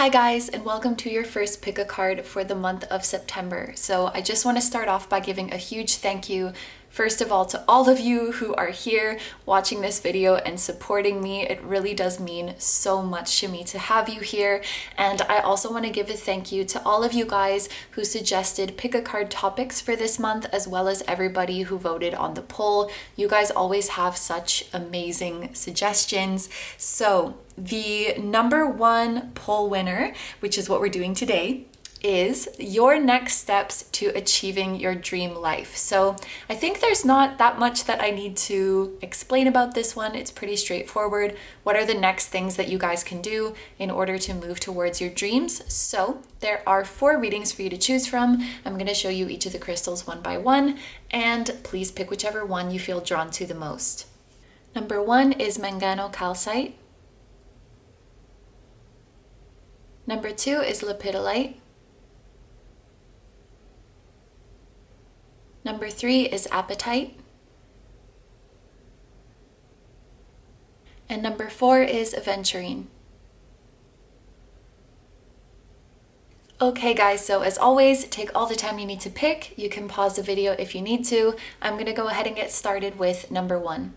Hi guys, and welcome to your first pick a card for the month of September. So I just want to start off by giving a huge thank you, first of all, to all of you who are here watching this video and supporting me. It really does mean so much to me to have you here. And I also want to give a thank you to all of you guys who suggested pick a card topics for this month, as well as everybody who voted on the poll. You guys always have such amazing suggestions. So the number one poll winner, which is what we're doing today, is your next steps to achieving your dream life. So I think there's not that much that I need to explain about this one. It's pretty straightforward. What are the next things that you guys can do in order to move towards your dreams? So there are 4 readings for you to choose from. I'm going to show you each of the crystals one by one, and please pick whichever one you feel drawn to the most. Number 1 is Mangano Calcite. Number 2 is Lepidolite. Number 3 is Apatite. And number 4 is Aventurine. Okay guys, so as always, take all the time you need to pick. You can pause the video if you need to. I'm gonna go ahead and get started with number 1.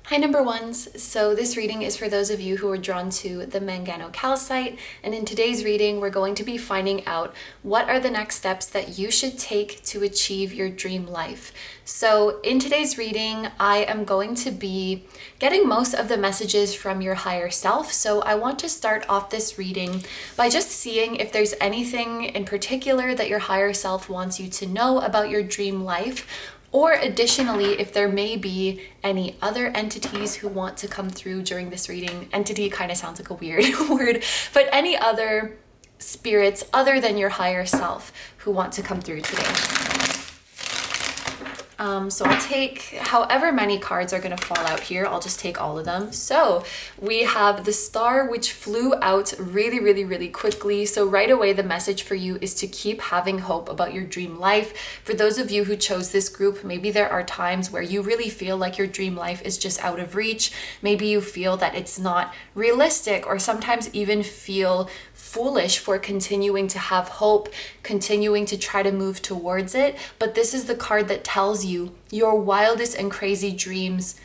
Hi number ones, so this reading is for those of you who are drawn to the Mangano Calcite, and in today's reading we're going to be finding out what are the next steps that you should take to achieve your dream life. So in today's reading I am going to be getting most of the messages from your higher self, so I want to start off this reading by just seeing if there's anything in particular that your higher self wants you to know about your dream life. Or additionally, if there may be any other entities who want to come through during this reading. Entity kind of sounds like a weird word, but any other spirits other than your higher self who want to come through today. So I'll take however many cards are going to fall out here. I'll just take all of them. So we have the star, which flew out really quickly. So right away, the message for you is to keep having hope about your dream life. For those of you who chose this group, maybe there are times where you really feel like your dream life is just out of reach. Maybe you feel that it's not realistic, or sometimes even feel foolish for continuing to have hope, continuing to try to move towards it. But this is the card that tells you your wildest and crazy dreams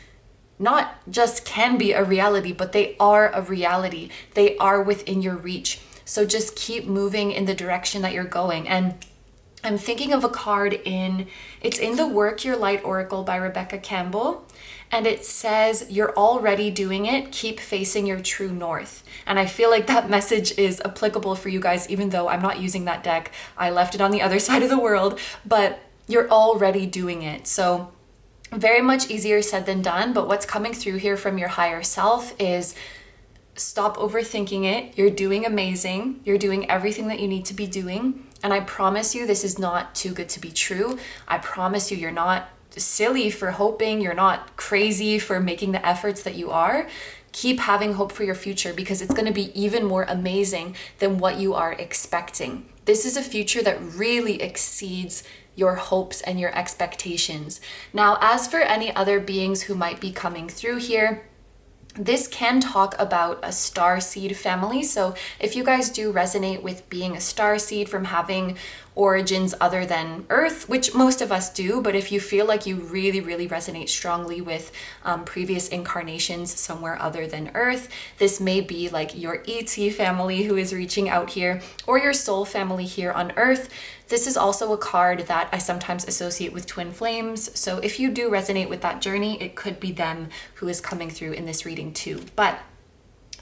not just can be a reality, but they are a reality. They are within your reach. So just keep moving in the direction that you're going. And I'm thinking of a card it's in the Work Your Light Oracle by Rebecca Campbell. And it says, you're already doing it, keep facing your true north. And I feel like that message is applicable for you guys, even though I'm not using that deck. I left it on the other side of the world, but you're already doing it. So very much easier said than done, but what's coming through here from your higher self is stop overthinking it. You're doing amazing. You're doing everything that you need to be doing. And I promise you, this is not too good to be true. I promise you, you're not silly for hoping, you're not crazy for making the efforts that you are. Keep having hope for your future, because it's going to be even more amazing than what you are expecting. This is a future that really exceeds your hopes and your expectations. Now, as for any other beings who might be coming through here, this can talk about a star seed family. So if you guys do resonate with being a star seed, from having origins other than Earth, which most of us do, but if you feel like you really resonate strongly with previous incarnations somewhere other than Earth, this may be like your ET family who is reaching out here, or your soul family here on Earth. This is also a card that I sometimes associate with twin flames. So if you do resonate with that journey, it could be them who is coming through in this reading too. But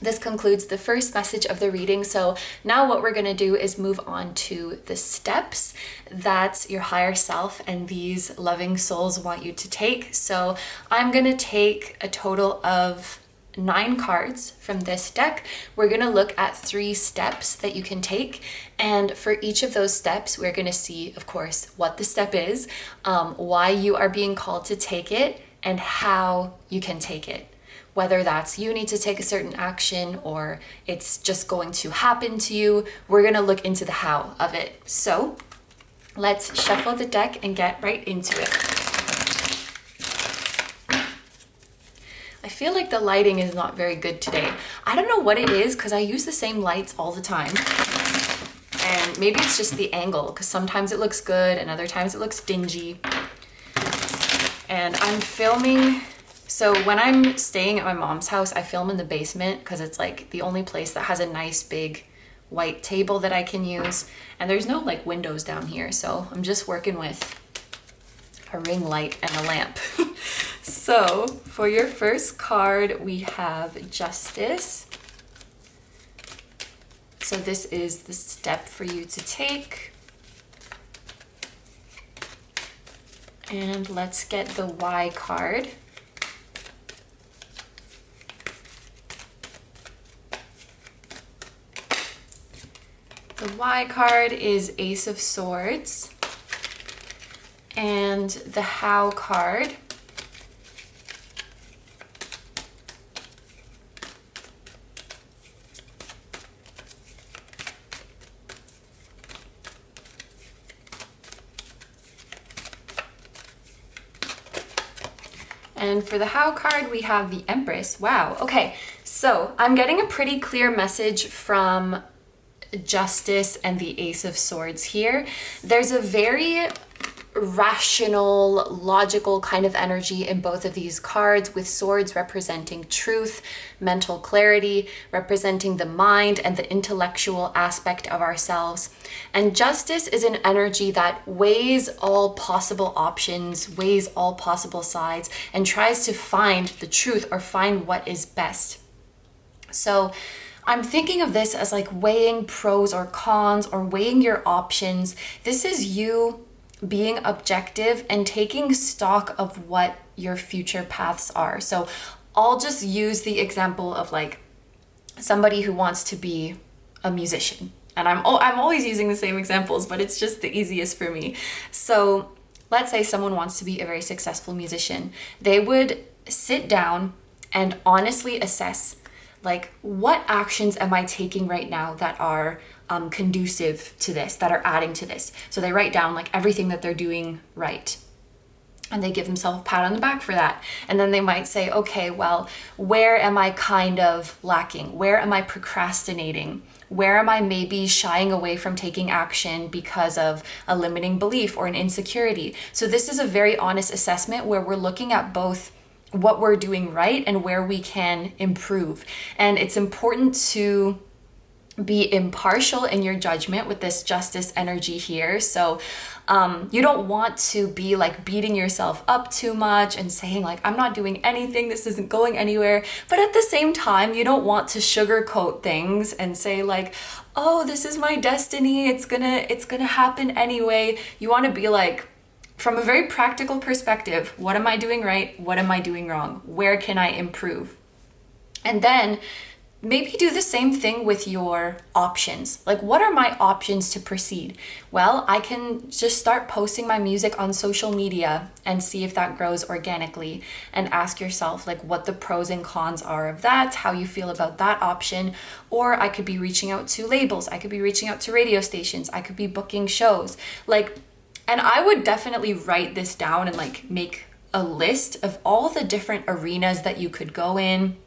this concludes the first message of the reading. So now what we're going to do is move on to the steps that your higher self and these loving souls want you to take. So I'm going to take a total of 9 cards from this deck. We're going to look at 3 steps that you can take. And for each of those steps, we're going to see, of course, what the step is, why you are being called to take it, and how you can take it. Whether that's you need to take a certain action or it's just going to happen to you, we're going to look into the how of it. So let's shuffle the deck and get right into it. I feel like the lighting is not very good today. I don't know what it is because I use the same lights all the time. And maybe it's just the angle, because sometimes it looks good and other times it looks dingy. And I'm filming, so when I'm staying at my mom's house, I film in the basement because it's like the only place that has a nice big white table that I can use. And there's no like windows down here, so I'm just working with a ring light and a lamp. So for your first card, we have Justice. So this is the step for you to take. And let's get the Y card. The Y card is Ace of Swords. And the How card and for the How card, we have the Empress. Wow. Okay. So I'm getting a pretty clear message from Justice and the Ace of Swords here. There's a very rational, logical kind of energy in both of these cards, with swords representing truth, mental clarity, representing the mind and the intellectual aspect of ourselves. And Justice is an energy that weighs all possible options, weighs all possible sides, and tries to find the truth or find what is best. So I'm thinking of this as like weighing pros or cons, or weighing your options. This is you being objective and taking stock of what your future paths are. So I'll just use the example of like somebody who wants to be a musician. And I'm always using the same examples, but it's just the easiest for me. So let's say someone wants to be a very successful musician. They would sit down and honestly assess, like, what actions am I taking right now that are conducive to this, that are adding to this? So they write down like everything that they're doing right. And they give themselves a pat on the back for that. And then they might say, okay, well, where am I kind of lacking? Where am I procrastinating? Where am I maybe shying away from taking action because of a limiting belief or an insecurity? So this is a very honest assessment where we're looking at both what we're doing right and where we can improve. And it's important to be impartial in your judgment with this Justice energy here. So you don't want to be like beating yourself up too much and saying like, I'm not doing anything, this isn't going anywhere. But at the same time, you don't want to sugarcoat things and say like, oh, this is my destiny, it's gonna happen anyway. You want to be like, from a very practical perspective, what am I doing right? What am I doing wrong? Where can I improve? And then maybe do the same thing with your options. Like, what are my options to proceed? Well, I can just start posting my music on social media and see if that grows organically, and ask yourself like what the pros and cons are of that, how you feel about that option. Or I could be reaching out to labels, I could be reaching out to radio stations, I could be booking shows. And I would definitely write this down and like make a list of all the different arenas that you could go in.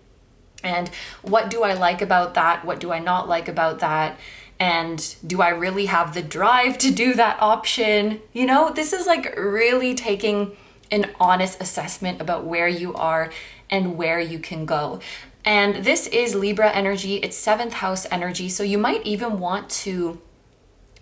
And what do I like about that? What do I not like about that? And do I really have the drive to do that option? You know, this is like really taking an honest assessment about where you are and where you can go. And this is Libra energy, it's 7th house energy. So you might even want to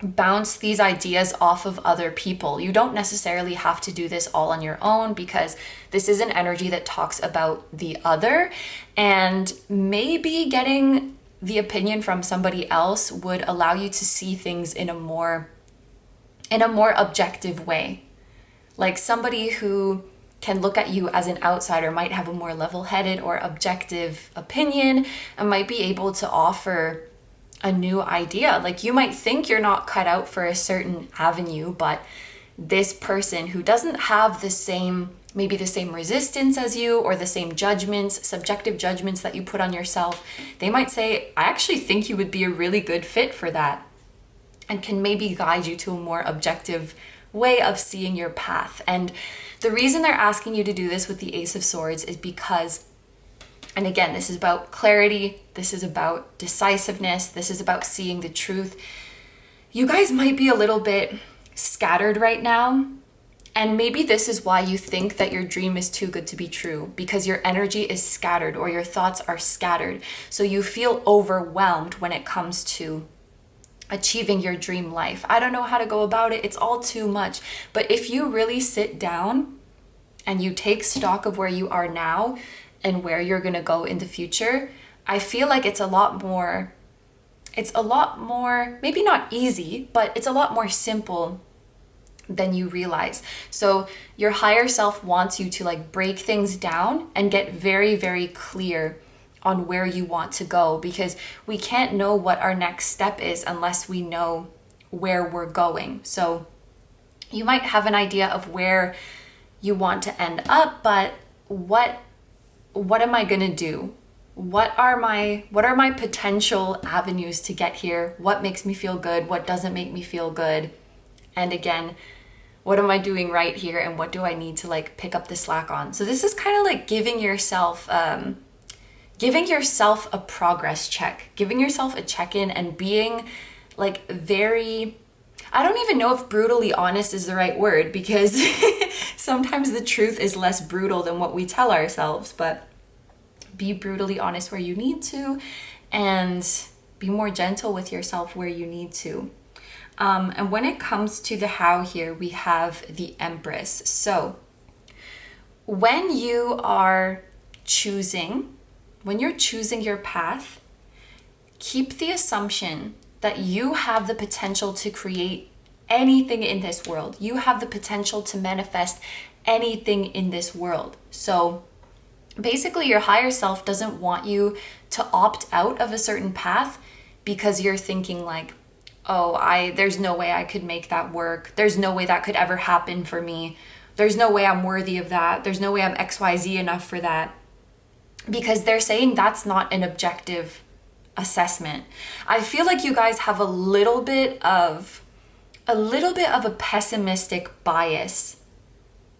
bounce these ideas off of other people. You don't necessarily have to do this all on your own, because this is an energy that talks about the other, and maybe getting the opinion from somebody else would allow you to see things in a more objective way. Like somebody who can look at you as an outsider might have a more level-headed or objective opinion and might be able to offer a new idea. Like you might think you're not cut out for a certain avenue, but this person who doesn't have maybe the same resistance as you, or the same judgments, subjective judgments that you put on yourself, they might say, I actually think you would be a really good fit for that, and can maybe guide you to a more objective way of seeing your path. And the reason they're asking you to do this with the Ace of Swords is because And again, this is about clarity. This is about decisiveness. This is about seeing the truth. You guys might be a little bit scattered right now. And maybe this is why you think that your dream is too good to be true, because your energy is scattered or your thoughts are scattered. So you feel overwhelmed when it comes to achieving your dream life. I don't know how to go about it. It's all too much. But if you really sit down and you take stock of where you are now and where you're going to go in the future, I feel like it's a lot more, maybe not easy, but it's a lot more simple than you realize. So your higher self wants you to like break things down and get very, very clear on where you want to go, because we can't know what our next step is unless we know where we're going. So you might have an idea of where you want to end up, but what am I going to do? What are my potential avenues to get here? What makes me feel good? What doesn't make me feel good? And again, what am I doing right here? And what do I need to like pick up the slack on? So this is kind of like giving yourself a progress check, giving yourself a check-in and being like very, I don't even know if brutally honest is the right word, because sometimes the truth is less brutal than what we tell ourselves, but be brutally honest where you need to and be more gentle with yourself where you need to. And when it comes to the how here, we have the Empress. So when you're choosing your path, keep the assumption that you have the potential to create anything in this world. You have the potential to manifest anything in this world. So basically, your higher self doesn't want you to opt out of a certain path because you're thinking like, there's no way I could make that work. There's no way that could ever happen for me. There's no way I'm worthy of that. There's no way I'm XYZ enough for that. Because they're saying that's not an objective assessment. I feel like you guys have a little bit of a pessimistic bias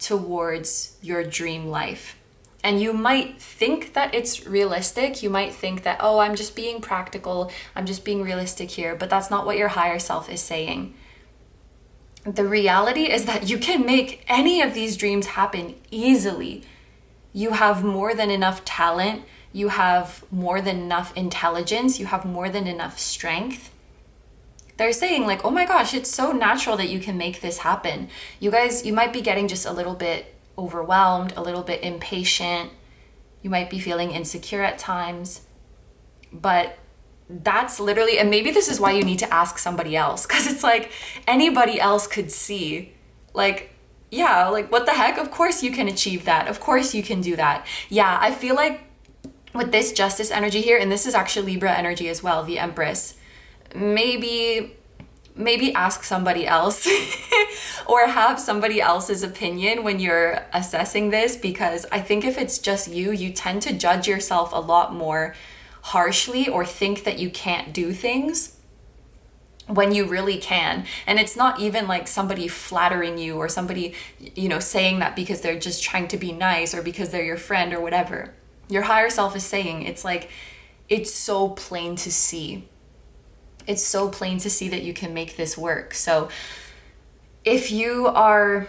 towards your dream life. And you might think that it's realistic. You might think that, I'm just being practical. I'm just being realistic here. But that's not what your higher self is saying. The reality is that you can make any of these dreams happen easily. You have more than enough talent. You have more than enough intelligence. You have more than enough strength. They're saying like, oh my gosh, it's so natural that you can make this happen. You guys, you might be getting just a little bit overwhelmed, a little bit impatient. You might be feeling insecure at times, but that's literally, and maybe this is why you need to ask somebody else, because it's like anybody else could see like, yeah, like what the heck? Of course you can achieve that. Of course you can do that. Yeah, I feel like with this justice energy here, and this is actually Libra energy as well, the Empress, maybe ask somebody else or have somebody else's opinion when you're assessing this, because I think if it's just you tend to judge yourself a lot more harshly or think that you can't do things when you really can. And it's not even like somebody flattering you or somebody, saying that because they're just trying to be nice or because they're your friend or whatever. Your higher self is saying, it's like, it's so plain to see. It's so plain to see that you can make this work. So if you are,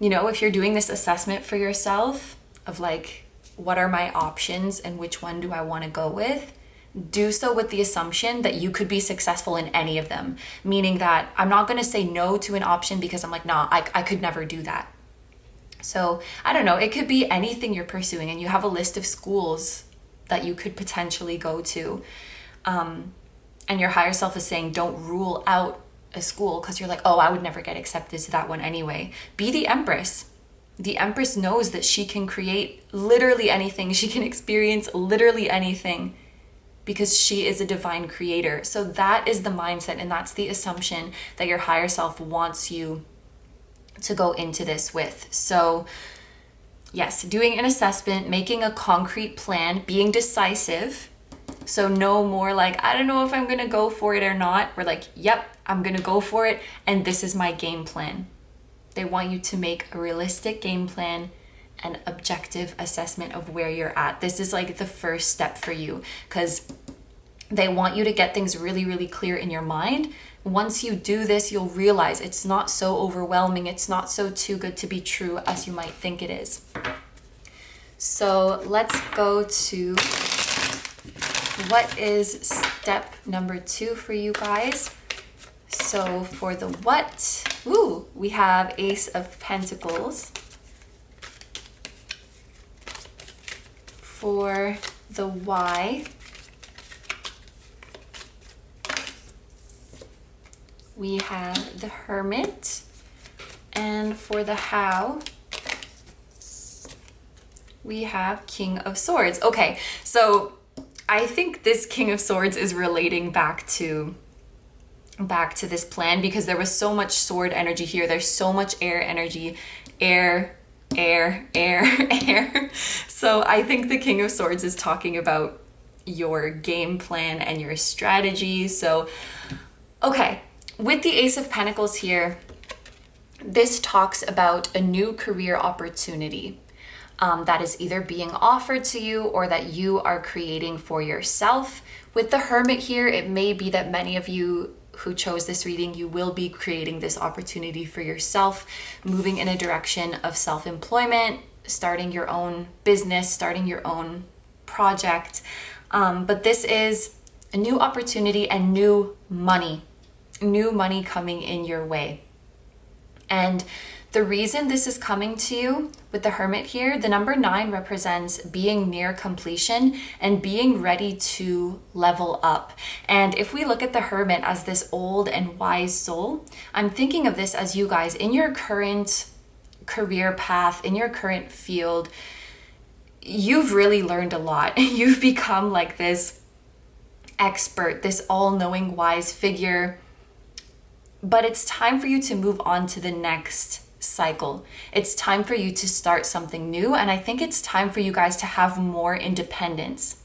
if you're doing this assessment for yourself of like, what are my options and which one do I want to go with? Do so with the assumption that you could be successful in any of them. Meaning that I'm not going to say no to an option because I'm like, nah, I could never do that. So I don't know, it could be anything you're pursuing and you have a list of schools that you could potentially go to. And your higher self is saying, don't rule out a school because you're like, I would never get accepted to that one anyway. Be the Empress. The Empress knows that she can create literally anything. She can experience literally anything because she is a divine creator. So that is the mindset, and that's the assumption that your higher self wants you to go into this with. So yes, doing an assessment, making a concrete plan, being decisive. So no more like, I don't know if I'm going to go for it or not. We're like, yep, I'm going to go for it. And this is my game plan. They want you to make a realistic game plan an objective assessment of where you're at. This is like the first step for you, because they want you to get things really, really clear in your mind. Once you do this, you'll realize it's not so overwhelming. It's not so too good to be true as you might think it is. So let's go to what is step number 2 for you guys. So for the what, we have Ace of Pentacles. For the why, we have the Hermit. And for the how, we have King of Swords. Okay, so I think this King of Swords is relating back to this plan, because there was so much sword energy here. There's so much air energy, air. So I think the King of Swords is talking about your game plan and your strategy. So, okay, with the Ace of Pentacles here, this talks about a new career opportunity that is either being offered to you or that you are creating for yourself. With the Hermit here, it may be that many of you who chose this reading, you will be creating this opportunity for yourself, moving in a direction of self-employment, starting your own business, starting your own project. But this is a new opportunity and new money coming in your way. And the reason this is coming to you with the Hermit here, the number 9 represents being near completion and being ready to level up. And if we look at the Hermit as this old and wise soul, I'm thinking of this as you guys in your current career path, in your current field, you've really learned a lot. You've become like this expert, this all-knowing wise figure. But it's time for you to move on to the next cycle. It's time for you to start something new. And I think it's time for you guys to have more independence.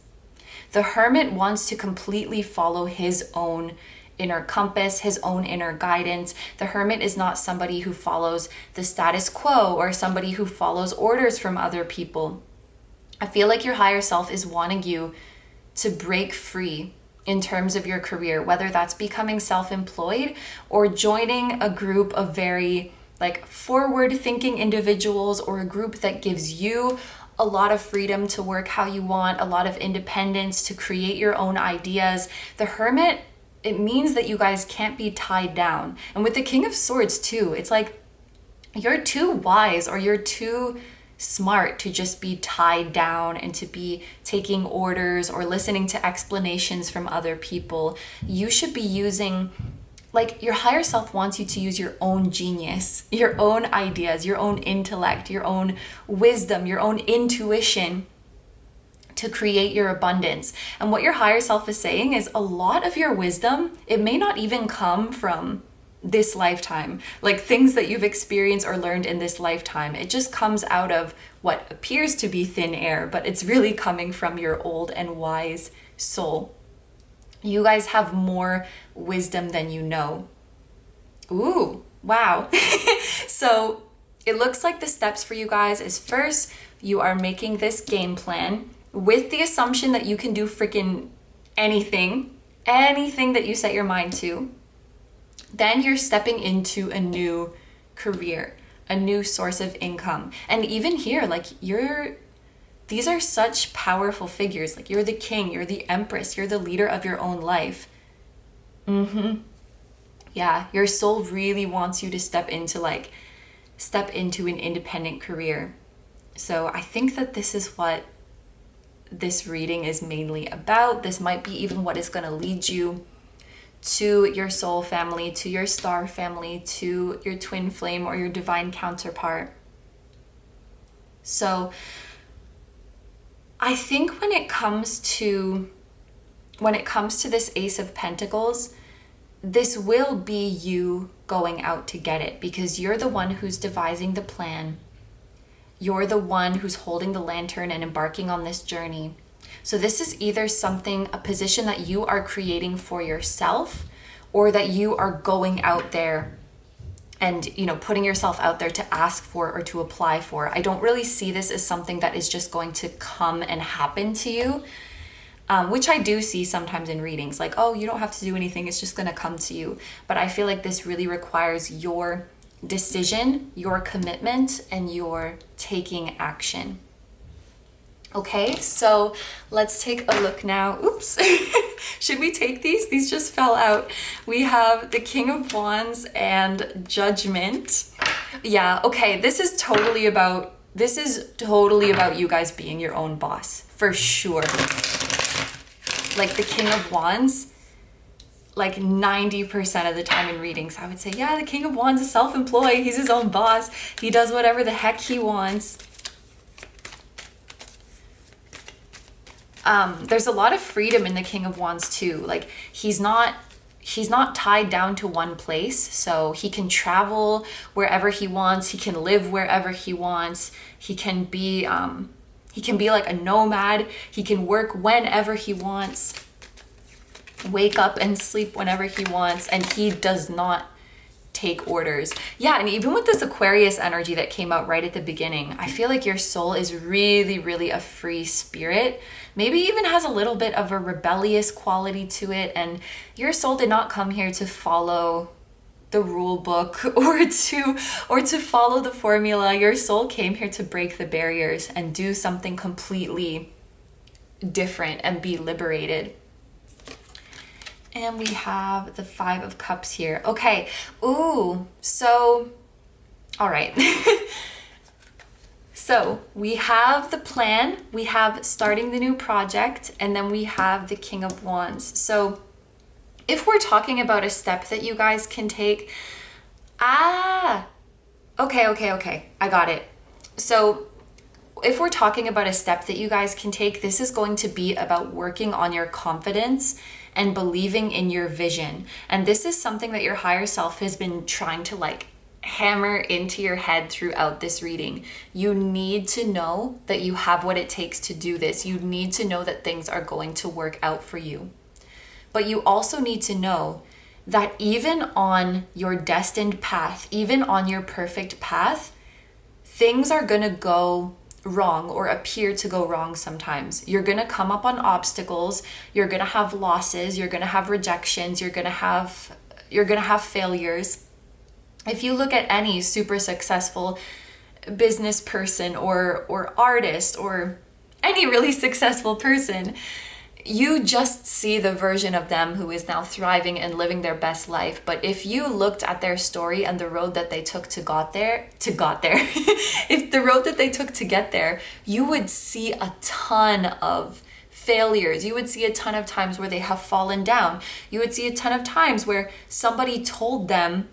The Hermit wants to completely follow his own inner compass, his own inner guidance. The Hermit is not somebody who follows the status quo or somebody who follows orders from other people. I feel like your higher self is wanting you to break free in terms of your career, whether that's becoming self-employed or joining a group of very like forward-thinking individuals, or a group that gives you a lot of freedom to work how you want, a lot of independence to create your own ideas. The Hermit, it means that you guys can't be tied down. And with the King of Swords too, it's like you're too wise or you're too smart to just be tied down and to be taking orders or listening to explanations from other people. You should be using, like, your higher self wants you to use your own genius, your own ideas, your own intellect, your own wisdom, your own intuition to create your abundance. And what your higher self is saying is a lot of your wisdom, it may not even come from this lifetime, like things that you've experienced or learned in this lifetime. It just comes out of what appears to be thin air, but it's really coming from your old and wise soul. You guys have more wisdom than you know. Ooh, wow. So it looks like the steps for you guys is, first, you are making this game plan with the assumption that you can do freaking anything that you set your mind to. Then you're stepping into a new career, a new source of income. And even here, like, these are such powerful figures. Like, you're the king, you're the empress, you're the leader of your own life. Yeah, your soul really wants you to step into an independent career. So I think that this is what this reading is mainly about. This might be even what is going to lead you to your soul family, to your star family, to your twin flame or your divine counterpart. So I think when it comes to this Ace of Pentacles, this will be you going out to get it, because you're the one who's devising the plan. You're the one who's holding the lantern and embarking on this journey. So this is either a position that you are creating for yourself, or that you are going out there and putting yourself out there to ask for or to apply for. I don't really see this as something that is just going to come and happen to you, which I do see sometimes in readings, like, oh, you don't have to do anything, it's just going to come to you. But I feel like this really requires your decision, your commitment, and your taking action. Okay, so let's take a look now. Oops. Should we take these? These just fell out. We have the King of Wands and Judgment. Yeah, okay, this is totally about you guys being your own boss, for sure. Like the King of Wands, like 90% of the time in readings, I would say, yeah, the King of Wands is self-employed. He's his own boss. He does whatever the heck he wants. There's a lot of freedom in the King of Wands too. Like he's not tied down to one place, so he can travel wherever he wants. He can live wherever he wants. He can be like a nomad. He can work whenever he wants, wake up and sleep whenever he wants, and he does not take orders. Yeah, and even with this Aquarius energy that came out right at the beginning, I feel like your soul is really, really a free spirit. Maybe even has a little bit of a rebellious quality to it, and your soul did not come here to follow the rule book or to follow the formula. Your soul came here to break the barriers and do something completely different and be liberated. And we have the Five of Cups here. Okay. Ooh. So, all right. So we have the plan, we have starting the new project, and then we have the King of Wands. So if we're talking about a step that you guys can take, okay, I got it. So if we're talking about a step that you guys can take, this is going to be about working on your confidence and believing in your vision. And this is something that your higher self has been trying to hammer into your head throughout this reading. You need to know that you have what it takes to do this. You need to know that things are going to work out for you. But you also need to know that even on your destined path, even on your perfect path, things are going to go wrong or appear to go wrong sometimes. You're going to come up on obstacles, you're going to have losses, you're going to have rejections, you're going to have failures. If you look at any super successful business person or artist or any really successful person, you just see the version of them who is now thriving and living their best life. But if you looked at their story and the road that they took to got there, if the road that they took to get there, you would see a ton of failures. You would see a ton of times where they have fallen down. You would see a ton of times where somebody told them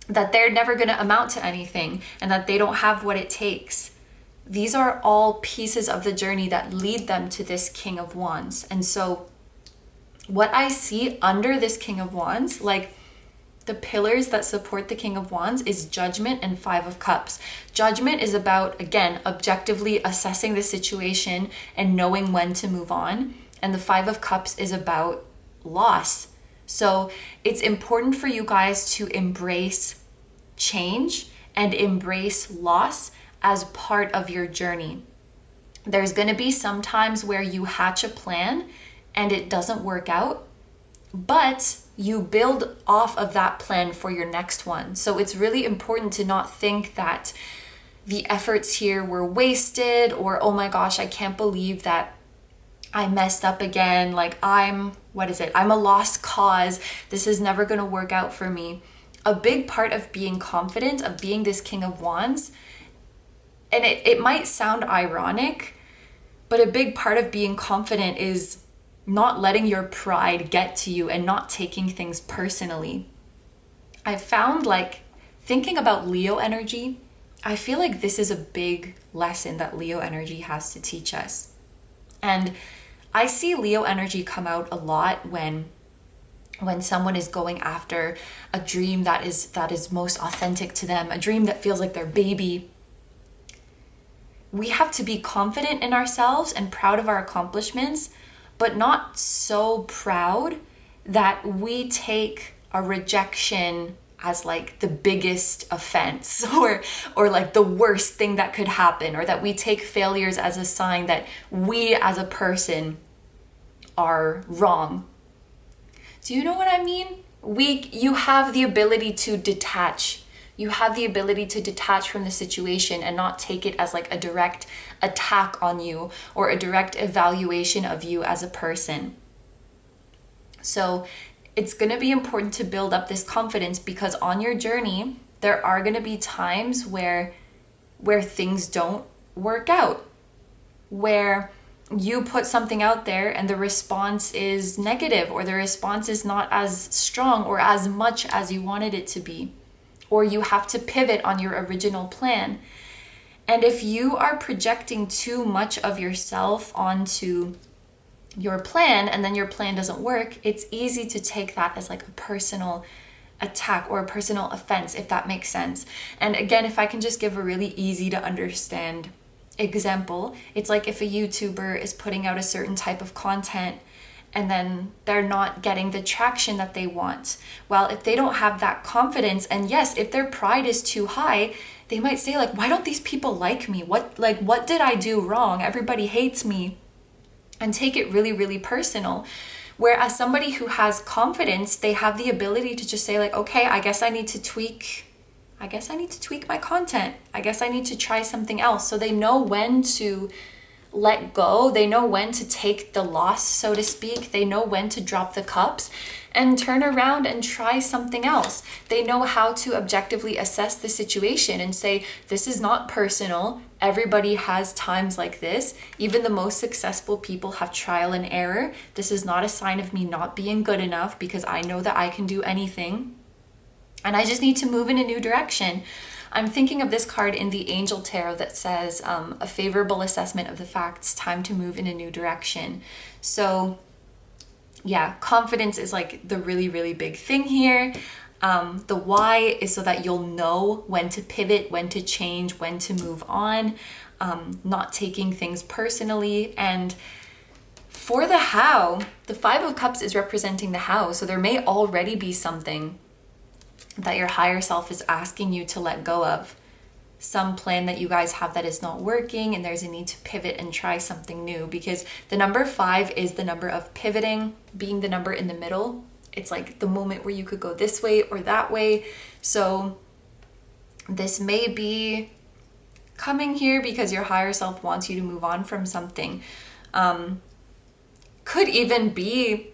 that they're never going to amount to anything and that they don't have what it takes. These are all pieces of the journey that lead them to this King of Wands. And so what I see under this King of Wands, like the pillars that support the King of Wands, is Judgment and Five of Cups. Judgment is about, again, objectively assessing the situation and knowing when to move on. And the Five of Cups is about loss. So it's important for you guys to embrace change and embrace loss as part of your journey. There's going to be some times where you hatch a plan and it doesn't work out, but you build off of that plan for your next one. So it's really important to not think that the efforts here were wasted, or, oh my gosh, I can't believe that I messed up again. Like I'm a lost cause. This is never going to work out for me. A big part of being confident, of being this King of Wands, and it might sound ironic, but a big part of being confident is not letting your pride get to you and not taking things personally. I've found, thinking about Leo energy, I feel like this is a big lesson that Leo energy has to teach us. And I see Leo energy come out a lot when someone is going after a dream that is most authentic to them, a dream that feels like their baby. We have to be confident in ourselves and proud of our accomplishments, but not so proud that we take a rejection as like the biggest offense or like the worst thing that could happen, or that we take failures as a sign that we as a person are wrong. Do you know what I mean? You have the ability to detach. You have the ability to detach from the situation and not take it as like a direct attack on you or a direct evaluation of you as a person. So it's going to be important to build up this confidence, because on your journey, there are going to be times where things don't work out, where you put something out there and the response is negative, or the response is not as strong or as much as you wanted it to be, or you have to pivot on your original plan. And if you are projecting too much of yourself onto your plan and then your plan doesn't work, it's easy to take that as like a personal attack or a personal offense, if that makes sense. And again, if I can just give a really easy to understand example, it's like if a YouTuber is putting out a certain type of content and then they're not getting the traction that they want. Well, if they don't have that confidence, and yes, if their pride is too high, they might say like, why don't these people like me? What did I do wrong? Everybody hates me. And take it really, really personal. Whereas somebody who has confidence, they have the ability to just say like, okay, I guess I need to tweak my content. I guess I need to try something else. So they know when to let go. They know when to take the loss, so to speak. They know when to drop the cups and turn around and try something else. They know how to objectively assess the situation and say, this is not personal. Everybody has times like this. Even the most successful people have trial and error. This is not a sign of me not being good enough, because I know that I can do anything. And I just need to move in a new direction. I'm thinking of this card in the Angel Tarot that says a favorable assessment of the facts, time to move in a new direction. So yeah, confidence is like the really, really big thing here. The why is so that you'll know when to pivot, when to change, when to move on, not taking things personally. And for the how, the Five of Cups is representing the how. So there may already be something that your higher self is asking you to let go of. Some plan that you guys have that is not working, and there's a need to pivot and try something new, because the number 5 is the number of pivoting, being the number in the middle. It's like the moment where you could go this way or that way. So this may be coming here because your higher self wants you to move on from something. Could even be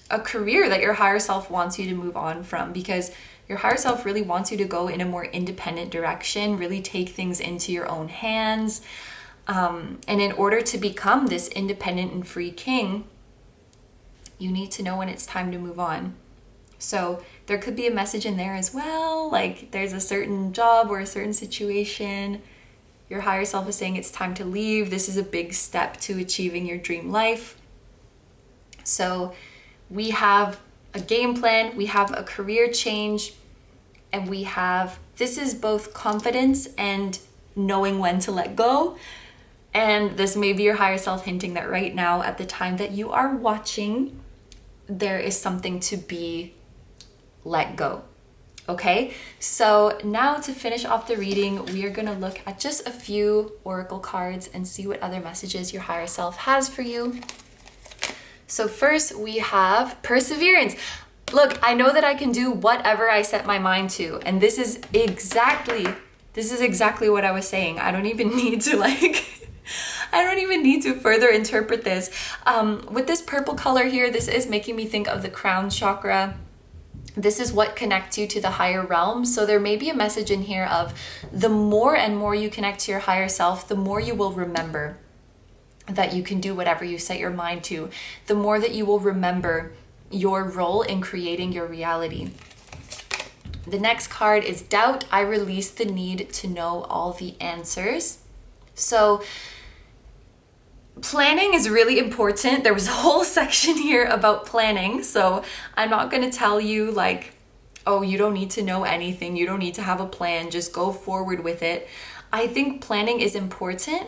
a career that your higher self wants you to move on from, because your higher self really wants you to go in a more independent direction, really take things into your own hands. And in order to become this independent and free king, you need to know when it's time to move on. So there could be a message in there as well, like there's a certain job or a certain situation. Your higher self is saying it's time to leave. This is a big step to achieving your dream life. So we have a game plan, we have a career change, and this is both confidence and knowing when to let go. And this may be your higher self hinting that right now, at the time that you are watching, there is something to be let go. Okay, so now to finish off the reading, we are going to look at just a few oracle cards and see what other messages your higher self has for you. So first we have perseverance. Look, I know that I can do whatever I set my mind to, and this is exactly what I was saying. I don't even need to further interpret this. With this purple color here, this is making me think of the crown chakra. This is what connects you to the higher realm. So there may be a message in here of the more and more you connect to your higher self, the more you will remember that you can do whatever you set your mind to, the more that you will remember your role in creating your reality. The next card is doubt. I release the need to know all the answers. So planning is really important. There was a whole section here about planning. So I'm not going to tell you like, oh, you don't need to know anything. You don't need to have a plan. Just go forward with it. I think planning is important,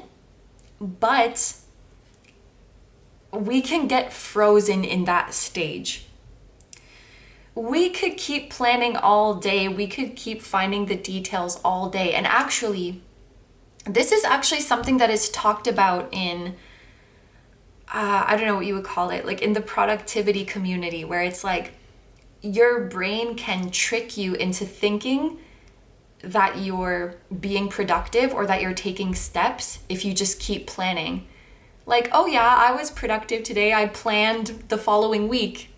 but we can get frozen in that stage. we could keep planning all day. We could keep finding the details all day. And actually, this is actually something that is talked about in, I don't know what you would call it, like in the productivity community, where it's like your brain can trick you into thinking that you're being productive or that you're taking steps if you just keep planning. Like, oh yeah, I was productive today. I planned the following week.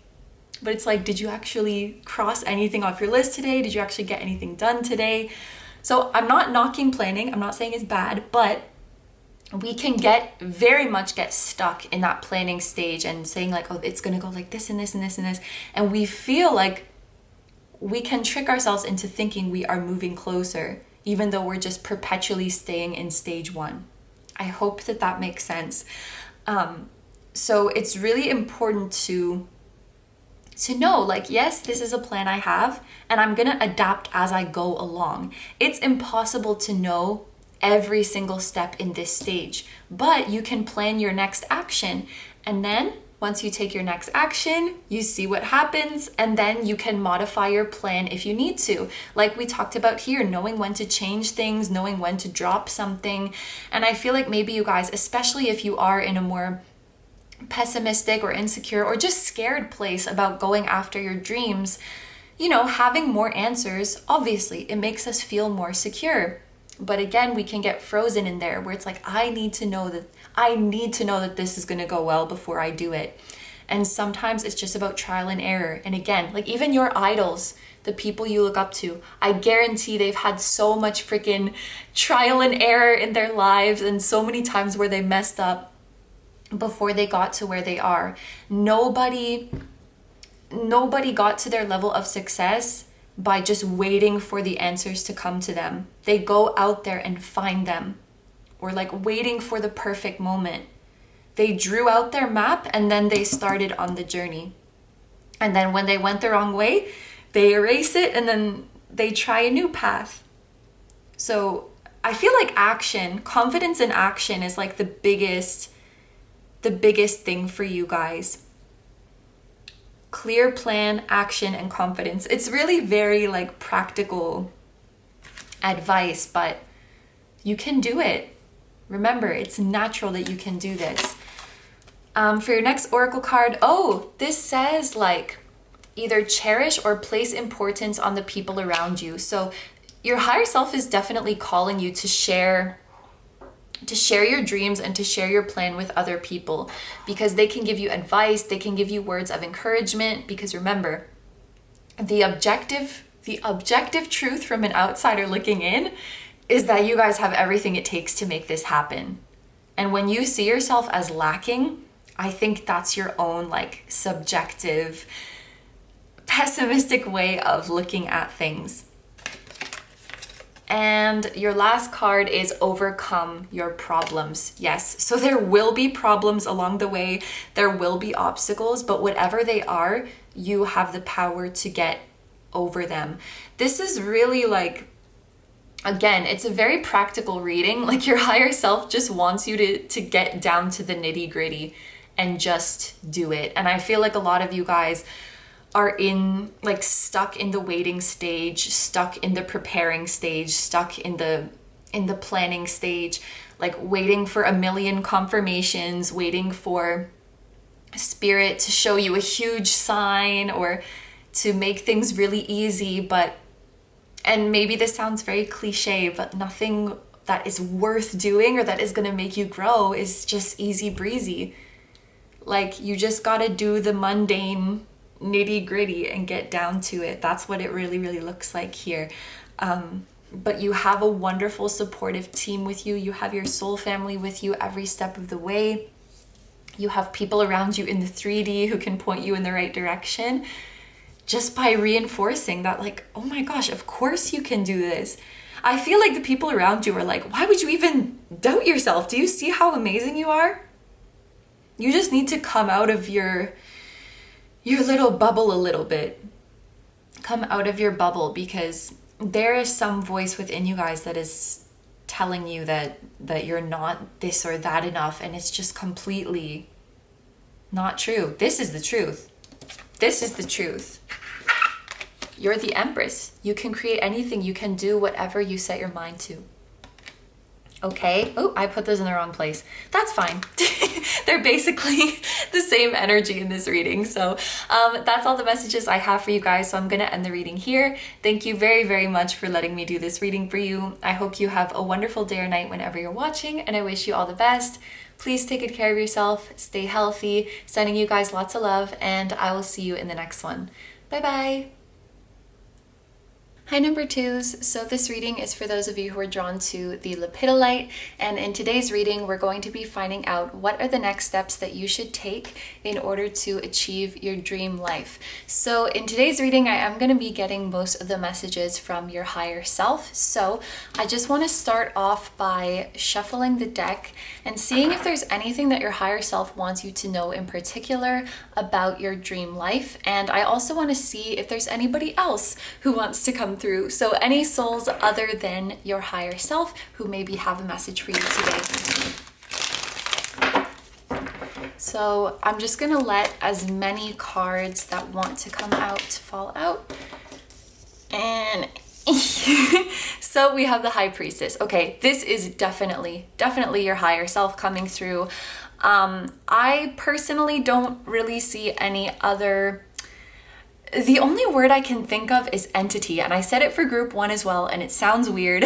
But it's like, did you actually cross anything off your list today? Did you actually get anything done today? So I'm not knocking planning. I'm not saying it's bad, but we can very much get stuck in that planning stage and saying like, oh, it's going to go like this and this and this and this. And we feel like we can trick ourselves into thinking we are moving closer, even though we're just perpetually staying in stage one. I hope that that makes sense. So it's really important to know, like, yes, this is a plan I have, and I'm gonna adapt as I go along. It's impossible to know every single step in this stage, but you can plan your next action. And then once you take your next action, you see what happens, and then you can modify your plan if you need to. Like we talked about here, knowing when to change things, knowing when to drop something. And I feel like maybe you guys, especially if you are in a more pessimistic or insecure or just scared place about going after your dreams, you know, having more answers, obviously it makes us feel more secure. But again, we can get frozen in there where it's like, I need to know that this is going to go well before I do it. And sometimes it's just about trial and error. And again, like even your idols, the people you look up to, I guarantee they've had so much freaking trial and error in their lives and so many times where they messed up before they got to where they are. Nobody got to their level of success by just waiting for the answers to come to them. They go out there and find them, or like waiting for the perfect moment. They drew out their map and then they started on the journey. And then when they went the wrong way, they erase it and then they try a new path. So I feel like confidence in action is like the biggest thing for you guys. Clear plan, action, and confidence. It's really very like practical advice, but you can do it. Remember, it's natural that you can do this. For your next oracle card, this says like either cherish or place importance on the people around you. So your higher self is definitely calling you to share your dreams and to share your plan with other people, because they can give you advice, they can give you words of encouragement. Because remember, the objective truth from an outsider looking in is that you guys have everything it takes to make this happen. And when you see yourself as lacking, I think that's your own like subjective, pessimistic way of looking at things. And your last card is overcome your problems. Yes, so there will be problems along the way. There will be obstacles, but whatever they are, you have the power to get over them. This is really like, again, it's a very practical reading. Like your higher self just wants you to get down to the nitty gritty and just do it. And I feel like a lot of you guys are stuck in the waiting stage, stuck in the preparing stage, stuck in the planning stage, like waiting for a million confirmations, waiting for spirit to show you a huge sign or to make things really easy. And maybe this sounds very cliche, but nothing that is worth doing or that is going to make you grow is just easy breezy. Like you just got to do the mundane nitty gritty and get down to it. That's what it really, really looks like here. But you have a wonderful supportive team with you. You have your soul family with you every step of the way. You have people around you in the 3D who can point you in the right direction just by reinforcing that, like, oh my gosh, of course you can do this. I feel like the people around you are like, why would you even doubt yourself? Do you see how amazing you are? You just need to come out of your little bubble a little bit. Come out of your bubble, because there is some voice within you guys that is telling you that you're not this or that enough, and it's just completely not true. This is the truth. This is the truth. You're the Empress. You can create anything. You can do whatever you set your mind to. Okay. Oh, I put those in the wrong place. That's fine. They're basically the same energy in this reading. So that's all the messages I have for you guys. So I'm going to end the reading here. Thank you very, very much for letting me do this reading for you. I hope you have a wonderful day or night whenever you're watching, and I wish you all the best. Please take good care of yourself. Stay healthy. Sending you guys lots of love, and I will see you in the next one. Bye-bye. Hi number twos. So this reading is for those of you who are drawn to the Lepidolite, and in today's reading we're going to be finding out what are the next steps that you should take in order to achieve your dream life. So in today's reading I am going to be getting most of the messages from your higher self. So I just want to start off by shuffling the deck and seeing if there's anything that your higher self wants you to know in particular about your dream life. And I also want to see if there's anybody else who wants to come through. So any souls other than your higher self who maybe have a message for you today. So I'm just gonna let as many cards that want to come out fall out. And so we have the High Priestess. Okay, this is definitely your higher self coming through. I personally don't really see any other. The only word I can think of is entity, and I said it for group 1 as well, and it sounds weird.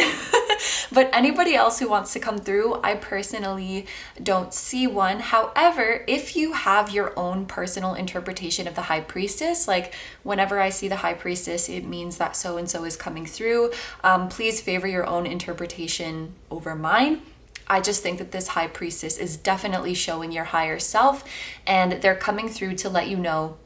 But anybody else who wants to come through, I personally don't see one. However, if you have your own personal interpretation of the High Priestess, like whenever I see the High Priestess, it means that so-and-so is coming through. Please favor your own interpretation over mine. I just think that this High Priestess is definitely showing your higher self, and they're coming through to let you know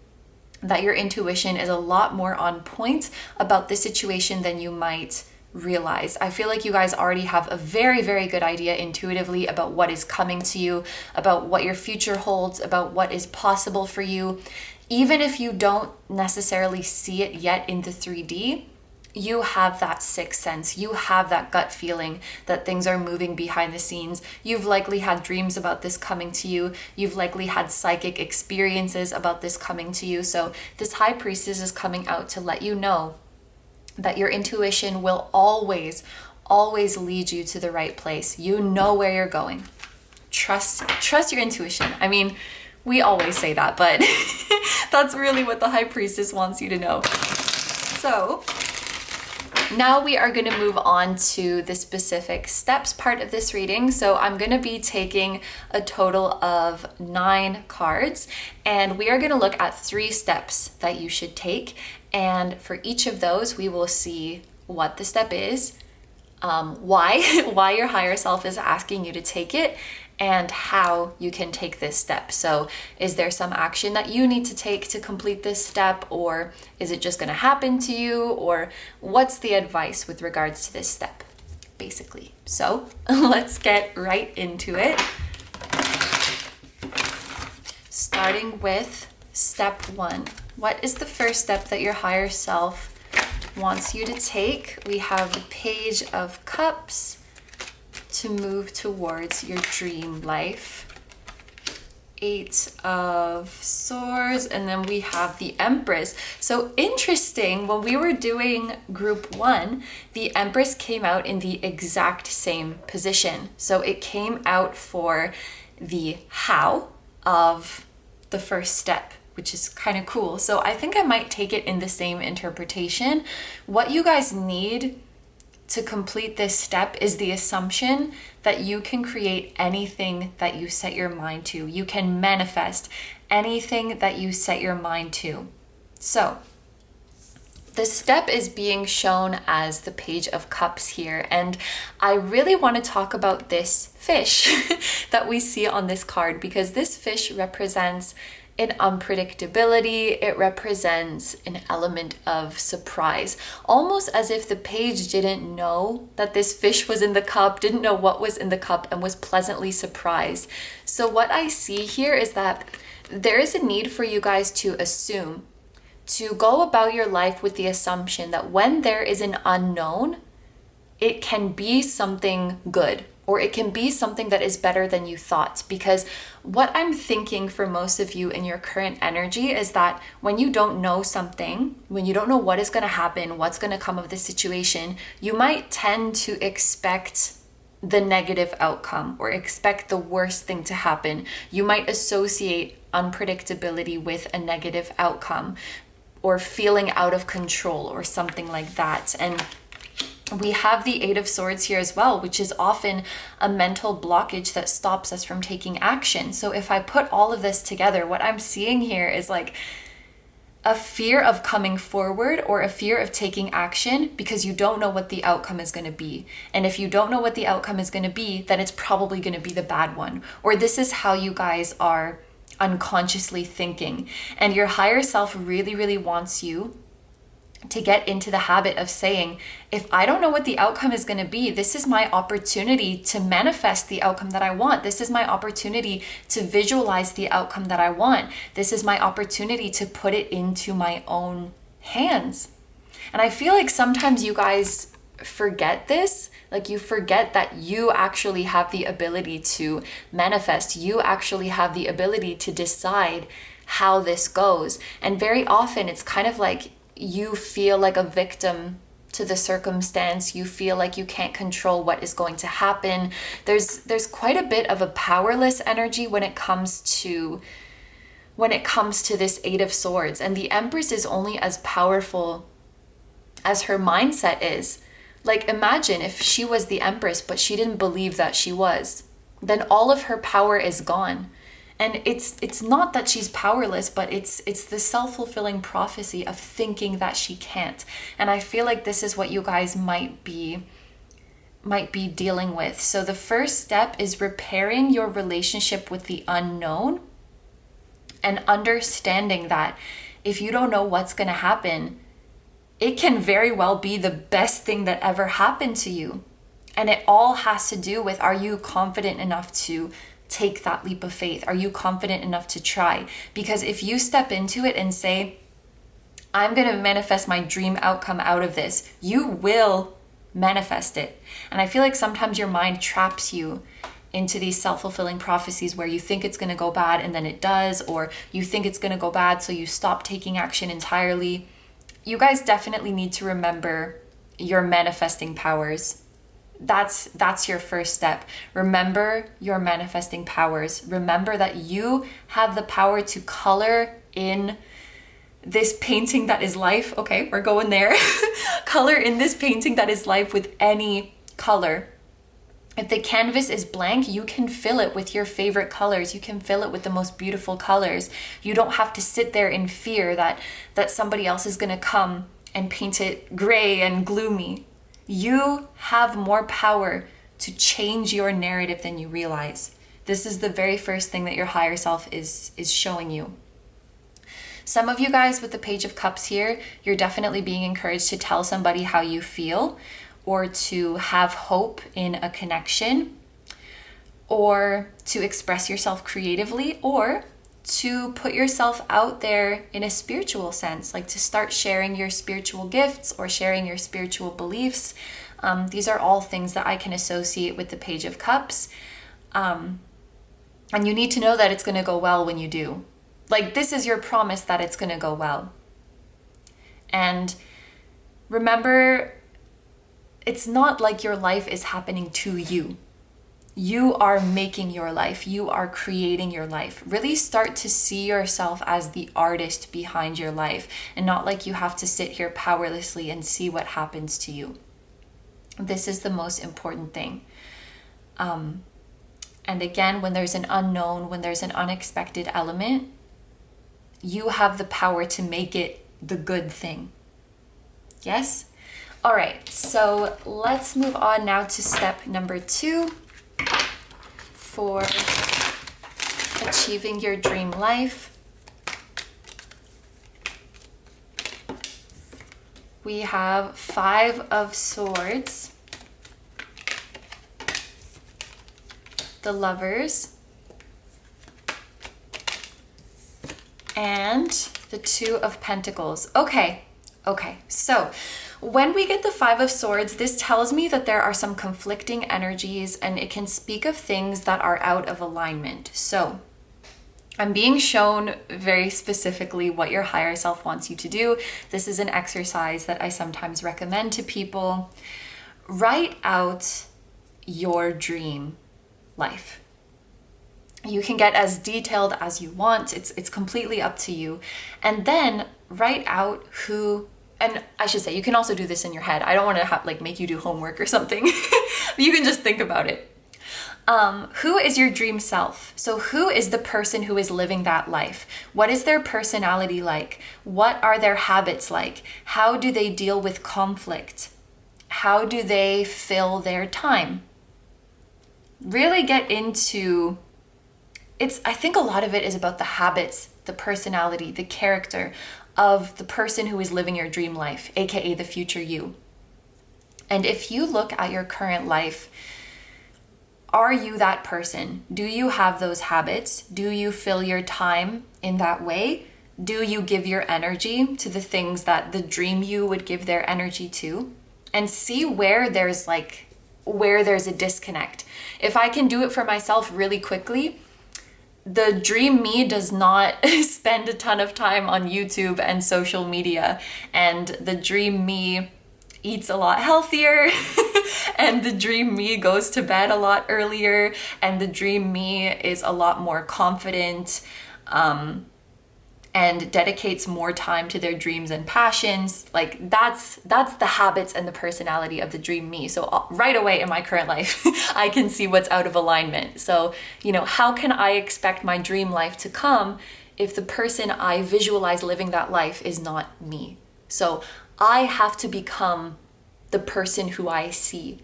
that your intuition is a lot more on point about the situation than you might realize. I feel like you guys already have a very, very good idea intuitively about what is coming to you, about what your future holds, about what is possible for you. Even if you don't necessarily see it yet in the 3D, you have that sixth sense. You have that gut feeling that things are moving behind the scenes. You've likely had dreams about this coming to you. You've likely had psychic experiences about this coming to you. So this High Priestess is coming out to let you know that your intuition will always lead you to the right place. You know where you're going. Trust your intuition. I mean, we always say that, but that's really what the High Priestess wants you to know. So now we are going to move on to the specific steps part of this reading. So I'm going to be taking a total of 9 cards, and we are going to look at 3 steps that you should take. And for each of those, we will see what the step is, why your higher self is asking you to take it, and how you can take this step. So is there some action that you need to take to complete this step, or is it just going to happen to you, or what's the advice with regards to this step, basically? So let's get right into it. Starting with step 1. What is the first step that your higher self wants you to take? We have the Page of Cups to move towards your dream life. 8 of Swords, and then we have the Empress. So interesting, when we were doing group 1, the Empress came out in the exact same position. So it came out for the how of the first step, which is kind of cool. So I think I might take it in the same interpretation. What you guys need to complete this step is the assumption that you can create anything that you set your mind to. You can manifest anything that you set your mind to. So the step is being shown as the Page of Cups here, and I really want to talk about this fish that we see on this card, because this fish represents an unpredictability. It represents an element of surprise, almost as if the page didn't know that this fish was in the cup, didn't know what was in the cup, and was pleasantly surprised. So what I see here is that there is a need for you guys to assume, to go about your life with the assumption that when there is an unknown, it can be something good. or it can be something that is better than you thought. Because what I'm thinking for most of you in your current energy is that when you don't know something, when you don't know what is going to happen, what's going to come of this situation, you might tend to expect the negative outcome or expect the worst thing to happen. You might associate unpredictability with a negative outcome or feeling out of control or something like that. And we have the Eight of Swords here as well, which is often a mental blockage that stops us from taking action. So if I put all of this together, what I'm seeing here is like a fear of coming forward or a fear of taking action because you don't know what the outcome is going to be. And if you don't know what the outcome is going to be, then it's probably going to be the bad one. Or this is how you guys are unconsciously thinking. And your higher self really, really wants you to get into the habit of saying, if I don't know what the outcome is going to be, this is my opportunity to manifest the outcome that I want. This is my opportunity to visualize the outcome that I want. This is my opportunity to put it into my own hands. And I feel like sometimes you guys forget this. Like you forget that you actually have the ability to manifest. You actually have the ability to decide how this goes. And very often it's kind of like you feel like a victim to the circumstance. You feel like you can't control what is going to happen. There's quite a bit of a powerless energy when it comes to this Eight of Swords. And the Empress is only as powerful as her mindset is. Like imagine if she was the Empress, but she didn't believe that she was, then all of her power is gone. And it's not that she's powerless, but it's the self-fulfilling prophecy of thinking that she can't. And I feel like this is what you guys might be dealing with. So the first step is repairing your relationship with the unknown and understanding that if you don't know what's going to happen, it can very well be the best thing that ever happened to you. And it all has to do with, are you confident enough to take that leap of faith? Are you confident enough to try? Because if you step into it and say, I'm going to manifest my dream outcome out of this, you will manifest it. And I feel like sometimes your mind traps you into these self-fulfilling prophecies where you think it's going to go bad and then it does, or you think it's going to go bad so you stop taking action entirely. You guys definitely need to remember your manifesting powers. That's your first step. Remember your manifesting powers. Remember that you have the power to color in this painting that is life. Okay, we're going there. Color in this painting that is life with any color. If the canvas is blank, you can fill it with your favorite colors. You can fill it with the most beautiful colors. You don't have to sit there in fear that somebody else is going to come and paint it gray and gloomy. You have more power to change your narrative than you realize. This is the very first thing that your higher self is showing you. Some of you guys with the Page of Cups here, you're definitely being encouraged to tell somebody how you feel, or to have hope in a connection, or to express yourself creatively, or to put yourself out there in a spiritual sense, like to start sharing your spiritual gifts or sharing your spiritual beliefs. These are all things that I can associate with the Page of Cups. And you need to know that it's going to go well when you do. Like, this is your promise that it's going to go well. And remember, it's not like your life is happening to you. You are making your life. You are creating your life. Really start to see yourself as the artist behind your life, and not like you have to sit here powerlessly and see what happens to you. This is the most important thing. And again, when there's an unknown, when there's an unexpected element, you have the power to make it the good thing. Yes? All right, so let's move on now to step number 2 for achieving your dream life. We have 5 of Swords, the Lovers, and the 2 of Pentacles. Okay, Okay, so when we get the Five of Swords, this tells me that there are some conflicting energies and it can speak of things that are out of alignment. So I'm being shown very specifically what your higher self wants you to do. This is an exercise that I sometimes recommend to people. Write out your dream life. You can get as detailed as you want. It's completely up to you. And then write out who, and I should say, you can also do this in your head. I don't want to make you do homework or something. You can just think about it. Who is your dream self? So who is the person who is living that life? What is their personality like? What are their habits like? How do they deal with conflict? How do they fill their time? Really get into I think a lot of it is about the habits, the personality, the character of the person who is living your dream life, aka the future you. And if you look at your current life, are you that person? Do you have those habits? Do you fill your time in that way? Do you give your energy to the things that the dream you would give their energy to? And see where there's a disconnect. If I can do it for myself really quickly, the dream me does not spend a ton of time on YouTube and social media, and the dream me eats a lot healthier and the dream me goes to bed a lot earlier, and the dream me is a lot more confident and dedicates more time to their dreams and passions. Like that's the habits and the personality of the dream me. So right away in my current life, I can see what's out of alignment. So, how can I expect my dream life to come if the person I visualize living that life is not me? So I have to become the person who I see.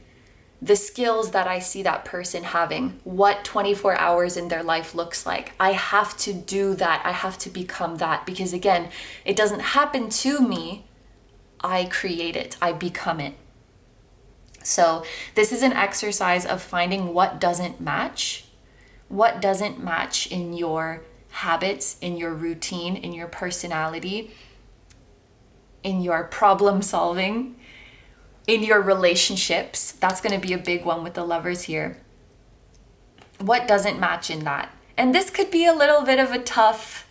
The skills that I see that person having, what 24 hours in their life looks like. I have to do that. I have to become that, because again, it doesn't happen to me. I create it. I become it. So this is an exercise of finding what doesn't match. What doesn't match in your habits, in your routine, in your personality, in your problem solving, in your relationships. That's going to be a big one with the Lovers here. What doesn't match in that? And this could be a little bit of a tough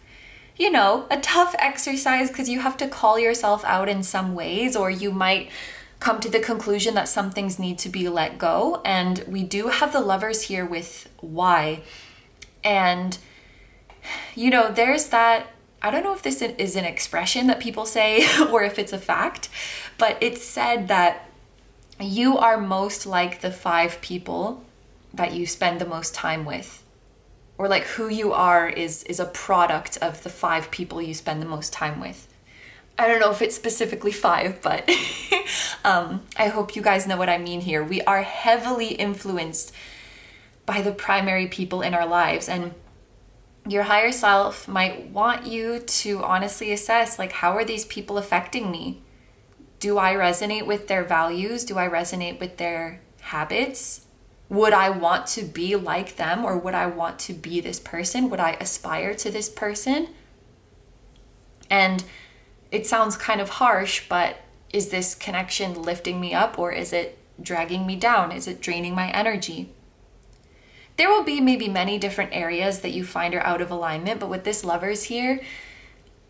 exercise, because you have to call yourself out in some ways, or you might come to the conclusion that some things need to be let go. And we do have the Lovers here with why. And, there's that, I don't know if this is an expression that people say or if it's a fact, but it's said that you are most like the 5 people that you spend the most time with. Or like who you are is a product of the 5 people you spend the most time with. I don't know if it's specifically 5, but I hope you guys know what I mean here. We are heavily influenced by the primary people in our lives, and your higher self might want you to honestly assess, how are these people affecting me? Do I resonate with their values? Do I resonate with their habits? Would I want to be like them, or would I want to be this person? Would I aspire to this person? And it sounds kind of harsh, but is this connection lifting me up, or is it dragging me down? Is it draining my energy? There will be maybe many different areas that you find are out of alignment, but with this Lovers here,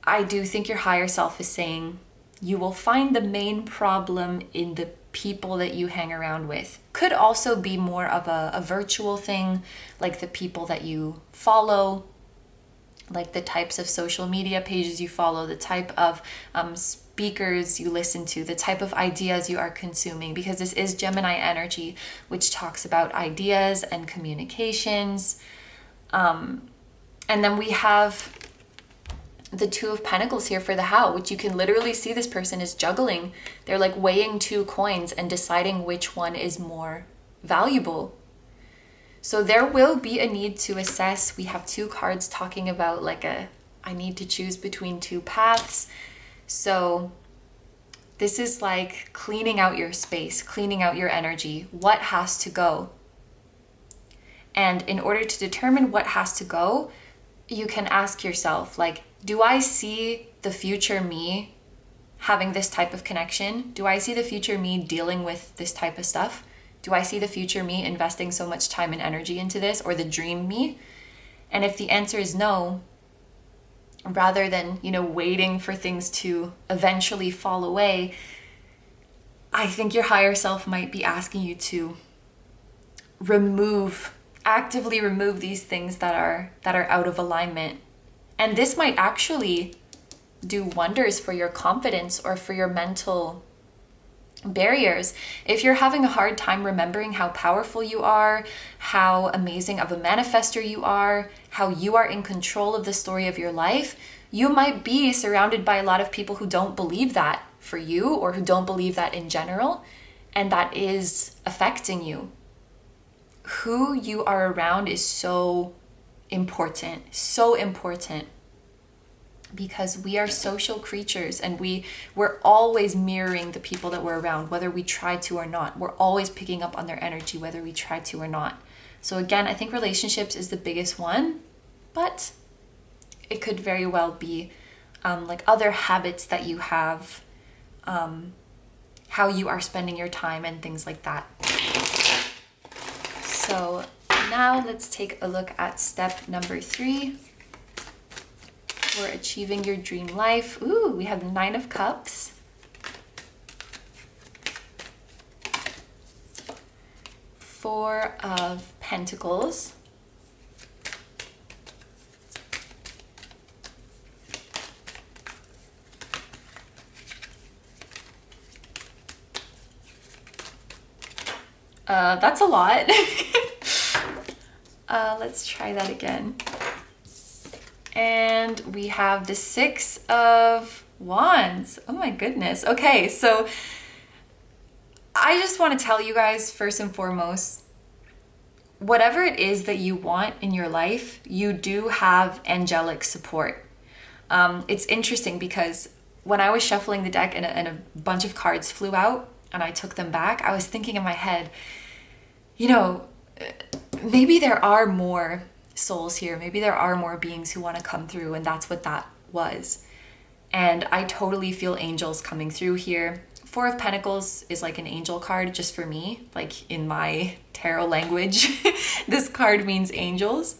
I do think your higher self is saying you will find the main problem in the people that you hang around with. Could also be more of a virtual thing, like the people that you follow, like the types of social media pages you follow, the type of speakers you listen to, the type of ideas you are consuming, because this is Gemini energy, which talks about ideas and communications. And then we have the Two of Pentacles here for the How, which you can literally see this person is juggling. They're like weighing 2 coins and deciding which one is more valuable. So there will be a need to assess. We have 2 cards talking about I need to choose between 2 paths. So this is like cleaning out your space, cleaning out your energy. What has to go? And in order to determine what has to go, you can ask yourself, do I see the future me having this type of connection? Do I see the future me dealing with this type of stuff? Do I see the future me investing so much time and energy into this, or the dream me? And if the answer is no, rather than, waiting for things to eventually fall away, I think your higher self might be asking you to actively remove these things that are out of alignment. And this might actually do wonders for your confidence or for your mental barriers. If you're having a hard time remembering how powerful you are, how amazing of a manifester you are, how you are in control of the story of your life, you might be surrounded by a lot of people who don't believe that for you, or who don't believe that in general, and that is affecting you. Who you are around is so important, because we are social creatures, and we're always mirroring the people that we're around, whether we try to or not. We're always picking up on their energy, whether we try to or not. So again, I think relationships is the biggest one, but it could very well be like other habits that you have, how you are spending your time and things like that. So now let's take a look at step number 3 for achieving your dream life. Ooh, we have the 9 of Cups. Four of Pentacles. That's a lot. Let's try that again. And we have the 6 of Wands. Oh my goodness. Okay, so I just want to tell you guys, first and foremost, whatever it is that you want in your life, you do have angelic support. It's interesting because when I was shuffling the deck and a bunch of cards flew out and I took them back, I was thinking in my head, maybe there are more souls here. Maybe there are more beings who want to come through, and that's what that was. And I totally feel angels coming through here. 4 of Pentacles is like an angel card just for me, like in my tarot language. This card means angels.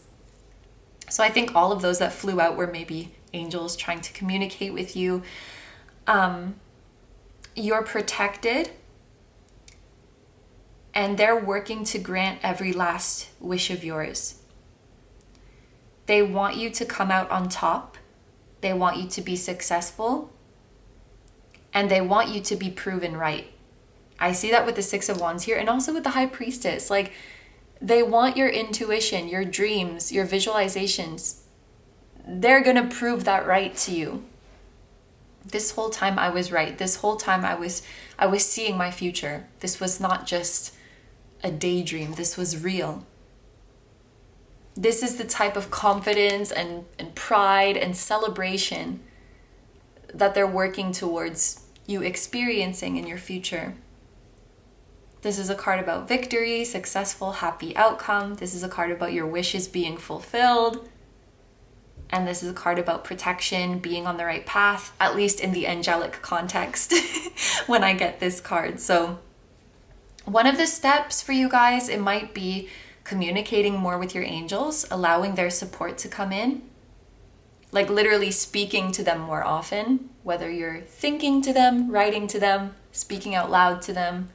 So I think all of those that flew out were maybe angels trying to communicate with you. You're protected, and they're working to grant every last wish of yours. They want you to come out on top. They want you to be successful, and they want you to be proven right. I see that with the 6 of Wands here, and also with the High Priestess. Like, they want your intuition, your dreams, your visualizations. They're gonna prove that right to you. This whole time I was right. This whole time I was seeing my future. This was not just a daydream. This was real. This is the type of confidence and pride and celebration that they're working towards you experiencing in your future. This is a card about victory, successful, happy outcome. This is a card about your wishes being fulfilled. And this is a card about protection, being on the right path, at least in the angelic context when I get this card. So one of the steps for you guys, it might be communicating more with your angels, allowing their support to come in, like literally speaking to them more often, whether you're thinking to them, writing to them, speaking out loud to them,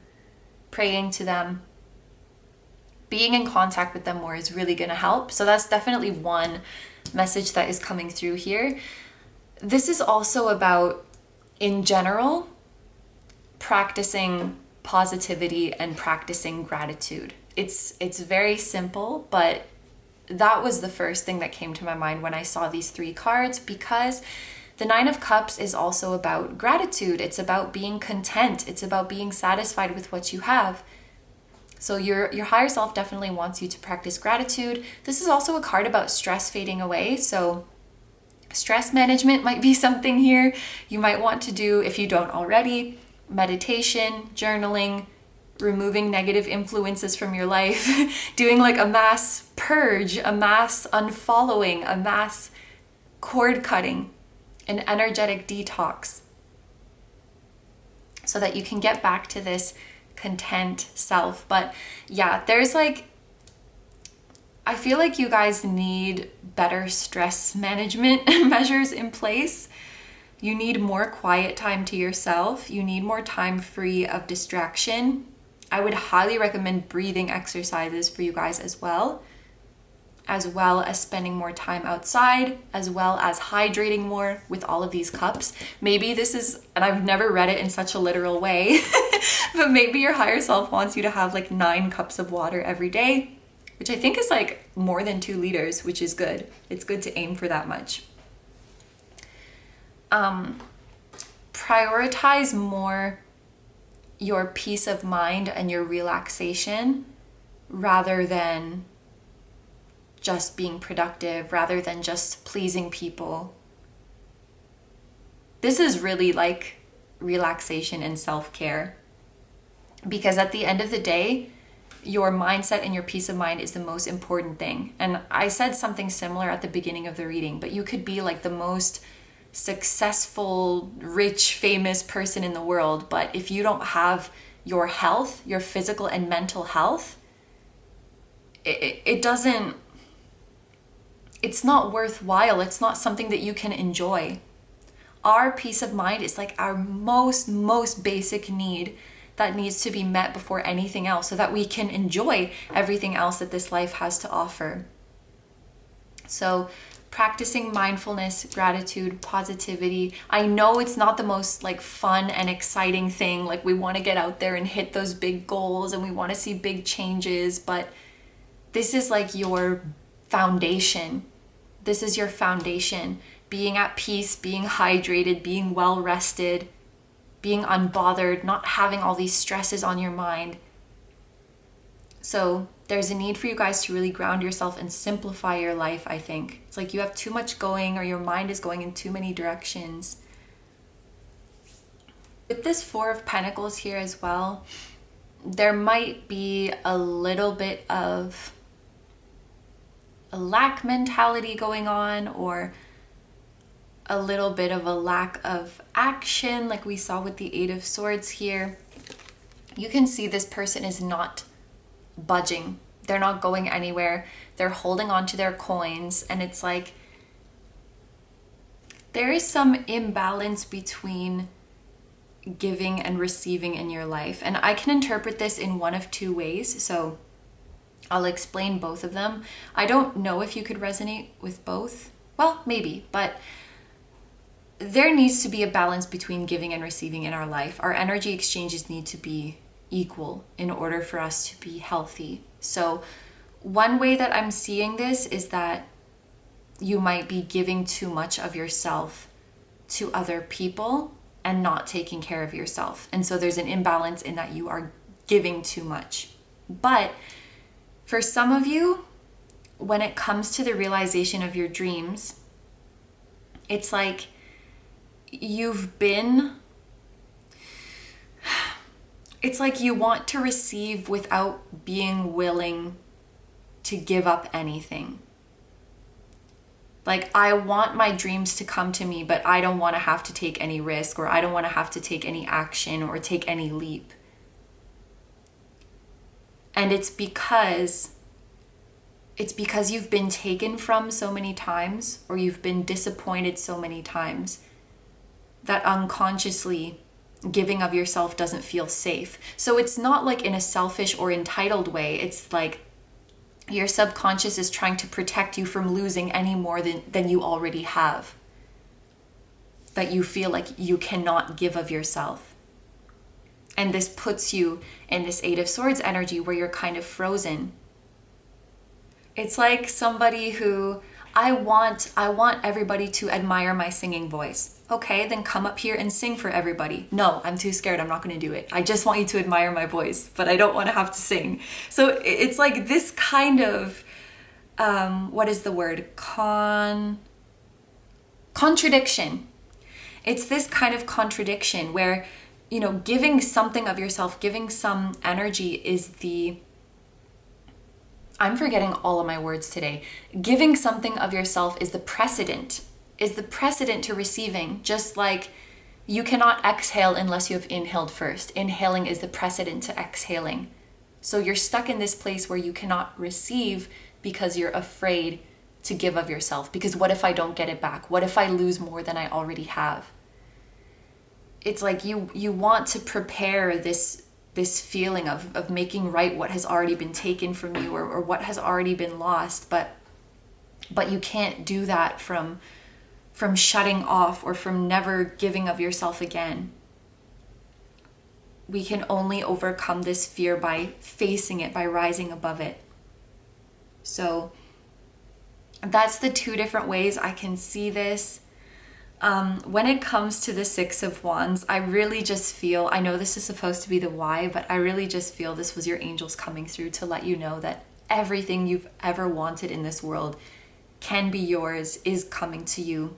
praying to them. Being in contact with them more is really going to help. So that's definitely one message that is coming through here. This is also about, in general, practicing positivity and practicing gratitude. It's very simple, but that was the first thing that came to my mind when I saw these 3 cards, because the 9 of Cups is also about gratitude. It's about being content. It's about being satisfied with what you have. So your higher self definitely wants you to practice gratitude. This is also a card about stress fading away. So stress management might be something here you might want to do if you don't already. Meditation, journaling, removing negative influences from your life, doing like a mass purge, a mass unfollowing, a mass cord cutting, an energetic detox. so that you can get back to this content self. But yeah, there's like, I feel like you guys need better stress management measures in place. You need more quiet time to yourself. You need more time free of distraction. I would highly recommend breathing exercises for you guys as well as spending more time outside, as well as hydrating more with all of these cups. Maybe this is, and I've never read it in such a literal way, but maybe your higher self wants you to have like 9 cups of water every day, which I think is like more than 2 liters, which is good. It's good to aim for that much. Prioritize more your peace of mind and your relaxation rather than just being productive, rather than just pleasing people. This is really like relaxation and self-care, because at the end of the day, your mindset and your peace of mind is the most important thing. And I said something similar at the beginning of the reading, but you could be like the most successful, rich, famous person in the world, but if you don't have your health, your physical and mental health, it's not worthwhile. It's not something that you can enjoy. Our peace of mind is like our most basic need that needs to be met before anything else, so that we can enjoy everything else that this life has to offer. So practicing mindfulness, gratitude, positivity. I know it's not the most like fun and exciting thing. Like we want to get out there and hit those big goals and we want to see big changes, but this is like your foundation. This is your foundation. Being at peace, being hydrated, being well rested, being unbothered, not having all these stresses on your mind. So there's a need for you guys to really ground yourself and simplify your life, I think. It's like you have too much going, or your mind is going in too many directions. With this 4 of Pentacles here as well, there might be a little bit of a lack mentality going on, or a little bit of a lack of action, like we saw with the 8 of Swords here. You can see this person is not budging. They're not going anywhere. They're holding on to their coins, and it's like there is some imbalance between giving and receiving in your life. And I can interpret this in one of 2 ways. So I'll explain both of them. I don't know if you could resonate with both. Well, maybe, but there needs to be a balance between giving and receiving in our life. Our energy exchanges need to be equal in order for us to be healthy. So one way that I'm seeing this is that you might be giving too much of yourself to other people and not taking care of yourself. And so there's an imbalance in that you are giving too much. But for some of you, when it comes to the realization of your dreams, it's like it's like you want to receive without being willing to give up anything. Like, I want my dreams to come to me, but I don't want to have to take any risk, or I don't want to have to take any action or take any leap. And it's because you've been taken from so many times, or you've been disappointed so many times, that unconsciously giving of yourself doesn't feel safe. So it's not like in a selfish or entitled way. It's like your subconscious is trying to protect you from losing any more than you already have, that you feel like you cannot give of yourself. And this puts you in this 8 of Swords energy where you're kind of frozen. It's like somebody who, I want everybody to admire my singing voice. Okay, then come up here and sing for everybody. No, I'm too scared. I'm not going to do it. I just want you to admire my voice, but I don't want to have to sing. So it's like this kind of, what is the word? Contradiction. It's this kind of contradiction where, you know, giving something of yourself, giving some energy is I'm forgetting all of my words today. Giving something of yourself is the precedent to receiving. Just like You cannot exhale unless you have inhaled first. Inhaling is the precedent to exhaling. So you're stuck in this place where you cannot receive because you're afraid to give of yourself. Because what if I don't get it back? What if I lose more than I already have? It's like you want to prepare this feeling of making right what has already been taken from you, or what has already been lost, but you can't do that from shutting off or from never giving of yourself again. We can only overcome this fear by facing it, by rising above it. So that's the two different ways I can see this. When it comes to the Six of Wands, I really just feel, I know this is supposed to be the why, but I really just feel this was your angels coming through to let you know that everything you've ever wanted in this world can be yours, is coming to you.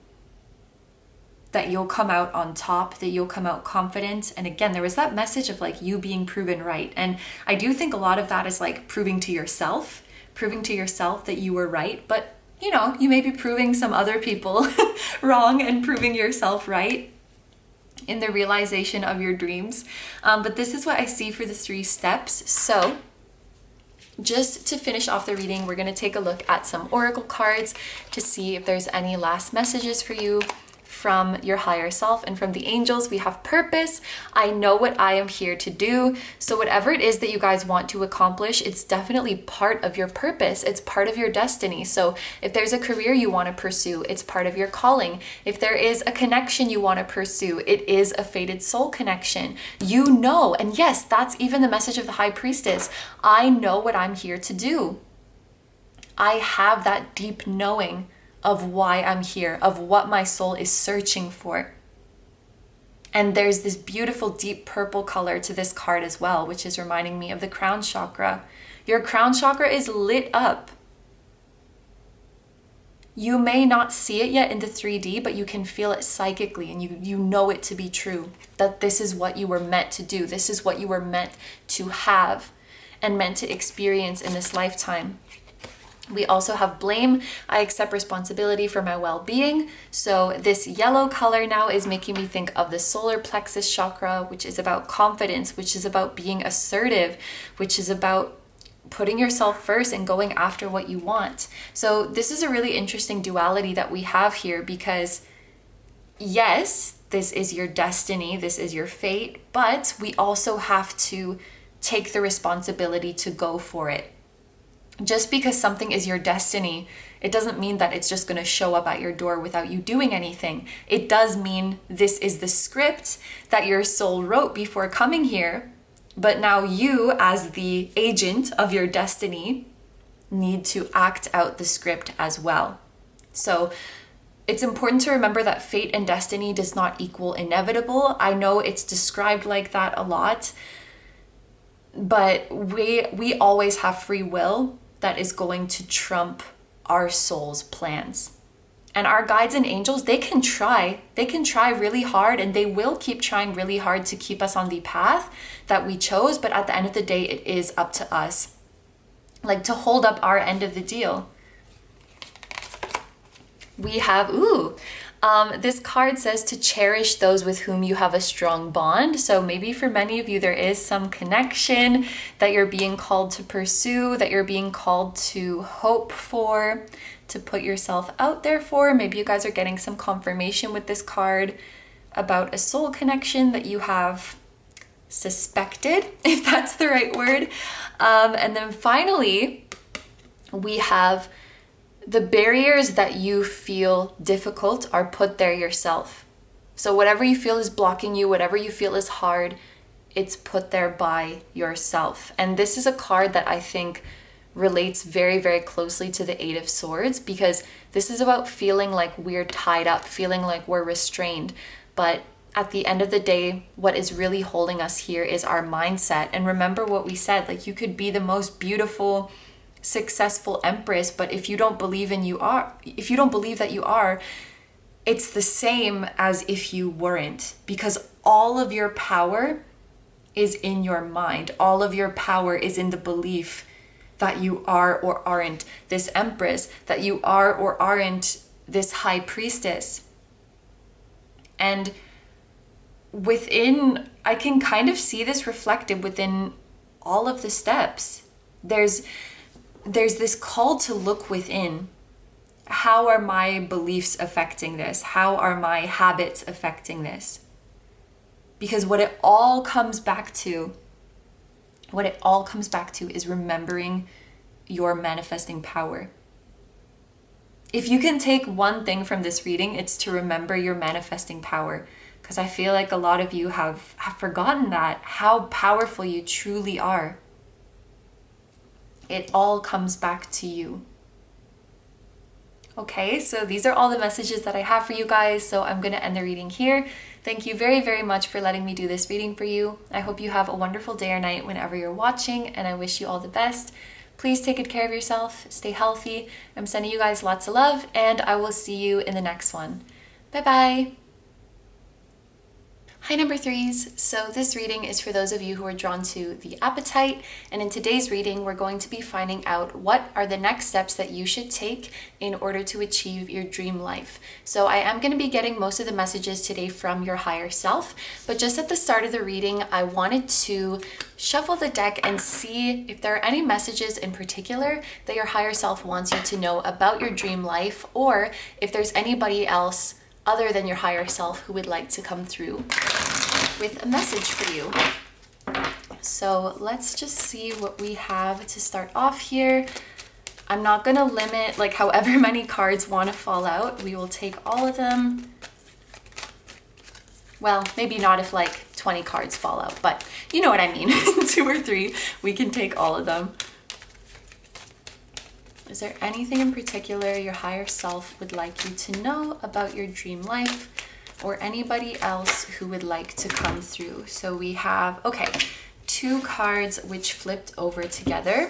That you'll come out on top, that you'll come out confident. And again, there was that message of like you being proven right. And I do think a lot of that is like proving to yourself that you were right. But you know, you may be proving some other people wrong and proving yourself right in the realization of your dreams. But this is what I see for the 3 steps. So just to finish off the reading, we're going to take a look at some oracle cards to see if there's any last messages for you from your higher self and from the angels. We have purpose. I know what I am here to do. So whatever it is that you guys want to accomplish, it's definitely part of your purpose. It's part of your destiny. So if there's a career you want to pursue, it's part of your calling. If there is a connection you want to pursue, it is a fated soul connection. You know, and yes, that's even the message of the High Priestess. I know what I'm here to do. I have that deep knowing of why I'm here, of what my soul is searching for. And there's this beautiful deep purple color to this card as well, which is reminding me of the crown chakra. Your crown chakra is lit up. You may not see it yet in the 3D, but you can feel it psychically, and you know it to be true, that this is what you were meant to do. This is what you were meant to have and meant to experience in this lifetime. We also have blame. I accept responsibility for my well-being. So this yellow color now is making me think of the solar plexus chakra, which is about confidence, which is about being assertive, which is about putting yourself first and going after what you want. So this is a really interesting duality that we have here, because yes, this is your destiny, this is your fate, but we also have to take the responsibility to go for it. Just because something is your destiny, it doesn't mean that it's just going to show up at your door without you doing anything. It does mean this is the script that your soul wrote before coming here, but now you, as the agent of your destiny, need to act out the script as well. So it's important to remember that fate and destiny does not equal inevitable. I know it's described like that a lot, but we always have free will that is going to trump our soul's plans. And our guides and angels, they can try really hard, and they will keep trying really hard to keep us on the path that we chose. But at the end of the day, it is up to us, like, to hold up our end of the deal. We have, this card says to cherish those with whom you have a strong bond. So maybe for many of you, there is some connection that you're being called to pursue, that you're being called to hope for, to put yourself out there for. Maybe you guys are getting some confirmation with this card about a soul connection that you have suspected, if that's the right word. And then finally, we have the barriers that you feel difficult are put there yourself. So whatever you feel is blocking you, whatever you feel is hard, it's put there by yourself. And this is a card that I think relates very, very closely to the Eight of Swords, because this is about feeling like we're tied up, feeling like we're restrained. But at the end of the day, what is really holding us here is our mindset. And remember what we said, like, you could be the most beautiful, successful empress, but if you don't believe that you are, it's the same as if you weren't, because all of your power is in your mind. All of your power is in the belief that you are or aren't this empress, that you are or aren't this high priestess. And I can kind of see this reflected within all of the steps. There's this call to look within. How are my beliefs affecting this? How are my habits affecting this? Because what it all comes back to is remembering your manifesting power. If you can take one thing from this reading, it's to remember your manifesting power. Because I feel like a lot of you have forgotten that, how powerful you truly are. It all comes back to you. Okay, so these are all the messages that I have for you guys. So I'm going to end the reading here. Thank you very, very much for letting me do this reading for you. I hope you have a wonderful day or night whenever you're watching, and I wish you all the best. Please take good care of yourself. Stay healthy. I'm sending you guys lots of love, and I will see you in the next one. Bye-bye. Hi, number threes. So this reading is for those of you who are drawn to the Apatite, and in today's reading, we're going to be finding out what are the next steps that you should take in order to achieve your dream life. So I am going to be getting most of the messages today from your higher self, but just at the start of the reading, I wanted to shuffle the deck and see if there are any messages in particular that your higher self wants you to know about your dream life, or if there's anybody else other than your higher self who would like to come through with a message for you. So let's just see what we have to start off here. I'm not gonna limit like however many cards want to fall out. We will take all of them. Well, maybe not if like 20 cards fall out, but you know what I mean. 2 or 3, we can take all of them. Is there anything in particular your higher self would like you to know about your dream life, or anybody else who would like to come through? So we have, okay, 2 cards which flipped over together.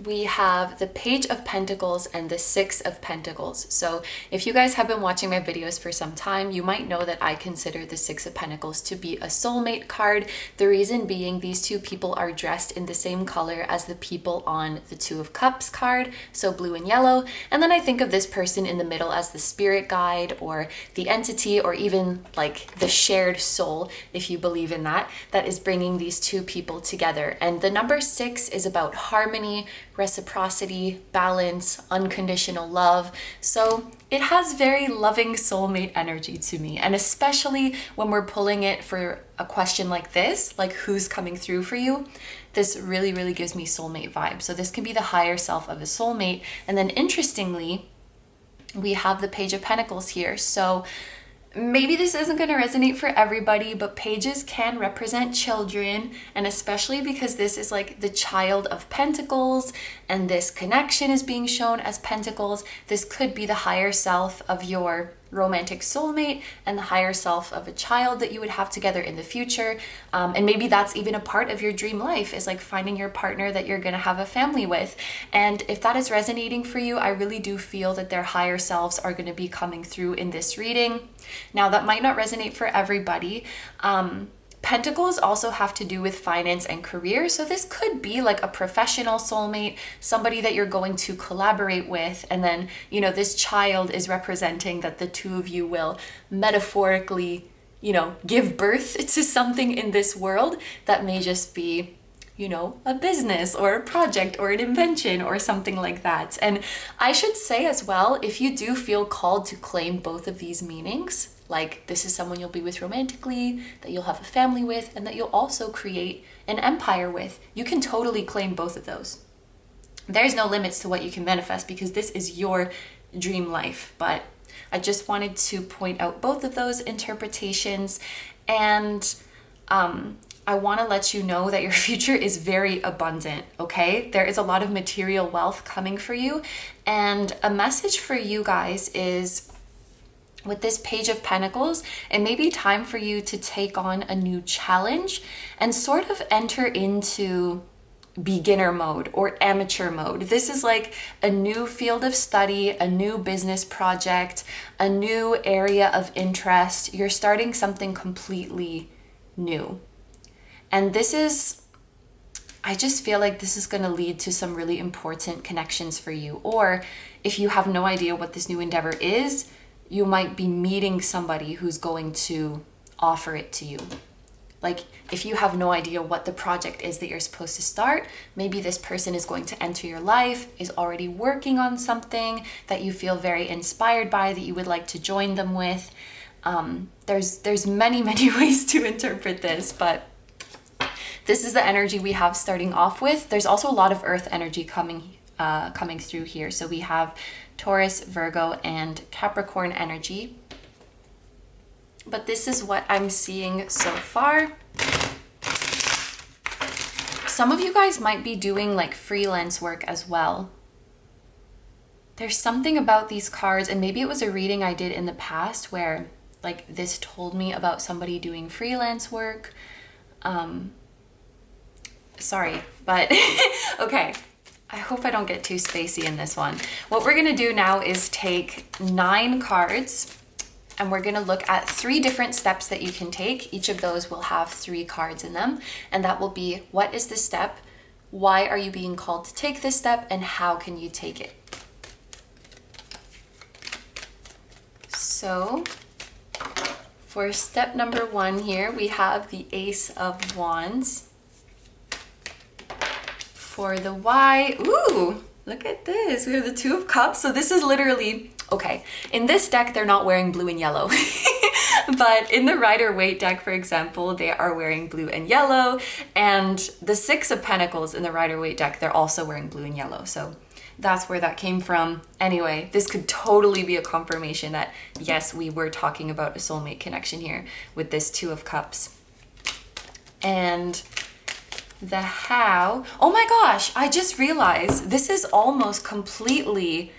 We have the Page of Pentacles and the 6 of Pentacles. So if you guys have been watching my videos for some time, you might know that I consider the 6 of Pentacles to be a soulmate card. The reason being these 2 people are dressed in the same color as the people on the 2 of Cups card, so blue and yellow. And then I think of this person in the middle as the spirit guide or the entity, or even like the shared soul, if you believe in that, that is bringing these 2 people together. And the number 6 is about harmony, reciprocity, balance, unconditional love. So it has very loving soulmate energy to me. And especially when we're pulling it for a question like this, like who's coming through for you, this really, really gives me soulmate vibes. So this can be the higher self of a soulmate. And then interestingly, we have the Page of Pentacles here. So maybe this isn't going to resonate for everybody, but pages can represent children, and especially because this is like the child of pentacles and this connection is being shown as pentacles, this could be the higher self of your romantic soulmate and the higher self of a child that you would have together in the future. And maybe that's even a part of your dream life, is like finding your partner that you're going to have a family with. And if that is resonating for you, I really do feel that their higher selves are going to be coming through in this reading. Now, that might not resonate for everybody. Pentacles also have to do with finance and career. So this could be like a professional soulmate, somebody that you're going to collaborate with. And then, you know, this child is representing that the 2 of you will metaphorically, you know, give birth to something in this world that may just be, you know, a business or a project or an invention or something like that. And I should say as well, if you do feel called to claim both of these meanings, like this is someone you'll be with romantically, that you'll have a family with, and that you'll also create an empire with, you can totally claim both of those. There's no limits to what you can manifest because this is your dream life. But I just wanted to point out both of those interpretations, and I want to let you know that your future is very abundant, okay? There is a lot of material wealth coming for you, and a message for you guys is, with this Page of Pentacles, it may be time for you to take on a new challenge and sort of enter into beginner mode or amateur mode. This is like a new field of study, a new business project, a new area of interest. You're starting something completely new. And this is, I just feel like this is going to lead to some really important connections for you. Or if you have no idea what this new endeavor is, you might be meeting somebody who's going to offer it to you. Like, if you have no idea what the project is that you're supposed to start, maybe this person is going to enter your life, is already working on something that you feel very inspired by, that you would like to join them with. There's many ways to interpret this, but this is the energy we have starting off with. There's also a lot of earth energy coming through here. So we have Taurus, Virgo, and Capricorn energy. But this is what I'm seeing so far. Some of you guys might be doing like freelance work as well. There's something about these cards, and maybe it was a reading I did in the past where like this told me about somebody doing freelance work. Sorry, but okay. I hope I don't get too spacey in this one. What we're gonna do now is take 9 cards, and we're gonna look at 3 different steps that you can take. Each of those will have 3 cards in them, and that will be, what is the step? Why are you being called to take this step? And how can you take it? So, for step number 1 here, we have the Ace of Wands. For the why, ooh, look at this. We have the Two of Cups. So this is literally, okay, in this deck, they're not wearing blue and yellow. But in the Rider-Waite deck, for example, they are wearing blue and yellow. And the Six of Pentacles in the Rider-Waite deck, they're also wearing blue and yellow. So that's where that came from. Anyway, this could totally be a confirmation that, yes, we were talking about a soulmate connection here with this Two of Cups. And the how, oh my gosh, I just realized this is almost completely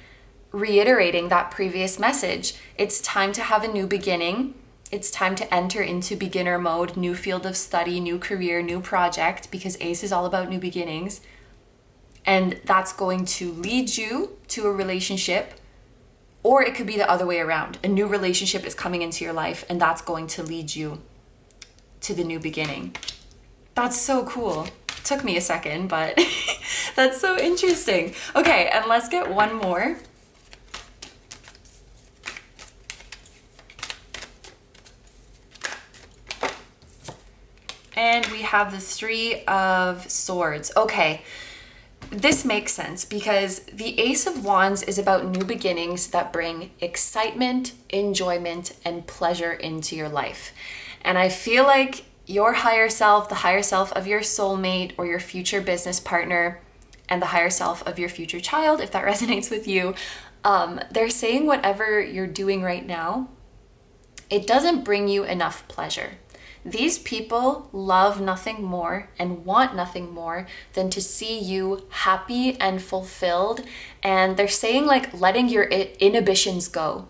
reiterating that previous message. It's time to have a new beginning. It's time to enter into beginner mode, new field of study, new career, new project, because Ace is all about new beginnings. And that's going to lead you to a relationship, or it could be the other way around. A new relationship is coming into your life, and that's going to lead you to the new beginning. That's so cool. Took me a second, but that's so interesting. Okay, and let's get one more. And we have the Three of Swords. Okay, this makes sense because the Ace of Wands is about new beginnings that bring excitement, enjoyment, and pleasure into your life. And I feel like your higher self, the higher self of your soulmate or your future business partner, and the higher self of your future child, if that resonates with you, they're saying whatever you're doing right now, it doesn't bring you enough pleasure. These people love nothing more and want nothing more than to see you happy and fulfilled. And they're saying like letting your inhibitions go.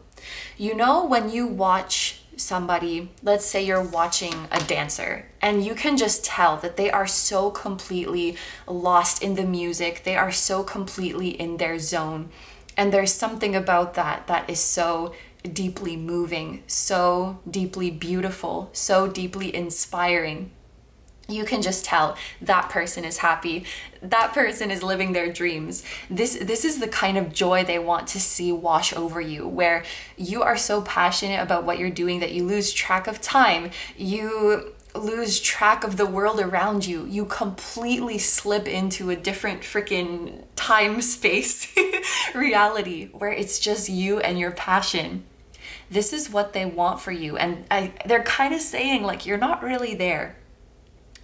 You know, when you watch somebody, let's say you're watching a dancer, and you can just tell that they are so completely lost in the music, they are so completely in their zone, and there's something about that is so deeply moving, so deeply beautiful, so deeply inspiring. You can just tell that person is happy. That person is living their dreams. This is the kind of joy they want to see wash over you, where you are so passionate about what you're doing that you lose track of time. You lose track of the world around you. You completely slip into a different freaking time space reality where it's just you and your passion. This is what they want for you. And they're kind of saying like, you're not really there.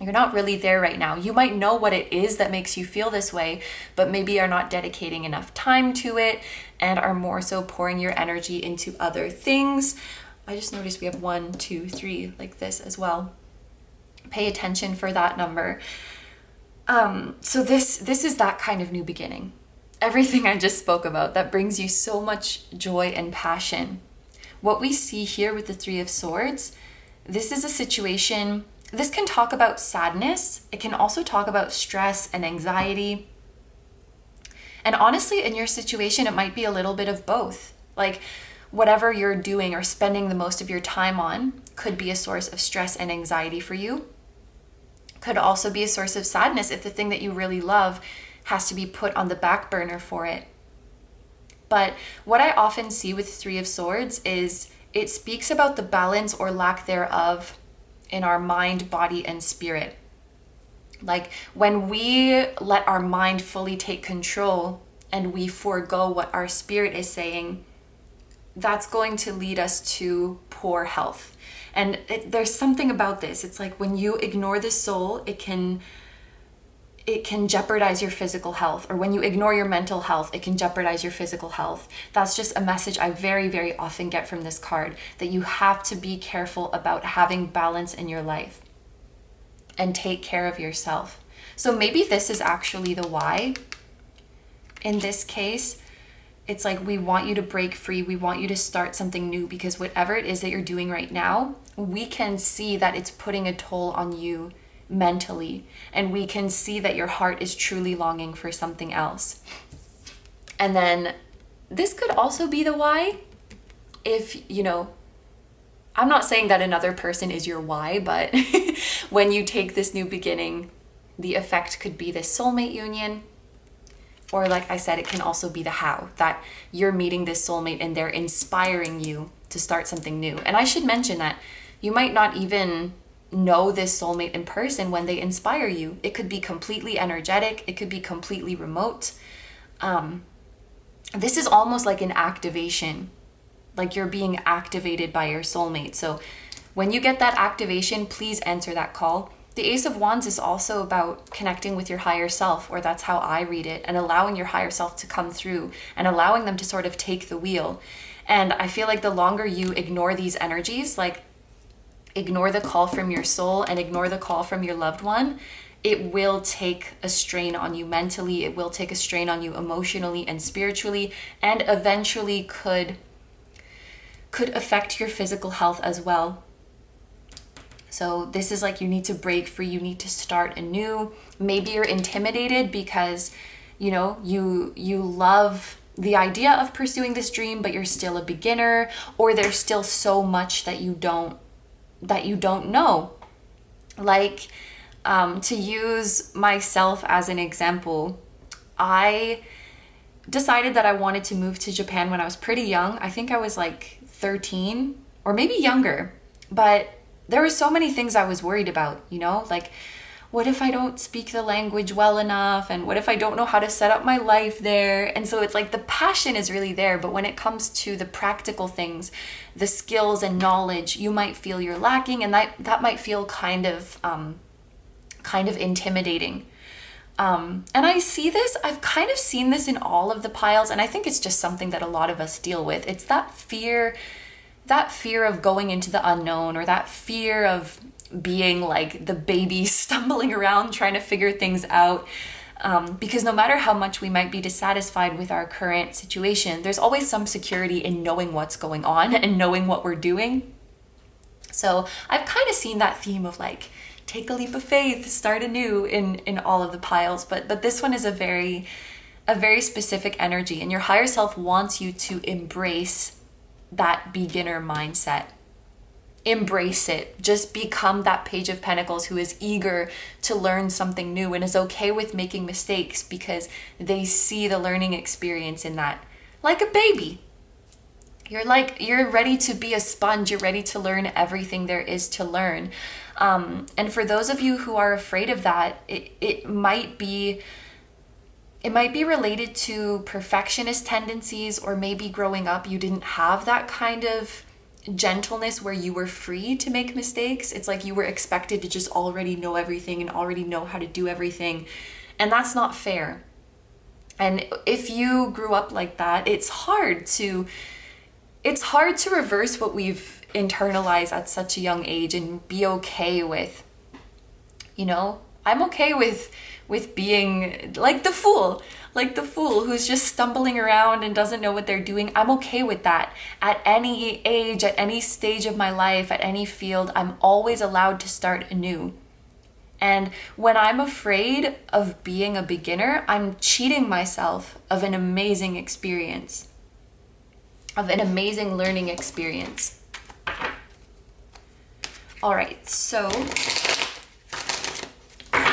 You're not really there right now. You might know what it is that makes you feel this way, but maybe are not dedicating enough time to it and are more so pouring your energy into other things. I just noticed we have 1, 2, 3 like this as well. Pay attention for that number. So this is that kind of new beginning. Everything I just spoke about that brings you so much joy and passion. What we see here with the Three of Swords, this is a situation. This can talk about sadness. It can also talk about stress and anxiety. And honestly, in your situation, it might be a little bit of both. Like whatever you're doing or spending the most of your time on could be a source of stress and anxiety for you. Could also be a source of sadness if the thing that you really love has to be put on the back burner for it. But what I often see with Three of Swords is it speaks about the balance or lack thereof in our mind, body, and spirit. Like when we let our mind fully take control and we forego what our spirit is saying, that's going to lead us to poor health. And there's something about this. It's like when you ignore the soul, it can jeopardize your physical health. Or when you ignore your mental health, it can jeopardize your physical health. That's just a message I very, very often get from this card, that you have to be careful about having balance in your life and take care of yourself. So maybe this is actually the why. In this case, it's like we want you to break free. We want you to start something new, because whatever it is that you're doing right now, we can see that it's putting a toll on you mentally. And we can see that your heart is truly longing for something else. And then this could also be the why. If, I'm not saying that another person is your why, but when you take this new beginning, the effect could be this soulmate union. Or like I said, it can also be the how, that you're meeting this soulmate and they're inspiring you to start something new. And I should mention that you might not even know this soulmate in person when they inspire you. It could be completely energetic. It could be completely remote. This is almost like an activation, like you're being activated by your soulmate. So when you get that activation, please answer that call. The Ace of Wands is also about connecting with your higher self, or that's how I read it, and allowing your higher self to come through and allowing them to sort of take the wheel. And I feel like the longer you ignore these energies, like ignore the call from your soul and ignore the call from your loved one, it will take a strain on you mentally. It will take a strain on you emotionally and spiritually, and eventually could affect your physical health as well. So this is like you need to break free, you need to start anew. Maybe you're intimidated because, you love the idea of pursuing this dream, but you're still a beginner, or there's still so much that you don't know. Like, to use myself as an example, I decided that I wanted to move to Japan when I was pretty young. I think I was like 13 or maybe younger, but there were so many things I was worried about, like, what if I don't speak the language well enough? And what if I don't know how to set up my life there? And so it's like the passion is really there, but when it comes to the practical things, the skills and knowledge, you might feel you're lacking, and that might feel kind of intimidating. And I've kind of seen this in all of the piles, and I think it's just something that a lot of us deal with. It's that fear of going into the unknown, or that fear of being like the baby stumbling around trying to figure things out. Because no matter how much we might be dissatisfied with our current situation, there's always some security in knowing what's going on and knowing what we're doing. So I've kind of seen that theme of like, take a leap of faith, start anew in all of the piles. But this one is a very specific energy, and your higher self wants you to embrace that beginner mindset. Embrace it. Just become that Page of Pentacles who is eager to learn something new and is okay with making mistakes, because they see the learning experience in that. Like a baby. You're ready to be a sponge. You're ready to learn everything there is to learn. And for those of you who are afraid of that, it might be related to perfectionist tendencies, or maybe growing up you didn't have that kind of gentleness where you were free to make mistakes. It's like you were expected to just already know everything and already know how to do everything. And that's not fair. And if you grew up like that, it's hard to reverse what we've internalized at such a young age and be okay with, I'm okay with being like the fool who's just stumbling around and doesn't know what they're doing. I'm okay with that. At any age, at any stage of my life, at any field, I'm always allowed to start anew. And when I'm afraid of being a beginner, I'm cheating myself of an amazing experience, of an amazing learning experience. All right, so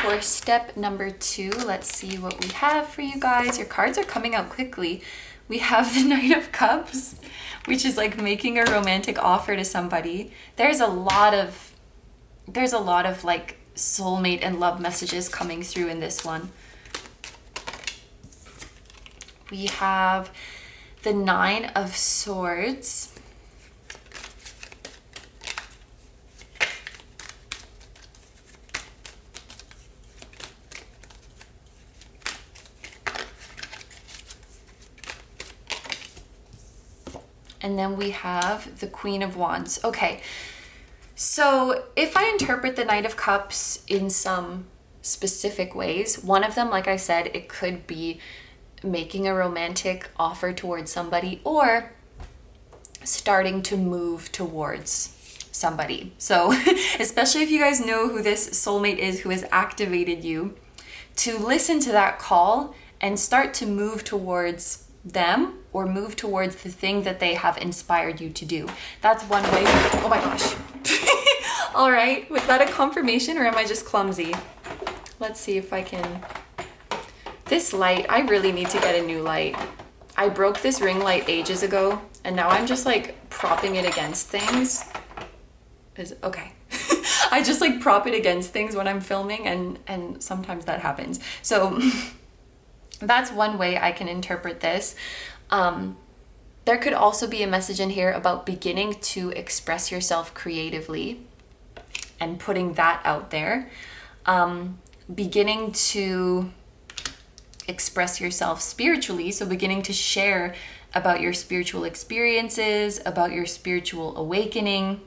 for step number 2, let's see what we have for you guys. Your cards are coming out quickly. We have the Knight of Cups, which is like making a romantic offer to somebody. There's a lot of there's a lot of like soulmate and love messages coming through in this one. We have the 9 of Swords. And then we have the Queen of Wands. Okay, so if I interpret the Knight of Cups in some specific ways, one of them, like I said, it could be making a romantic offer towards somebody or starting to move towards somebody. So especially if you guys know who this soulmate is who has activated you, to listen to that call and start to move towards them or move towards the thing that they have inspired you to do. That's one way. Oh my gosh. All right, was that a confirmation or am I just clumsy? Let's see if I can. This light, I really need to get a new light. I broke this ring light ages ago and now I'm just like propping it against things. Okay. I just like prop it against things when I'm filming and sometimes that happens. So that's one way I can interpret this. There could also be a message in here about beginning to express yourself creatively and putting that out there. Beginning to express yourself spiritually, so beginning to share about your spiritual experiences, about your spiritual awakening.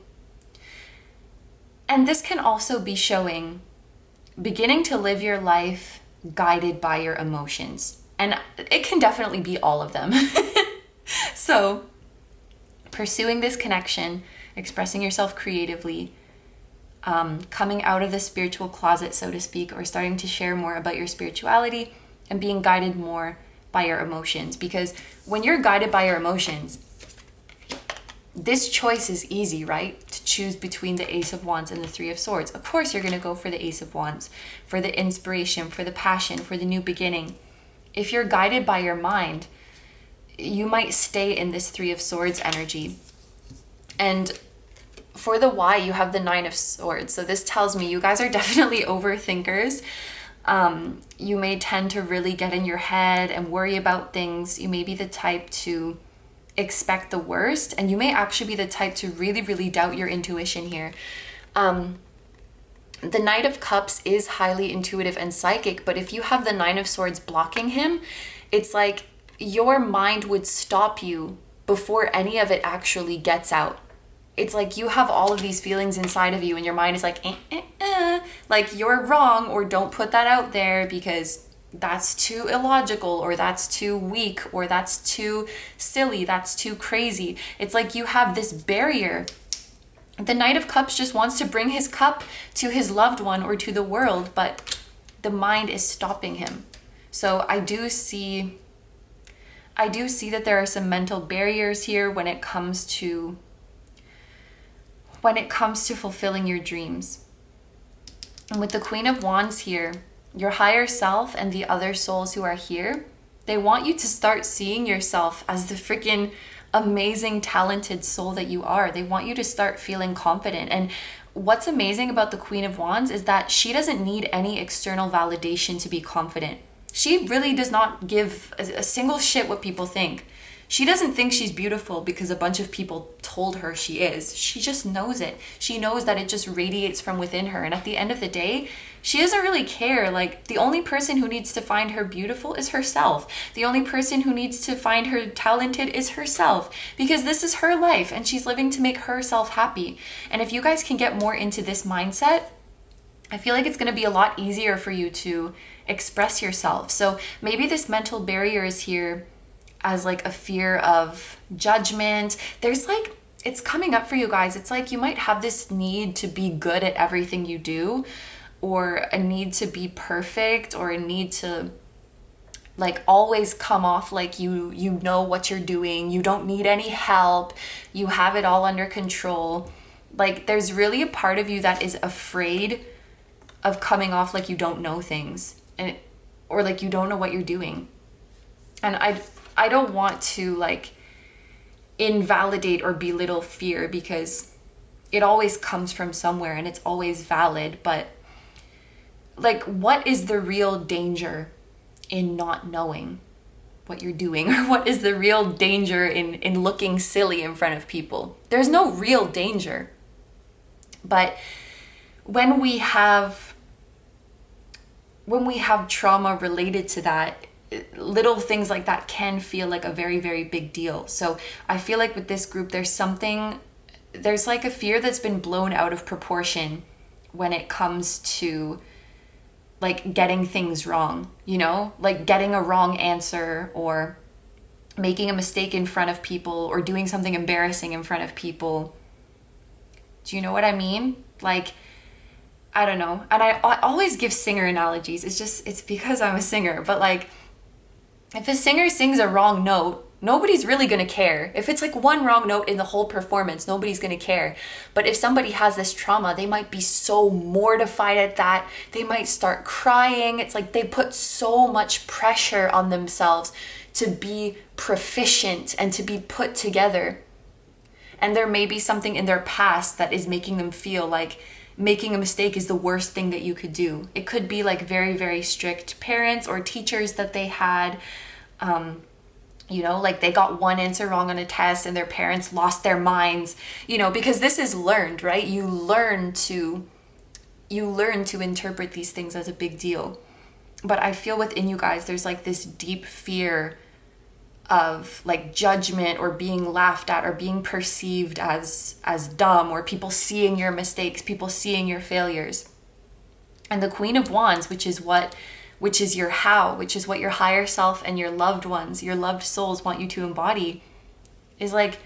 And this can also be showing beginning to live your life guided by your emotions. And it can definitely be all of them. So pursuing this connection, expressing yourself creatively, coming out of the spiritual closet, so to speak, or starting to share more about your spirituality and being guided more by your emotions. Because when you're guided by your emotions, this choice is easy, right? To choose between the Ace of Wands and the 3 of Swords. Of course, you're going to go for the Ace of Wands, for the inspiration, for the passion, for the new beginning. If you're guided by your mind, you might stay in this 3 of Swords energy. And for the why, you have the 9 of Swords. So this tells me you guys are definitely overthinkers. You may tend to really get in your head and worry about things. You may be the type to expect the worst, and you may actually be the type to really, really doubt your intuition here. The Knight of Cups is highly intuitive and psychic, but if you have the 9 of Swords blocking him, it's like your mind would stop you before any of it actually gets out. It's like you have all of these feelings inside of you and your mind is like, like you're wrong, or don't put that out there because that's too illogical, or that's too weak, or that's too silly, that's too crazy. It's like you have this barrier. The Knight of Cups just wants to bring his cup to his loved one or to the world, but the mind is stopping him. So I do see that there are some mental barriers here when it comes to fulfilling your dreams. And with the Queen of Wands here, your higher self and the other souls who are here, they want you to start seeing yourself as the freaking amazing, talented soul that you are. They want you to start feeling confident. And what's amazing about the Queen of Wands is that she doesn't need any external validation to be confident. She really does not give a single shit what people think. She doesn't think she's beautiful because a bunch of people told her she is. She just knows it. She knows that it just radiates from within her. And at the end of the day, she doesn't really care. Like, the only person who needs to find her beautiful is herself. The only person who needs to find her talented is herself, because this is her life and she's living to make herself happy. And if you guys can get more into this mindset, I feel like it's going to be a lot easier for you to express yourself. So maybe this mental barrier is here as like a fear of judgment. There's like, it's coming up for you guys. It's like you might have this need to be good at everything you do, or a need to be perfect, or a need to like always come off like you know what you're doing. You don't need any help. You have it all under control. Like, there's really a part of you that is afraid of coming off like you don't know things, and or like you don't know what you're doing. And I don't want to like invalidate or belittle fear, because it always comes from somewhere and it's always valid. But like, what is the real danger in not knowing what you're doing? Or what is the real danger in looking silly in front of people? There's no real danger. But when we have trauma related to that, little things like that can feel like a very, very big deal. So I feel like with this group, there's like a fear that's been blown out of proportion when it comes to like getting things wrong, you know, like getting a wrong answer or making a mistake in front of people or doing something embarrassing in front of people. Do you know what I mean? Like, I don't know. And I always give singer analogies. It's because I'm a singer. But like, if a singer sings a wrong note, nobody's really going to care. If it's like one wrong note in the whole performance, nobody's going to care. But if somebody has this trauma, they might be so mortified at that. They might start crying. It's like they put so much pressure on themselves to be proficient and to be put together. And there may be something in their past that is making them feel like making a mistake is the worst thing that you could do. It could be like very, very strict parents or teachers that they had, you know, like they got one answer wrong on a test and their parents lost their minds, you know, because this is learned, right? You learn to interpret these things as a big deal. But I feel within you guys, there's like this deep fear of like judgment or being laughed at or being perceived as dumb, or people seeing your mistakes, people seeing your failures. And the Queen of Wands, which is your how, which is what your higher self and your loved ones, your loved souls want you to embody, is like,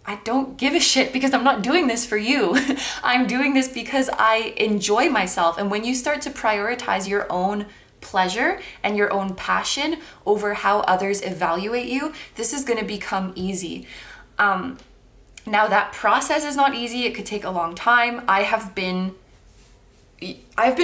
I don't give a shit because I'm not doing this for you. I'm doing this because I enjoy myself. And when you start to prioritize your own pleasure and your own passion over how others evaluate you, this is going to become easy. Now that process is not easy. It could take a long time. I've been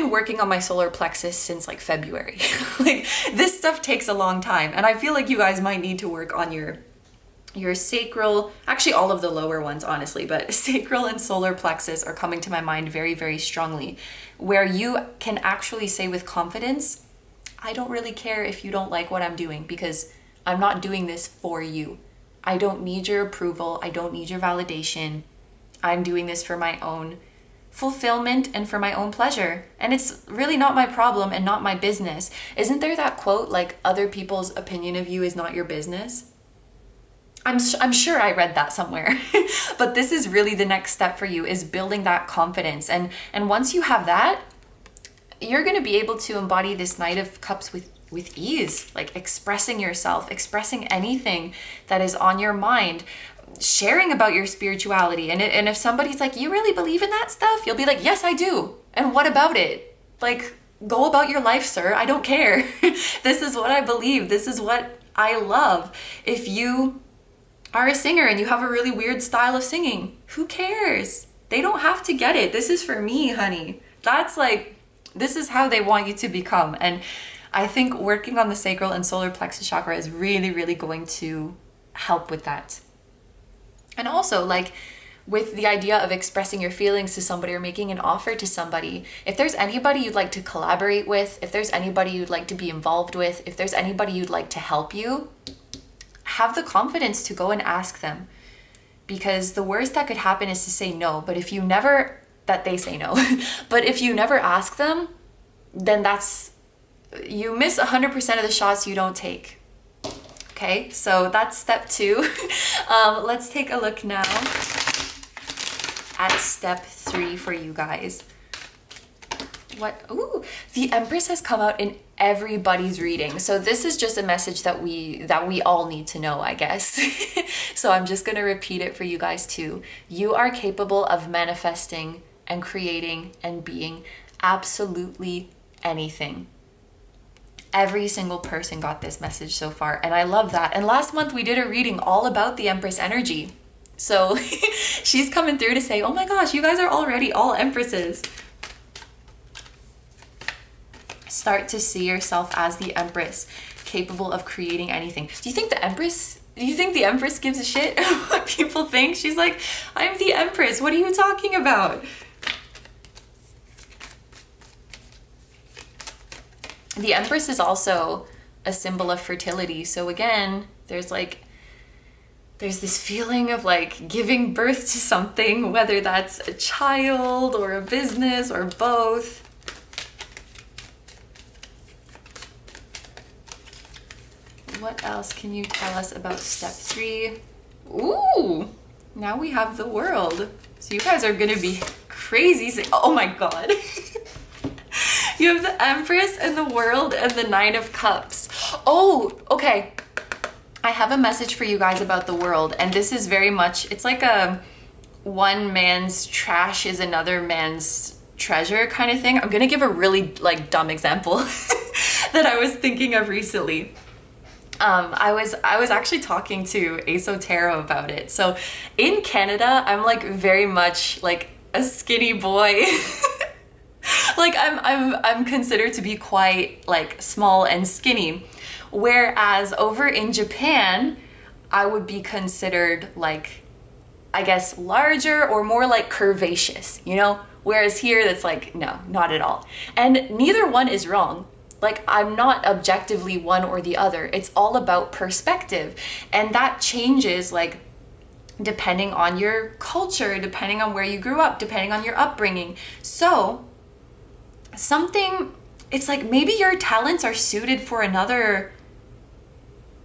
working on my solar plexus since like February. Like, this stuff takes a long time, and I feel like you guys might need to work on your sacral, actually all of the lower ones, honestly, but sacral and solar plexus are coming to my mind very, very strongly, where you can actually say with confidence, I don't really care if you don't like what I'm doing, because I'm not doing this for you. I don't need your approval. I don't need your validation. I'm doing this for my own fulfillment and for my own pleasure. And it's really not my problem and not my business. Isn't there that quote, like, other people's opinion of you is not your business? I'm sure I read that somewhere. But this is really the next step for you, is building that confidence. And once you have that, you're going to be able to embody this Knight of Cups with ease, like expressing yourself, expressing anything that is on your mind, sharing about your spirituality. And if somebody's like, you really believe in that stuff? You'll be like, yes, I do. And what about it? Like, go about your life, sir. I don't care. This is what I believe. This is what I love. If you are a singer and you have a really weird style of singing, who cares? They don't have to get it. This is for me, honey. That's like, this is how they want you to become. And I think working on the sacral and solar plexus chakra is really, really going to help with that. And also, like, with the idea of expressing your feelings to somebody or making an offer to somebody, if there's anybody you'd like to collaborate with, if there's anybody you'd like to be involved with, if there's anybody you'd like to help you, have the confidence to go and ask them. Because the worst that could happen is to say no. But if you never, that they say no. But if you never ask them, then you miss 100% of the shots you don't take. Okay, so that's step 2. Let's take a look now at step 3 for you guys. Ooh, the Empress has come out in everybody's reading. So this is just a message that we all need to know, I guess. So I'm just going to repeat it for you guys too. You are capable of manifesting and creating and being absolutely anything. Every single person got this message so far, and I love that. And last month we did a reading all about the Empress energy. So she's coming through to say, oh my gosh, you guys are already all Empresses. Start to see yourself as the Empress, capable of creating anything. Do you think the Empress Do you think the Empress gives a shit what people think? She's like, I'm the Empress. What are you talking about? The Empress is also a symbol of fertility. So again, there's this feeling of like giving birth to something, whether that's a child or a business or both. What else can you tell us about step 3? Ooh, now we have the World. So you guys are gonna be crazy. Oh my God. You have the Empress and the World and the Nine of Cups. Oh, okay. I have a message for you guys about the World. And this is very much, it's like a one man's trash is another man's treasure kind of thing. I'm gonna give a really like dumb example that I was thinking of recently. I was actually talking to Esoteric about it. So in Canada, I'm like very much like a skinny boy. Like I'm considered to be quite like small and skinny. Whereas over in Japan, I would be considered like, I guess, larger or more like curvaceous, you know? Whereas here, that's like, no, not at all. And neither one is wrong. Like, I'm not objectively one or the other. It's all about perspective. And that changes, like, depending on your culture, depending on where you grew up, depending on your upbringing. So, it's like maybe your talents are suited for another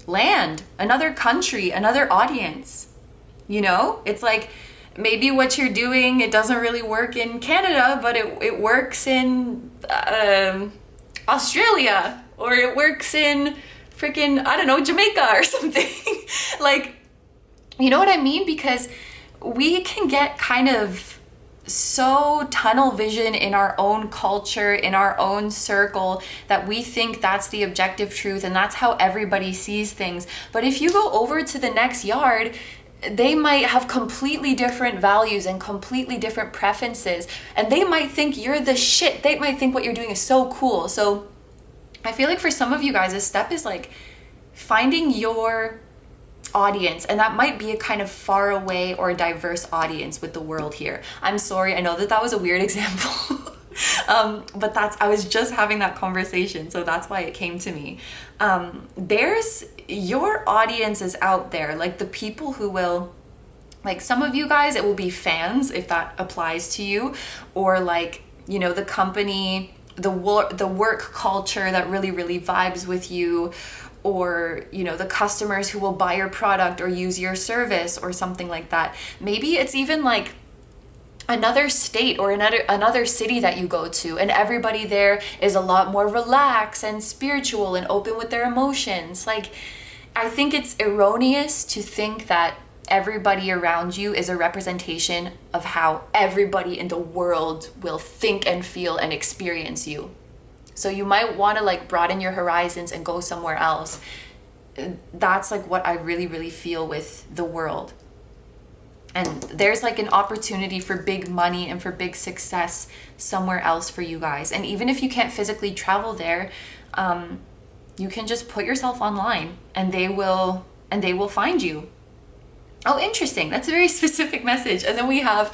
land, another country, another audience. You know? It's like, maybe what you're doing, it doesn't really work in Canada, but it works in Australia, or it works in freaking, I don't know, Jamaica or something. Like, you know what I mean? Because we can get kind of so tunnel vision in our own culture, in our own circle, that we think that's the objective truth and that's how everybody sees things. But if you go over to the next yard, they might have completely different values and completely different preferences, and they might think you're the shit. They might think what you're doing is so cool. So I feel like for some of you guys, this step is like finding your audience, and that might be a kind of far away or diverse audience with the World here. I'm sorry, I know that was a weird example. But I was just having that conversation, so that's why it came to me. There's your audience is out there, like the people who will, like some of you guys, it will be fans if that applies to you, or like, you know, the company, the work culture that really, really vibes with you, or, you know, the customers who will buy your product or use your service or something like that. Maybe it's even like another state or another city that you go to, and everybody there is a lot more relaxed and spiritual and open with their emotions. Like, I think it's erroneous to think that everybody around you is a representation of how everybody in the world will think and feel and experience you. So you might want to like broaden your horizons and go somewhere else. That's like what I really, really feel with the World. And there's like an opportunity for big money and for big success somewhere else for you guys. And even if you can't physically travel there, you can just put yourself online and they will find you. Oh, interesting. That's a very specific message. And then we have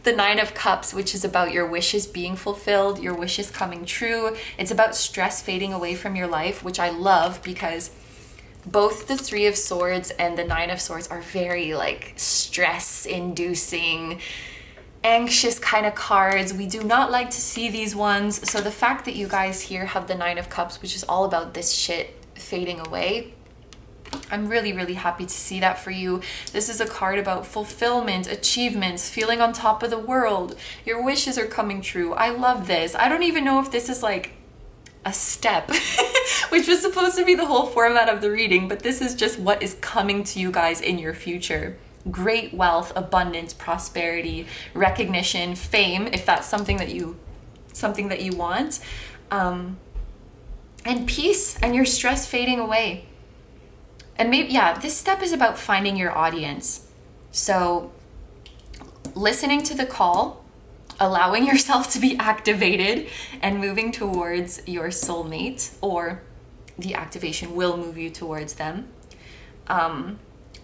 the Nine of Cups, which is about your wishes being fulfilled, your wishes coming true. It's about stress fading away from your life, which I love because both the Three of Swords and the Nine of Swords are very like stress inducing, anxious kind of cards. We do not like to see these ones. So the fact that you guys here have the Nine of Cups, which is all about this shit fading away, I'm really, really happy to see that for you. This is a card about fulfillment, achievements, feeling on top of the world. Your wishes are coming true. I love this. I don't even know if this is like a step, which was supposed to be the whole format of the reading, but this is just what is coming to you guys in your future. Great wealth, abundance, prosperity, recognition, fame, if that's something that you want, and peace, and your stress fading away. And maybe, yeah, this step is about finding your audience. So listening to the call, allowing yourself to be activated, and moving towards your soulmate, or the activation will move you towards them.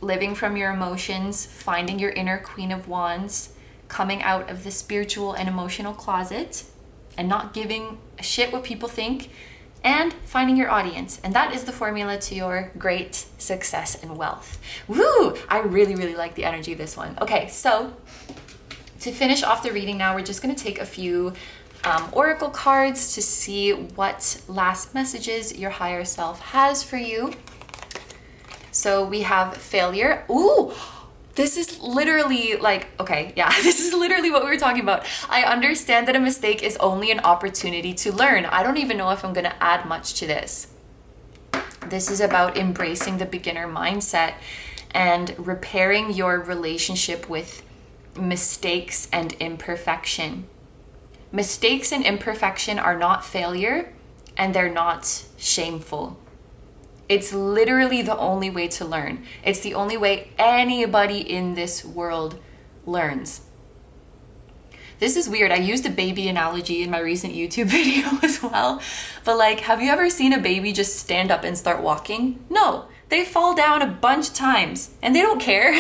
living from your emotions, finding your inner Queen of Wands, coming out of the spiritual and emotional closet, and not giving a shit what people think, and finding your audience. And that is the formula to your great success and wealth. Woo! I really, really like the energy of this one. Okay, so to finish off the reading now, we're just going to take a few oracle cards to see what last messages your higher self has for you. So we have failure. Ooh! This is literally like, okay, yeah, this is literally what we were talking about. I understand that a mistake is only an opportunity to learn. I don't even know if I'm going to add much to this. This is about embracing the beginner mindset and repairing your relationship with mistakes and imperfection. Mistakes and imperfection are not failure, and they're not shameful. It's literally the only way to learn. It's the only way anybody in this world learns. This is weird. I used a baby analogy in my recent YouTube video as well. But like, have you ever seen a baby just stand up and start walking? No, they fall down a bunch of times and they don't care.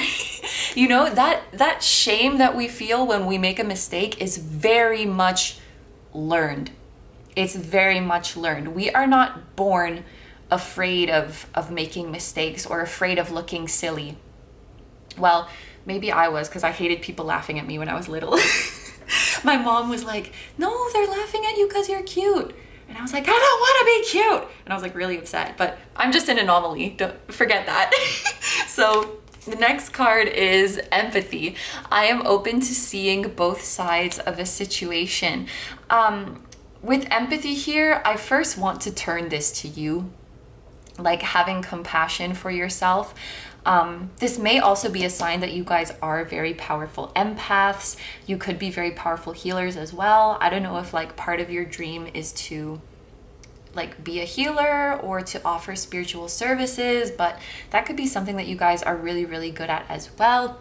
You know, that shame that we feel when we make a mistake is very much learned. It's very much learned. We are not born afraid of making mistakes or afraid of looking silly. Well, maybe I was, because I hated people laughing at me when I was little. My mom was like, no, they're laughing at you because you're cute. And I was like, I don't want to be cute. And I was like really upset, but I'm just an anomaly. Don't forget that. So the next card is empathy. I am open to seeing both sides of a situation. With empathy here, I first want to turn this to you. Like having compassion for yourself. This may also be a sign that you guys are very powerful empaths. You could be very powerful healers as well. I don't know if like part of your dream is to like be a healer or to offer spiritual services, but that could be something that you guys are really, really good at as well.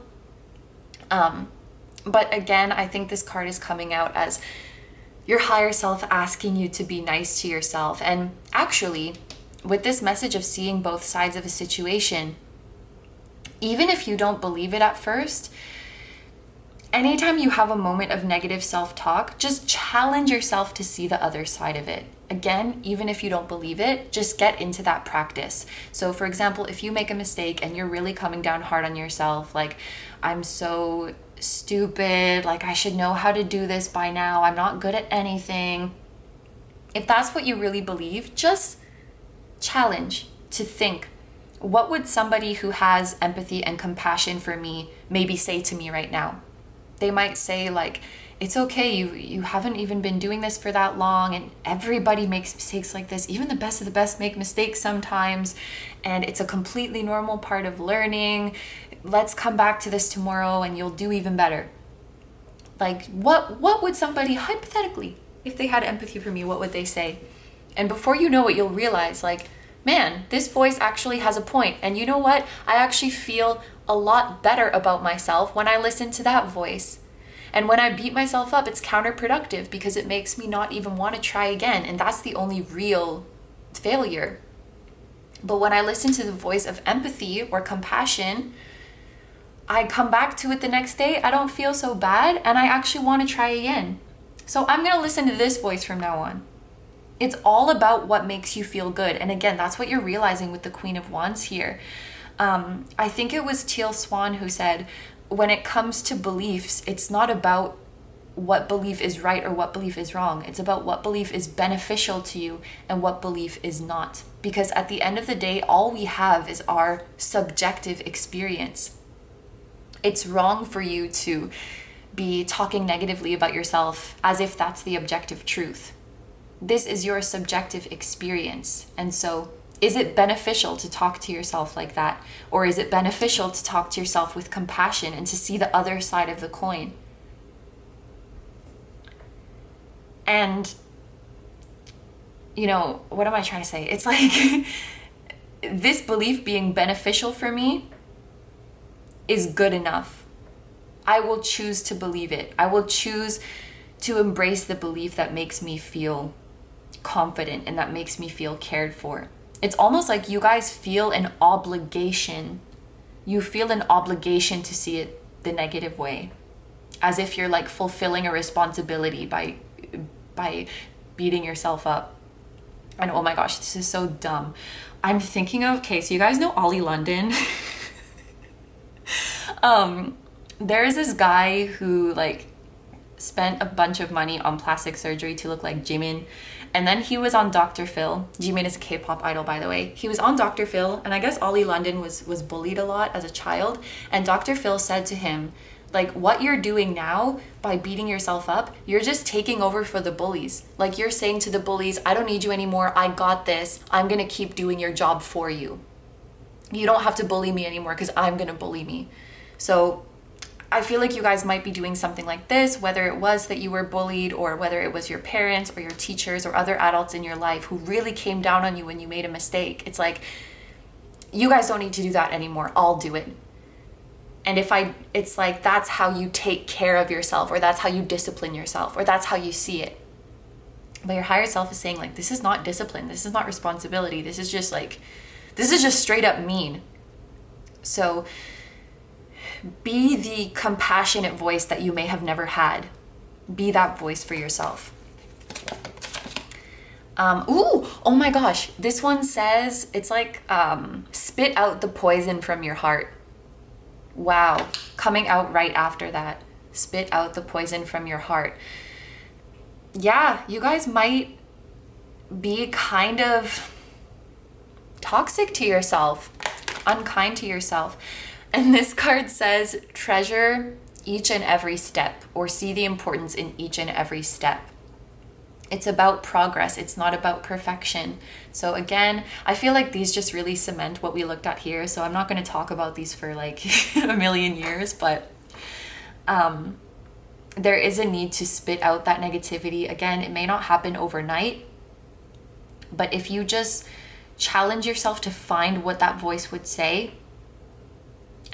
But again, I think this card is coming out as your higher self asking you to be nice to yourself. And actually, with this message of seeing both sides of a situation, even if you don't believe it at first, anytime you have a moment of negative self-talk, just challenge yourself to see the other side of it. Again, even if you don't believe it, just get into that practice. So for example, if you make a mistake and you're really coming down hard on yourself, like, I'm so stupid, like I should know how to do this by now, I'm not good at anything. If that's what you really believe, just challenge to think, what would somebody who has empathy and compassion for me maybe say to me right now? They might say like, it's okay, you haven't even been doing this for that long, and everybody makes mistakes like this. Even the best of the best make mistakes sometimes, and it's a completely normal part of learning. Let's come back to this tomorrow and you'll do even better. Like, what would somebody, hypothetically, if they had empathy for me, what would they say? And before you know it, you'll realize like, man, this voice actually has a point. And you know what? I actually feel a lot better about myself when I listen to that voice. And when I beat myself up, it's counterproductive because it makes me not even want to try again. And that's the only real failure. But when I listen to the voice of empathy or compassion, I come back to it the next day, I don't feel so bad, and I actually want to try again. So I'm going to listen to this voice from now on. It's all about what makes you feel good. And again, that's what you're realizing with the Queen of Wands here. I think it was Teal Swan who said, when it comes to beliefs, it's not about what belief is right or what belief is wrong. It's about what belief is beneficial to you and what belief is not. Because at the end of the day, all we have is our subjective experience. It's wrong for you to be talking negatively about yourself as if that's the objective truth. This is your subjective experience. And so, is it beneficial to talk to yourself like that? Or is it beneficial to talk to yourself with compassion and to see the other side of the coin? And, you know, what am I trying to say? It's like, this belief being beneficial for me is good enough. I will choose to believe it. I will choose to embrace the belief that makes me feel confident and that makes me feel cared for. It's almost like you guys feel an obligation. you feel an obligation to see it the negative way, as if you're like fulfilling a responsibility by beating yourself up. And oh my gosh, this is so dumb. I'm thinking of, okay, so you guys know Ollie London. There is this guy who like spent a bunch of money on plastic surgery to look like Jimin. And then he was on Dr. Phil. Jimin is a K-pop idol, by the way. He was on Dr. Phil, and I guess Ollie London was bullied a lot as a child. And Dr. Phil said to him, like, what you're doing now by beating yourself up, you're just taking over for the bullies. Like, you're saying to the bullies, I don't need you anymore. I got this. I'm going to keep doing your job for you. You don't have to bully me anymore because I'm going to bully me. So I feel like you guys might be doing something like this, whether it was that you were bullied or whether it was your parents or your teachers or other adults in your life who really came down on you when you made a mistake. It's like, you guys don't need to do that anymore. I'll do it. And it's like, that's how you take care of yourself, or that's how you discipline yourself, or that's how you see it. But your higher self is saying like, this is not discipline. This is not responsibility. This is just straight up mean. So be the compassionate voice that you may have never had. Be that voice for yourself. Oh my gosh. This one says, it's like, spit out the poison from your heart. Wow. Coming out right after that. Spit out the poison from your heart. Yeah, you guys might be kind of toxic to yourself, unkind to yourself. And this card says, treasure each and every step, or see the importance in each and every step. It's about progress. It's not about perfection. So again, I feel like these just really cement what we looked at here. So I'm not going to talk about these for like a million years, but there is a need to spit out that negativity. Again, it may not happen overnight, but if you just challenge yourself to find what that voice would say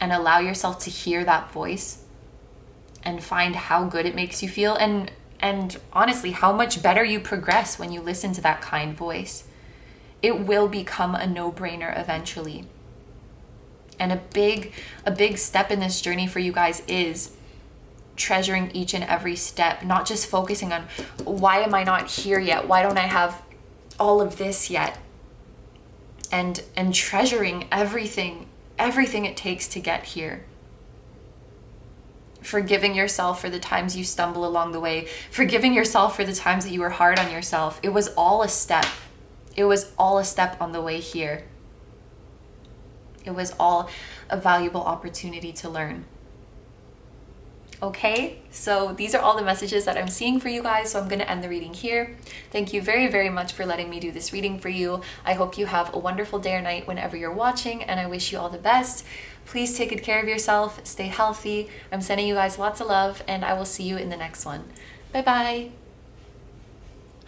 and allow yourself to hear that voice and find how good it makes you feel, and honestly, how much better you progress when you listen to that kind voice. It will become a no-brainer eventually. And a big step in this journey for you guys is treasuring each and every step, not just focusing on, why am I not here yet? Why don't I have all of this yet? And treasuring everything it takes to get here. Forgiving yourself for the times you stumble along the way. Forgiving yourself for the times that you were hard on yourself. It was all a step. It was all a step on the way here. It was all a valuable opportunity to learn. Okay, so these are all the messages that I'm seeing for you guys, so I'm going to end the reading here. Thank you very, very much for letting me do this reading for you. I hope you have a wonderful day or night whenever you're watching, and I wish you all the best. Please take good care of yourself, stay healthy. I'm sending you guys lots of love, and I will see you in the next one. Bye-bye.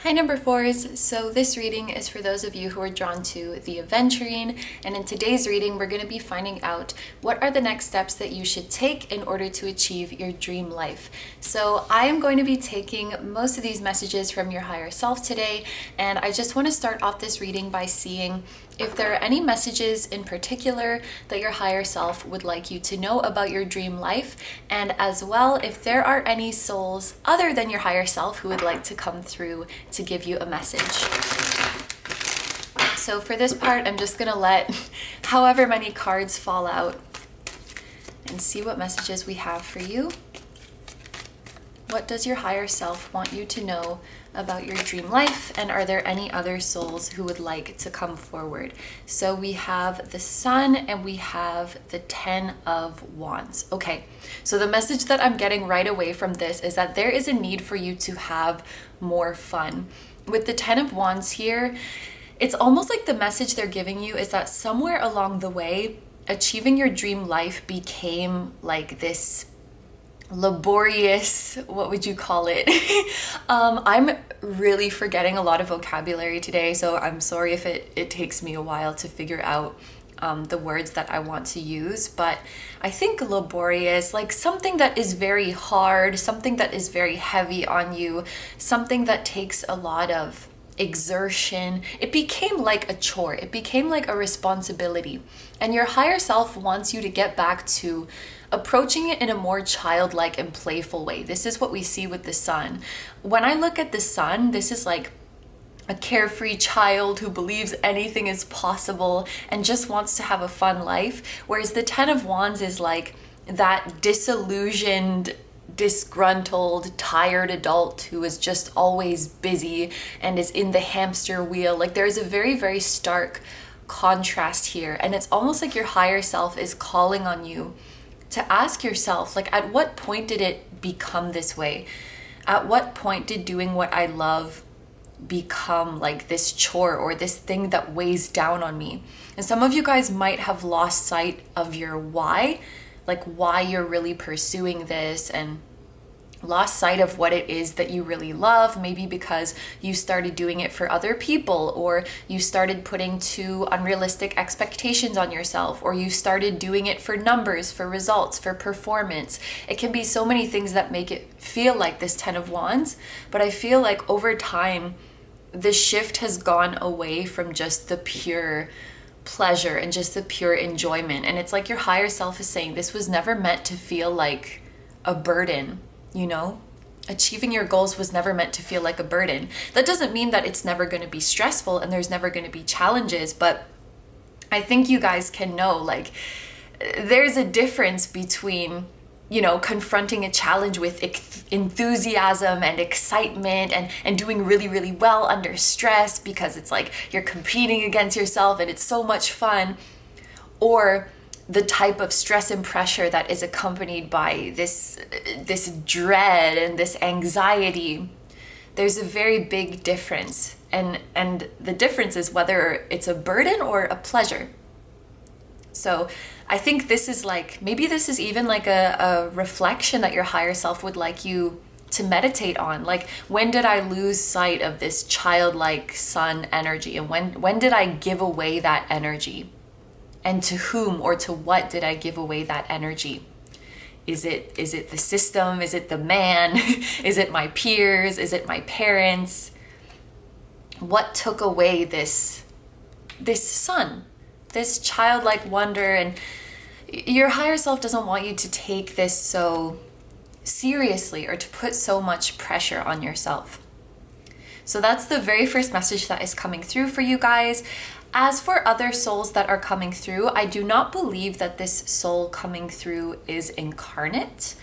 Hi number 4s, so this reading is for those of you who are drawn to the Aventurine, and in today's reading we're going to be finding out what are the next steps that you should take in order to achieve your dream life. So I am going to be taking most of these messages from your higher self today, and I just want to start off this reading by seeing if there are any messages in particular that your higher self would like you to know about your dream life, and as well if there are any souls other than your higher self who would like to come through to give you a message. So for this part, I'm just gonna let however many cards fall out and see what messages we have for you. What does your higher self want you to know about your dream life, and are there any other souls who would like to come forward? So we have the Sun and we have the 10 of Wands. Okay, so the message that I'm getting right away from this is that there is a need for you to have more fun. With the 10 of Wands here, it's almost like the message they're giving you is that somewhere along the way, achieving your dream life became like this laborious, what would you call it? I'm really forgetting a lot of vocabulary today, so I'm sorry if it takes me a while to figure out the words that I want to use, but I think laborious, like something that is very hard, something that is very heavy on you, something that takes a lot of exertion. It became like a chore. It became like a responsibility. And your higher self wants you to get back to approaching it in a more childlike and playful way. This is what we see with the sun. When I look at the sun, this is like a carefree child who believes anything is possible and just wants to have a fun life. Whereas the Ten of Wands is like that disillusioned, disgruntled, tired adult who is just always busy and is in the hamster wheel. Like there's a very, very stark contrast here. And it's almost like your higher self is calling on you to ask yourself, like, at what point did it become this way? At what point did doing what I love become like this chore or this thing that weighs down on me? And some of you guys might have lost sight of your why, like why you're really pursuing this, and lost sight of what it is that you really love, maybe because you started doing it for other people, or you started putting too unrealistic expectations on yourself, or you started doing it for numbers, for results, for performance. It can be so many things that make it feel like this Ten of Wands, but I feel like over time, the shift has gone away from just the pure pleasure and just the pure enjoyment. And it's like your higher self is saying, this was never meant to feel like a burden. You know, achieving your goals was never meant to feel like a burden. That doesn't mean that it's never going to be stressful and there's never going to be challenges, but I think you guys can know, like, there's a difference between, you know, confronting a challenge with enthusiasm and excitement and doing really, really well under stress because it's like you're competing against yourself and it's so much fun, or the type of stress and pressure that is accompanied by this dread and this anxiety. There's a very big difference. And the difference is whether it's a burden or a pleasure. So I think this is like, maybe this is even like a reflection that your higher self would like you to meditate on. Like, when did I lose sight of this childlike sun energy? And when did I give away that energy? And to whom or to what did I give away that energy? Is it the system? Is it the man? Is it my peers? Is it my parents? What took away this sun, this childlike wonder? And your higher self doesn't want you to take this so seriously or to put so much pressure on yourself. So that's the very first message that is coming through for you guys. As for other souls that are coming through, I do not believe that this soul coming through is incarnate.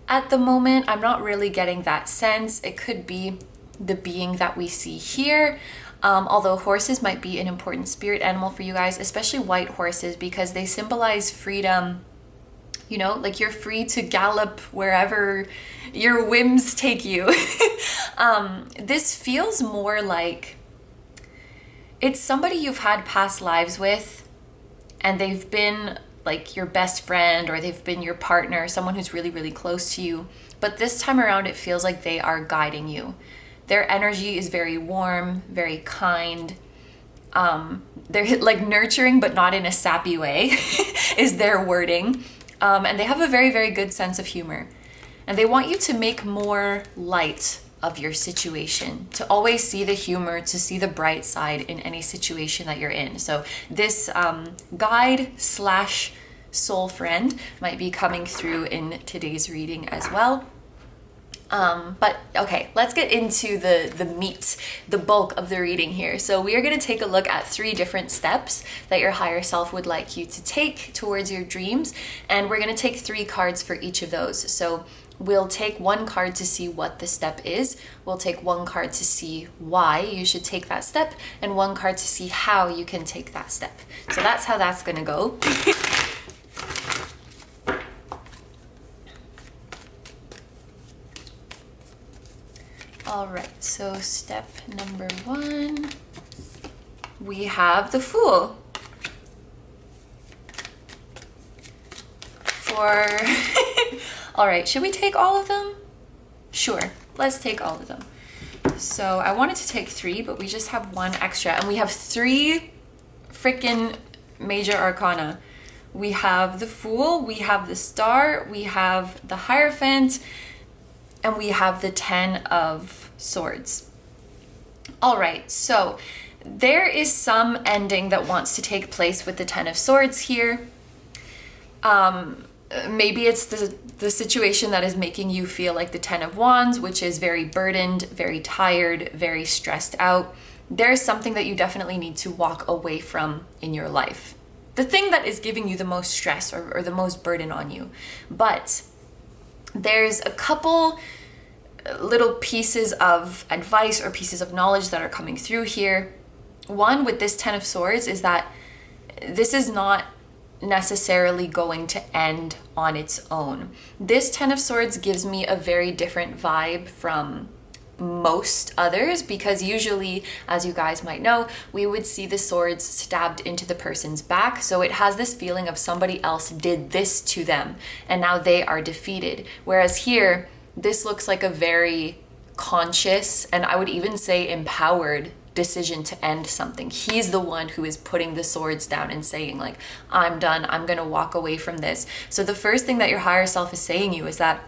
At the moment, I'm not really getting that sense. It could be the being that we see here, although horses might be an important spirit animal for you guys, especially white horses, because they symbolize freedom. You know, like you're free to gallop wherever your whims take you. This feels more like it's somebody you've had past lives with, and they've been like your best friend, or they've been your partner, someone who's really, really close to you. But this time around, it feels like they are guiding you. Their energy is very warm, very kind. They're like nurturing, but not in a sappy way, is their wording. And they have a very, very good sense of humor. And they want you to make more light of your situation, to always see the humor, to see the bright side in any situation that you're in. So this guide slash soul friend might be coming through in today's reading as well. But okay, let's get into the meat, the bulk of the reading here. So we are going to take a look at 3 different steps that your higher self would like you to take towards your dreams. And we're going to take 3 cards for each of those. So we'll take 1 card to see what the step is. We'll take 1 card to see why you should take that step, and 1 card to see how you can take that step. So that's how that's going to go. All right, so step number 1, we have the Fool. All right, should we take all of them? Sure, let's take all of them. So I wanted to take 3, but we just have 1 extra, and we have 3 freaking major arcana. We have the Fool, we have the Star, we have the Hierophant, and we have the 10 of Swords. All right, so there is some ending that wants to take place with the Ten of Swords here. Maybe it's the situation that is making you feel like the Ten of Wands, which is very burdened, very tired, very stressed out. There's something that you definitely need to walk away from in your life. The thing that is giving you the most stress or the most burden on you. But there's a couple little pieces of advice or pieces of knowledge that are coming through here. One, with this Ten of Swords, is that this is not necessarily going to end on its own. This Ten of Swords gives me a very different vibe from most others, because usually, as you guys might know, we would see the swords stabbed into the person's back. So it has this feeling of somebody else did this to them and now they are defeated. Whereas here, this looks like a very conscious, and I would even say empowered, decision to end something. He's the one who is putting the swords down and saying, like, I'm done, I'm gonna walk away from this. So the first thing that your higher self is saying you is that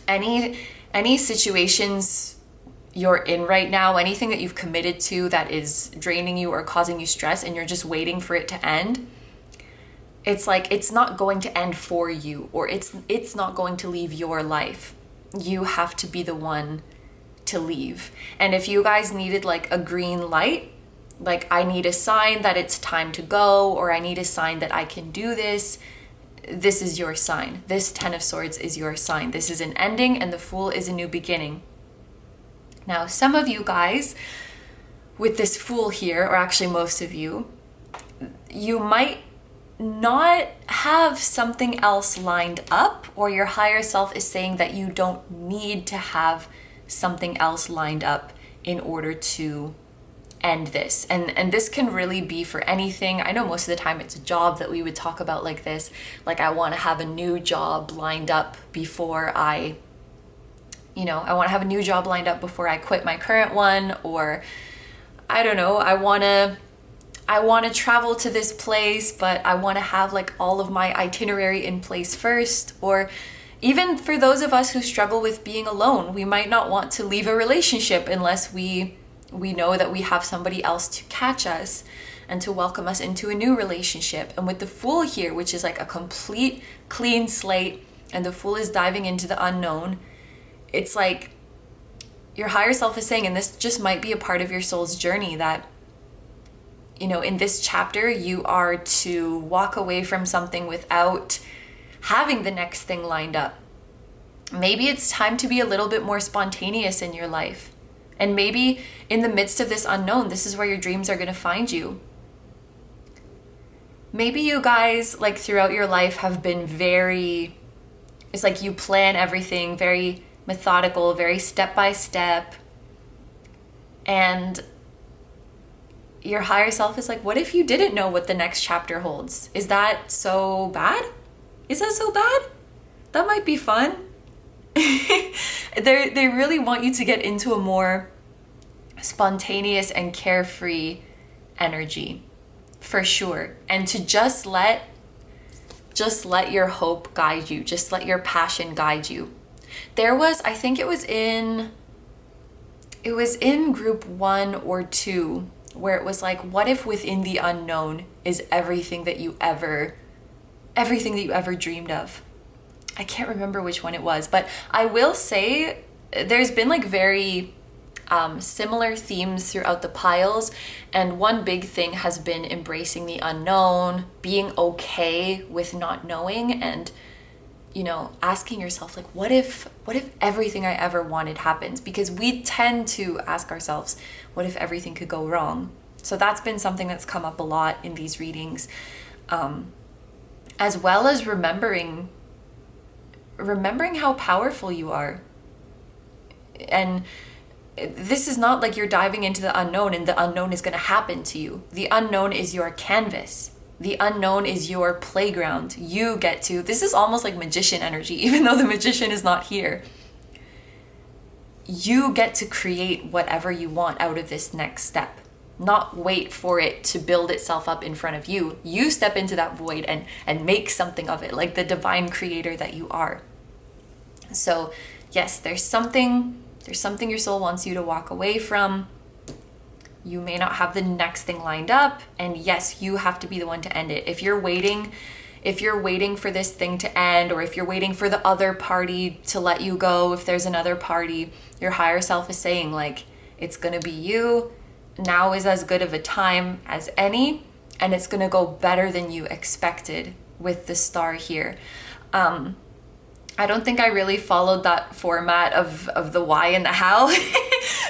any situations you're in right now, anything that you've committed to that is draining you or causing you stress and you're just waiting for it to end, it's like it's not going to end for you, or it's not going to leave your life. You have to be the one to leave. And if you guys needed like a green light, like I need a sign that it's time to go, or I need a sign that I can do this, this is your sign. This Ten of Swords is your sign. This is an ending, and the Fool is a new beginning. Now, some of you guys with this Fool here, or actually most of you, you might not have something else lined up, or your higher self is saying that you don't need to have something else lined up in order to end this. And this can really be for anything. I know most of the time it's a job that we would talk about like this. Like, I want to have a new job lined up before I want to have a new job lined up before I quit my current one, or I don't know, I want to travel to this place, but I want to have like all of my itinerary in place first. Or even for those of us who struggle with being alone, we might not want to leave a relationship unless we know that we have somebody else to catch us and to welcome us into a new relationship. And with the Fool here, which is like a complete clean slate, and the Fool is diving into the unknown, it's like your higher self is saying, and this just might be a part of your soul's journey, that, you know, in this chapter, you are to walk away from something without having the next thing lined up. Maybe it's time to be a little bit more spontaneous in your life. And maybe in the midst of this unknown, this is where your dreams are going to find you. Maybe you guys, like throughout your life, have been it's like you plan everything very methodical, very step by step. And your higher self is like, what if you didn't know what the next chapter holds? Is that so bad? Is that so bad? That might be fun. They really want you to get into a more spontaneous and carefree energy, for sure. And to just let your hope guide you. Just let your passion guide you. There was, I think it was in group 1 or 2, where it was like, what if within the unknown is everything that you ever dreamed of? I can't remember which one it was, but I will say there's been like very similar themes throughout the piles, and one big thing has been embracing the unknown, being okay with not knowing, and, you know, asking yourself, like, what if everything I ever wanted happens? Because we tend to ask ourselves, what if everything could go wrong? So that's been something that's come up a lot in these readings, as well as remembering how powerful you are. And this is not like you're diving into the unknown and the unknown is going to happen to you. The unknown is your canvas. The unknown is your playground. You get to, this is almost like magician energy, even though the magician is not here. You get to create whatever you want out of this next step. Not wait for it to build itself up in front of you. You step into that void and make something of it, like the divine creator that you are. So yes, there's something your soul wants you to walk away from. You may not have the next thing lined up, and yes, you have to be the one to end it. If you're waiting for this thing to end, or if you're waiting for the other party to let you go, if there's another party, your higher self is saying like, it's gonna be you. Now is as good of a time as any, and it's gonna go better than you expected with the star here. I don't think I really followed that format of the why and the how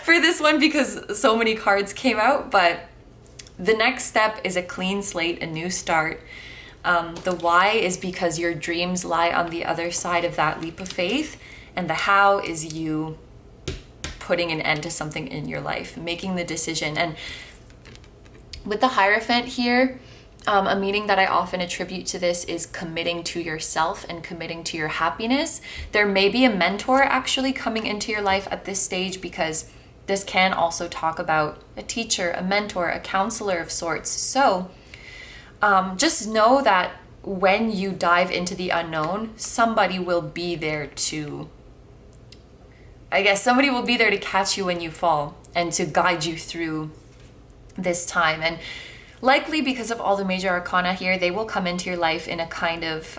for this one because so many cards came out, but the next step is a clean slate, a new start. The why is because your dreams lie on the other side of that leap of faith, and the how is you putting an end to something in your life, making the decision. And with the Hierophant here, a meaning that I often attribute to this is committing to yourself and committing to your happiness. There may be a mentor actually coming into your life at this stage, because this can also talk about a teacher, a mentor, a counselor of sorts. So just know that when you dive into the unknown, somebody will be there to, somebody will be there to catch you when you fall and to guide you through this time. And likely because of all the major arcana here, they will come into your life in a kind of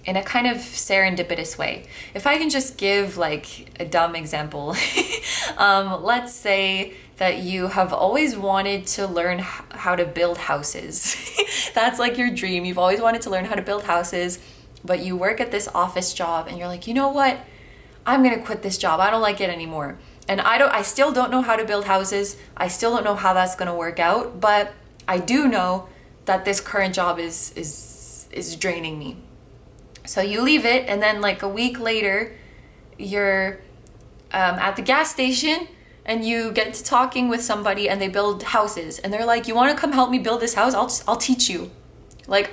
serendipitous way. If I can just give like a dumb example, let's say that you have always wanted to learn how to build houses. That's like your dream. You've always wanted to learn how to build houses, but you work at this office job and you're like, you know what? I'm gonna quit this job. I don't like it anymore. And I still don't know how to build houses. I still don't know how that's gonna work out, but I do know that this current job is draining me. So you leave it, and then like a week later, you're at the gas station and you get to talking with somebody and they build houses, and they're like, you want to come help me build this house? I'll teach you. Like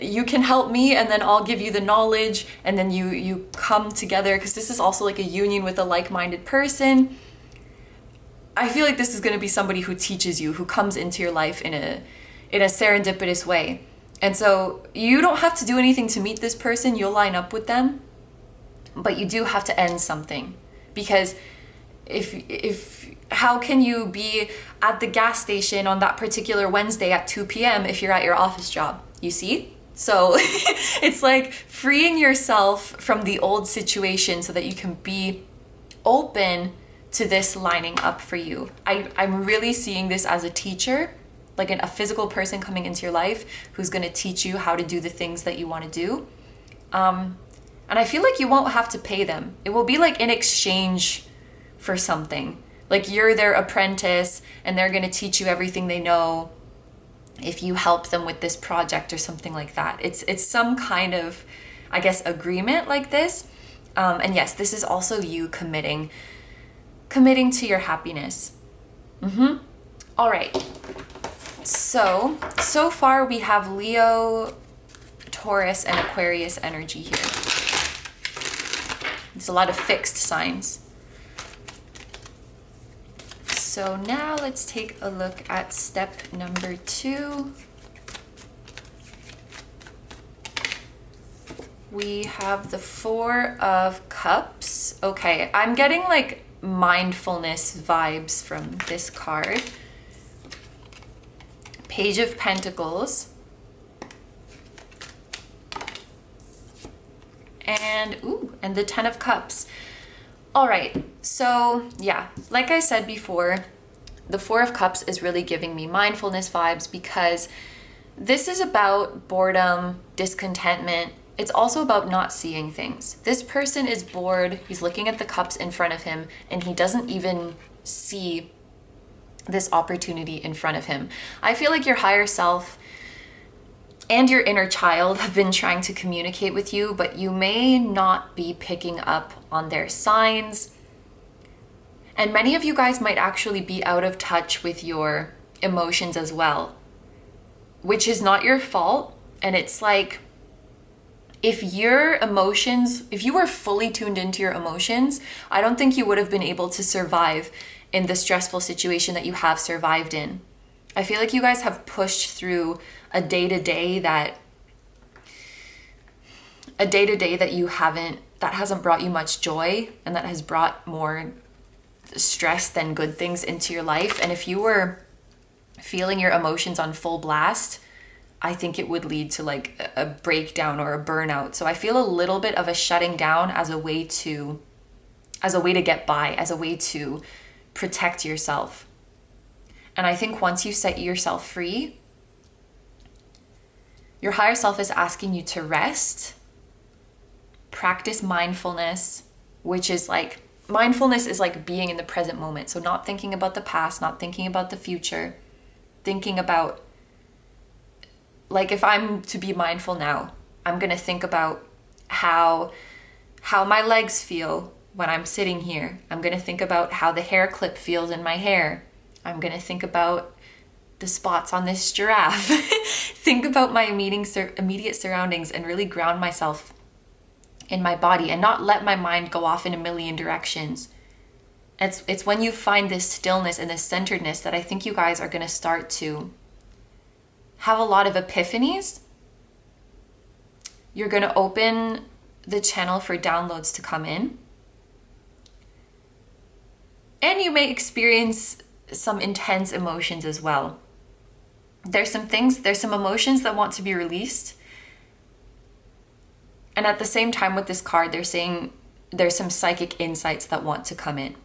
you can help me, and then I'll give you the knowledge, and then you come together, because this is also like a union with a like-minded person. I feel like this is going to be somebody who teaches you, who comes into your life in a serendipitous way. And so you don't have to do anything to meet this person. You'll line up with them, but you do have to end something, because if how can you be at the gas station on that particular Wednesday at 2 p.m. if you're at your office job? You see? So it's like freeing yourself from the old situation so that you can be open to this lining up for you. I'm really seeing this as a teacher, like a physical person coming into your life who's going to teach you how to do the things that you want to do. And I feel like you won't have to pay them. It will be like in exchange for something. Like you're their apprentice and they're going to teach you everything they know if you help them with this project or something like that. It's some kind of, agreement like this. And yes, this is also you committing to your happiness. All right. So far we have Leo, Taurus, and Aquarius energy here. There's a lot of fixed signs. So now let's take a look at step number 2. We have the 4 of Cups. Okay, I'm getting like mindfulness vibes from this card. Page of Pentacles. And the 10 of Cups. All right, so yeah, like I said before, the 4 of Cups is really giving me mindfulness vibes, because this is about boredom, discontentment. It's also about not seeing things. This person is bored. He's looking at the cups in front of him, and he doesn't even see this opportunity in front of him. I feel like your higher self and your inner child have been trying to communicate with you, but you may not be picking up on their signs. And many of you guys might actually be out of touch with your emotions as well, which is not your fault. And it's like, if you were fully tuned into your emotions, I don't think you would have been able to survive in the stressful situation that you have survived in. I feel like you guys have pushed through a day-to-day that hasn't brought you much joy, and that has brought more stress than good things into your life. And if you were feeling your emotions on full blast, I think it would lead to like a breakdown or a burnout. So I feel a little bit of a shutting down as a way to get by, as a way to protect yourself. And I think once you set yourself free, your higher self is asking you to rest, practice mindfulness, which is like, mindfulness is like being in the present moment. So not thinking about the past, not thinking about the future, thinking about, like if I'm to be mindful now, I'm going to think about how my legs feel when I'm sitting here. I'm going to think about how the hair clip feels in my hair. I'm going to think about the spots on this giraffe. Think about my immediate surroundings and really ground myself in my body and not let my mind go off in a million directions. It's when you find this stillness and this centeredness that I think you guys are going to start to have a lot of epiphanies. You're going to open the channel for downloads to come in. And you may experience some intense emotions as well. There's some emotions that want to be released. And at the same time with this card, they're saying there's some psychic insights that want to come in.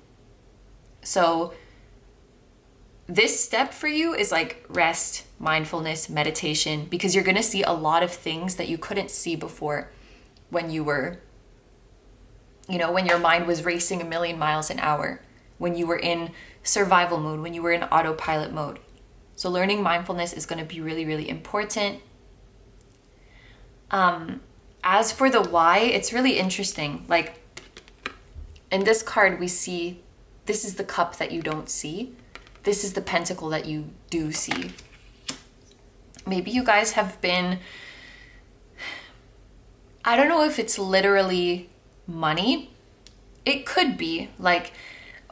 So this step for you is like rest, mindfulness, meditation, because you're going to see a lot of things that you couldn't see before when you were, when your mind was racing a million miles an hour, when you were in survival mode, when you were in autopilot mode. So learning mindfulness is going to be really, really important. As for the why, it's really interesting. Like in this card, we see this is the cup that you don't see. This is the pentacle that you do see. Maybe you guys have been, I don't know if it's literally money. It could be like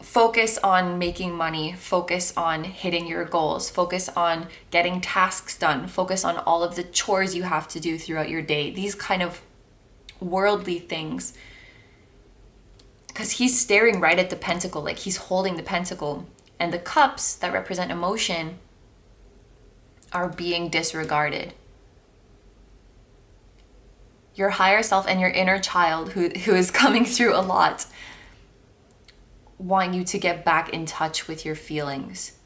focus on making money, focus on hitting your goals, focus on getting tasks done, focus on all of the chores you have to do throughout your day. These kind of worldly things. Because he's staring right at the pentacle, like he's holding the pentacle. And the cups that represent emotion are being disregarded. Your higher self and your inner child who is coming through a lot want you to get back in touch with your feelings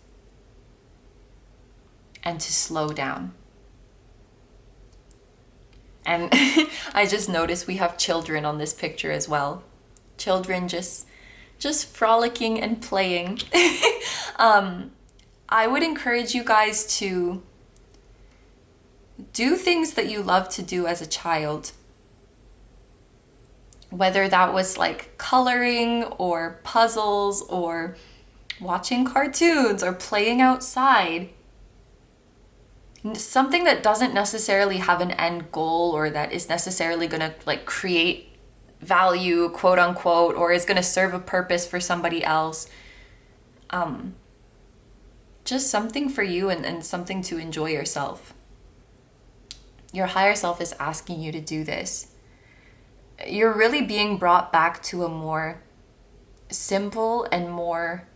and to slow down. And I just noticed we have children on this picture as well. Children just frolicking and playing. I would encourage you guys to do things that you love to do as a child. Whether that was like coloring or puzzles or watching cartoons or playing outside. Something that doesn't necessarily have an end goal or that is necessarily going to like create value, quote unquote, or is going to serve a purpose for somebody else. Just something for you and something to enjoy yourself. Your higher self is asking you to do this. You're really being brought back to a more simple and more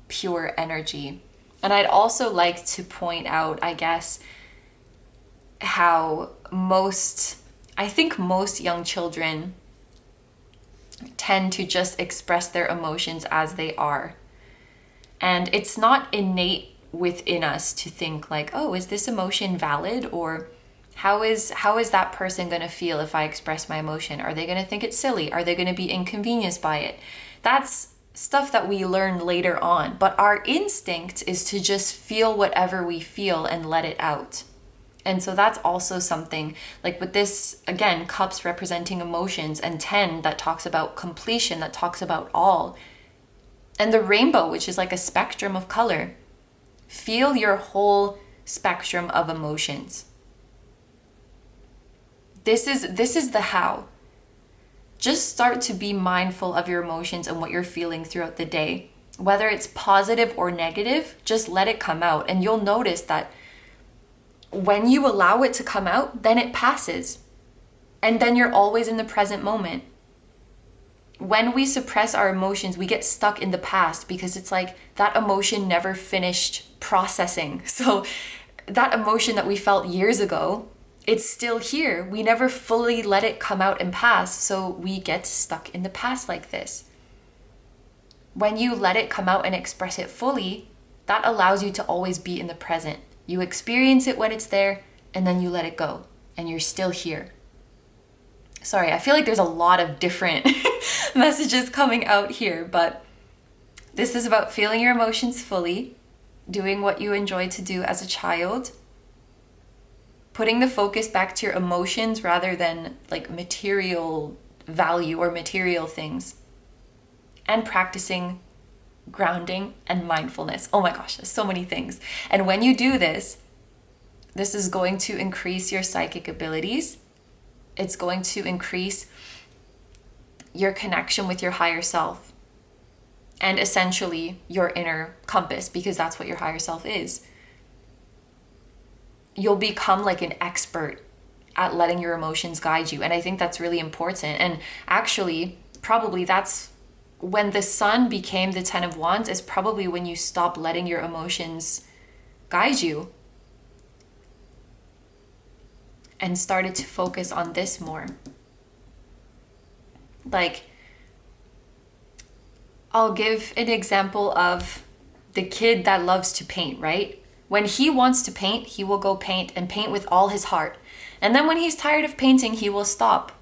pure energy. And I'd also like to point out, I guess, how I think most young children tend to just express their emotions as they are. And it's not innate within us to think like, oh, is this emotion valid? Or how is that person going to feel if I express my emotion? Are they going to think it's silly? Are they going to be inconvenienced by it? That's stuff that we learn later on. But our instinct is to just feel whatever we feel and let it out. And so that's also something like with this, again, cups representing emotions, and 10 that talks about completion, that talks about all. And the rainbow, which is like a spectrum of color. Feel your whole spectrum of emotions. This is the how. Just start to be mindful of your emotions and what you're feeling throughout the day. Whether it's positive or negative, just let it come out. And you'll notice that when you allow it to come out, then it passes. And then you're always in the present moment. when we suppress our emotions, we get stuck in the past because it's like that emotion never finished processing. So that emotion that we felt years ago, it's still here. We never fully let it come out and pass. So we get stuck in the past like this. When you let it come out and express it fully, that allows you to always be in the present. You experience it when it's there, and then you let it go, and you're still here. Sorry, I feel like there's a lot of different messages coming out here, but this is about feeling your emotions fully, doing what you enjoyed to do as a child, putting the focus back to your emotions rather than like material value or material things, and practicing grounding and mindfulness. Oh my gosh, there's so many things. And when you do this, this is going to increase your psychic abilities. It's going to increase your connection with your higher self and essentially your inner compass, because that's what your higher self is. You'll become like an expert at letting your emotions guide you. And I think that's really important. And actually, probably that's when the sun became the 10 of Wands, is probably when you stop letting your emotions guide you and started to focus on this more. Like, I'll give an example of the kid that loves to paint, right? When he wants to paint, he will go paint and paint with all his heart. And then when he's tired of painting, he will stop.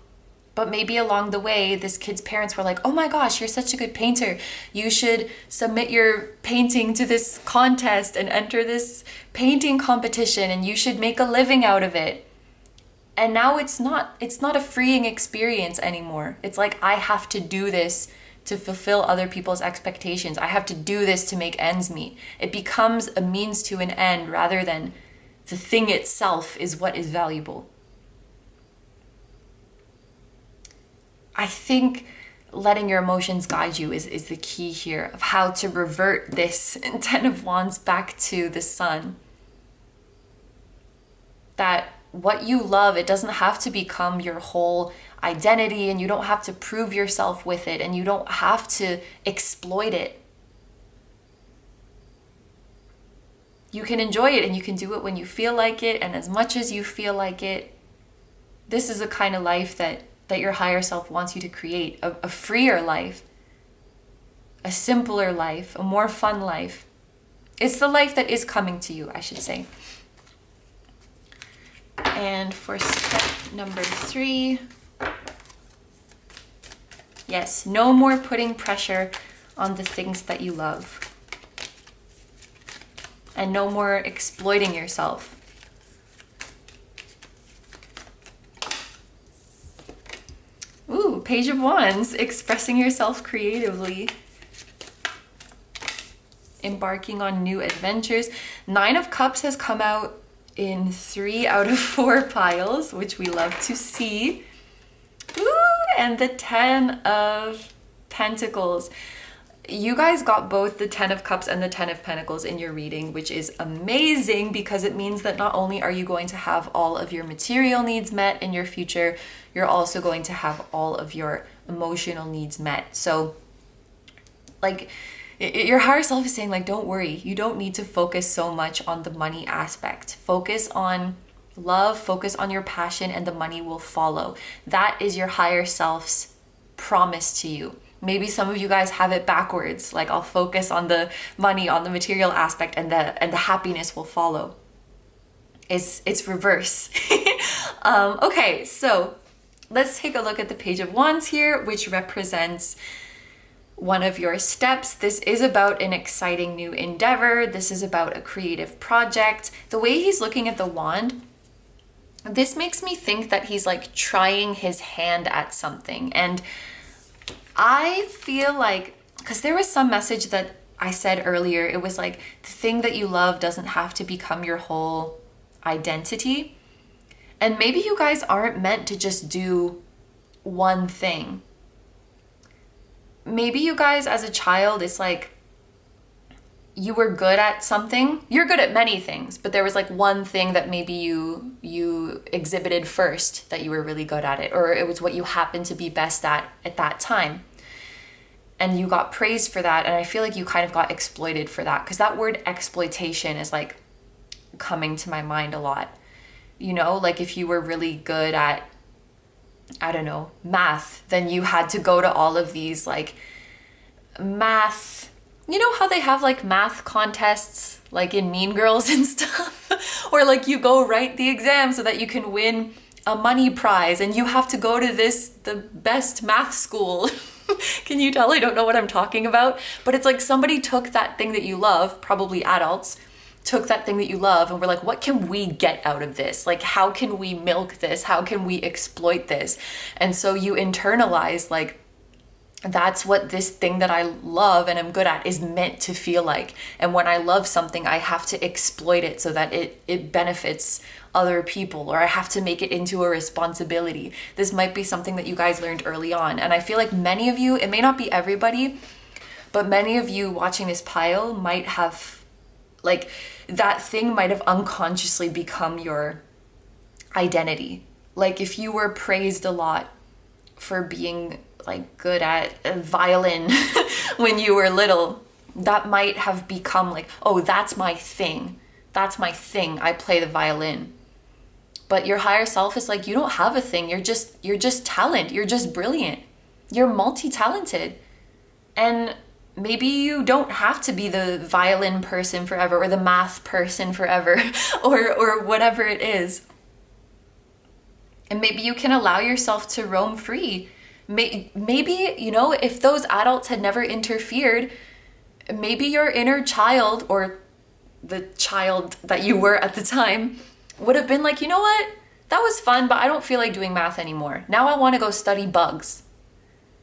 But maybe along the way, this kid's parents were like, oh my gosh, you're such a good painter. You should submit your painting to this contest and enter this painting competition, and you should make a living out of it. And now it's not a freeing experience anymore. It's like, I have to do this to fulfill other people's expectations. I have to do this to make ends meet. It becomes a means to an end rather than the thing itself is what is valuable. I think letting your emotions guide you is the key here of how to revert this 10 of Wands back to the sun. That what you love, it doesn't have to become your whole identity, and you don't have to prove yourself with it, and you don't have to exploit it. You can enjoy it, and you can do it when you feel like it and as much as you feel like it. This is a kind of life that your higher self wants you to create, a freer life, a simpler life, a more fun life. It's the life that is coming to you, I should say. And for step number 3, yes, no more putting pressure on the things that you love. And no more exploiting yourself. Ooh, Page of Wands, expressing yourself creatively. Embarking on new adventures. 9 of Cups has come out in 3 out of 4 piles, which we love to see. Ooh, and the 10 of Pentacles. You guys got both the 10 of Cups and the 10 of Pentacles in your reading, which is amazing because it means that not only are you going to have all of your material needs met in your future, you're also going to have all of your emotional needs met. So, like, your higher self is saying, like, don't worry. You don't need to focus so much on the money aspect. Focus on love, focus on your passion, and the money will follow. That is your higher self's promise to you. Maybe some of you guys have it backwards, like I'll focus on the money, on the material aspect, and the happiness will follow. It's reverse. Okay, so let's take a look at the Page of Wands here, which represents one of your steps. This is about an exciting new endeavor. This is about a creative project. The way he's looking at the wand, this makes me think that he's like trying his hand at something. And I feel like, because there was some message that I said earlier, it was like the thing that you love doesn't have to become your whole identity. And maybe you guys aren't meant to just do one thing. Maybe you guys as a child, it's like you were good at something. You're good at many things, but there was like one thing that maybe you exhibited first, that you were really good at it, or it was what you happened to be best at that time. and you got praised for that. And I feel like you kind of got exploited for that, because that word exploitation is like coming to my mind a lot. You know, like if you were really good at, I don't know, math, then you had to go to all of these like math, you know how they have like math contests like in Mean Girls and stuff, or like you go write the exam so that you can win a money prize and you have to go to the best math school. Can you tell I don't know what I'm talking about? But it's like somebody took that thing that you love, probably adults, took that thing that you love and we're like, what can we get out of this? Like, how can we milk this? How can we exploit this? And so you internalize like, that's what this thing that I love and I'm good at is meant to feel like. And when I love something, I have to exploit it so that it benefits other people, or I have to make it into a responsibility. This might be something that you guys learned early on. And I feel like many of you, it may not be everybody, but many of you watching this pile might have, like, that thing might have unconsciously become your identity. Like if you were praised a lot for being like good at a violin when you were little, that might have become like, oh, that's my thing. That's my thing. I play the violin. But your higher self is like, you don't have a thing. You're just talent. You're just brilliant. You're multi-talented. And maybe you don't have to be the violin person forever or the math person forever or whatever it is. And maybe you can allow yourself to roam free. Maybe, you know, if those adults had never interfered, maybe your inner child or the child that you were at the time would have been like, you know what? That was fun, but I don't feel like doing math anymore. Now I want to go study bugs.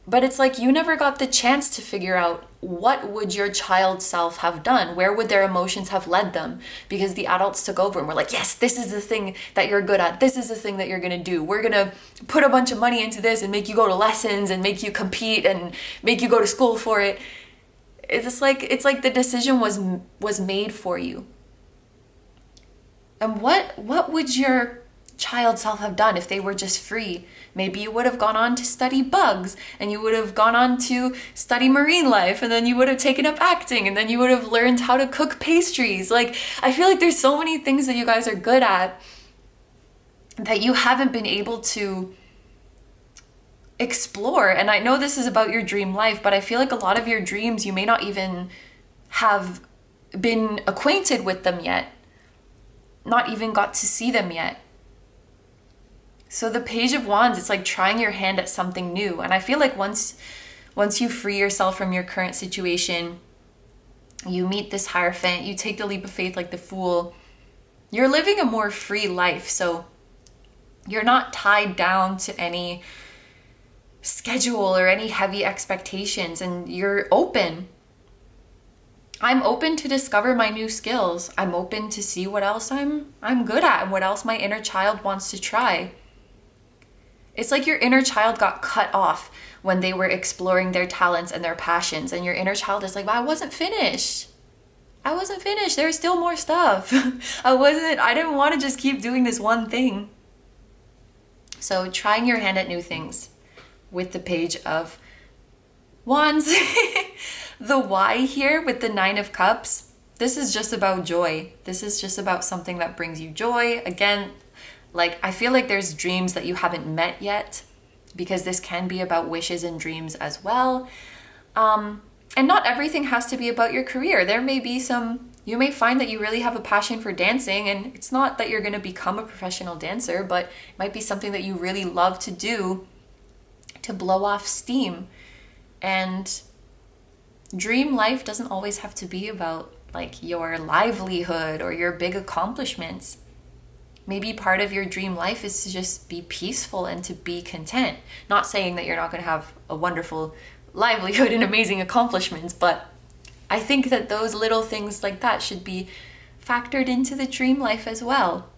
But it's like you never got the chance to figure out what would your child self have done? Where would their emotions have led them? Because the adults took over and were like, yes, this is the thing that you're good at. This is the thing that you're going to do. We're going to put a bunch of money into this and make you go to lessons and make you compete and make you go to school for it. It's like the decision was made for you. And what would your child self have done if they were just free? Maybe you would have gone on to study bugs, and you would have gone on to study marine life, and then you would have taken up acting, and then you would have learned how to cook pastries. Like, I feel like there's so many things that you guys are good at that you haven't been able to explore. And I know this is about your dream life, but I feel like a lot of your dreams, you may not even have been acquainted with them yet, not even got to see them yet. So the Page of Wands, it's like trying your hand at something new. And I feel like once you free yourself from your current situation, you meet this Hierophant, you take the leap of faith like the Fool, you're living a more free life. So you're not tied down to any schedule or any heavy expectations, and you're open. I'm open to discover my new skills. I'm open to see what else I'm good at and what else my inner child wants to try. It's like your inner child got cut off when they were exploring their talents and their passions. And your inner child is like, well, I wasn't finished. There's still more stuff. I didn't want to just keep doing this one thing. So trying your hand at new things with the Page of Wands. The Y here with the Nine of Cups. This is just about joy. This is just about something that brings you joy. Again, like, I feel like there's dreams that you haven't met yet, because this can be about wishes and dreams as well. And not everything has to be about your career. There may be you may find that you really have a passion for dancing, and it's not that you're going to become a professional dancer, but it might be something that you really love to do to blow off steam. And dream life doesn't always have to be about like your livelihood or your big accomplishments. Maybe part of your dream life is to just be peaceful and to be content. Not saying that you're not going to have a wonderful livelihood and amazing accomplishments, but I think that those little things like that should be factored into the dream life as well.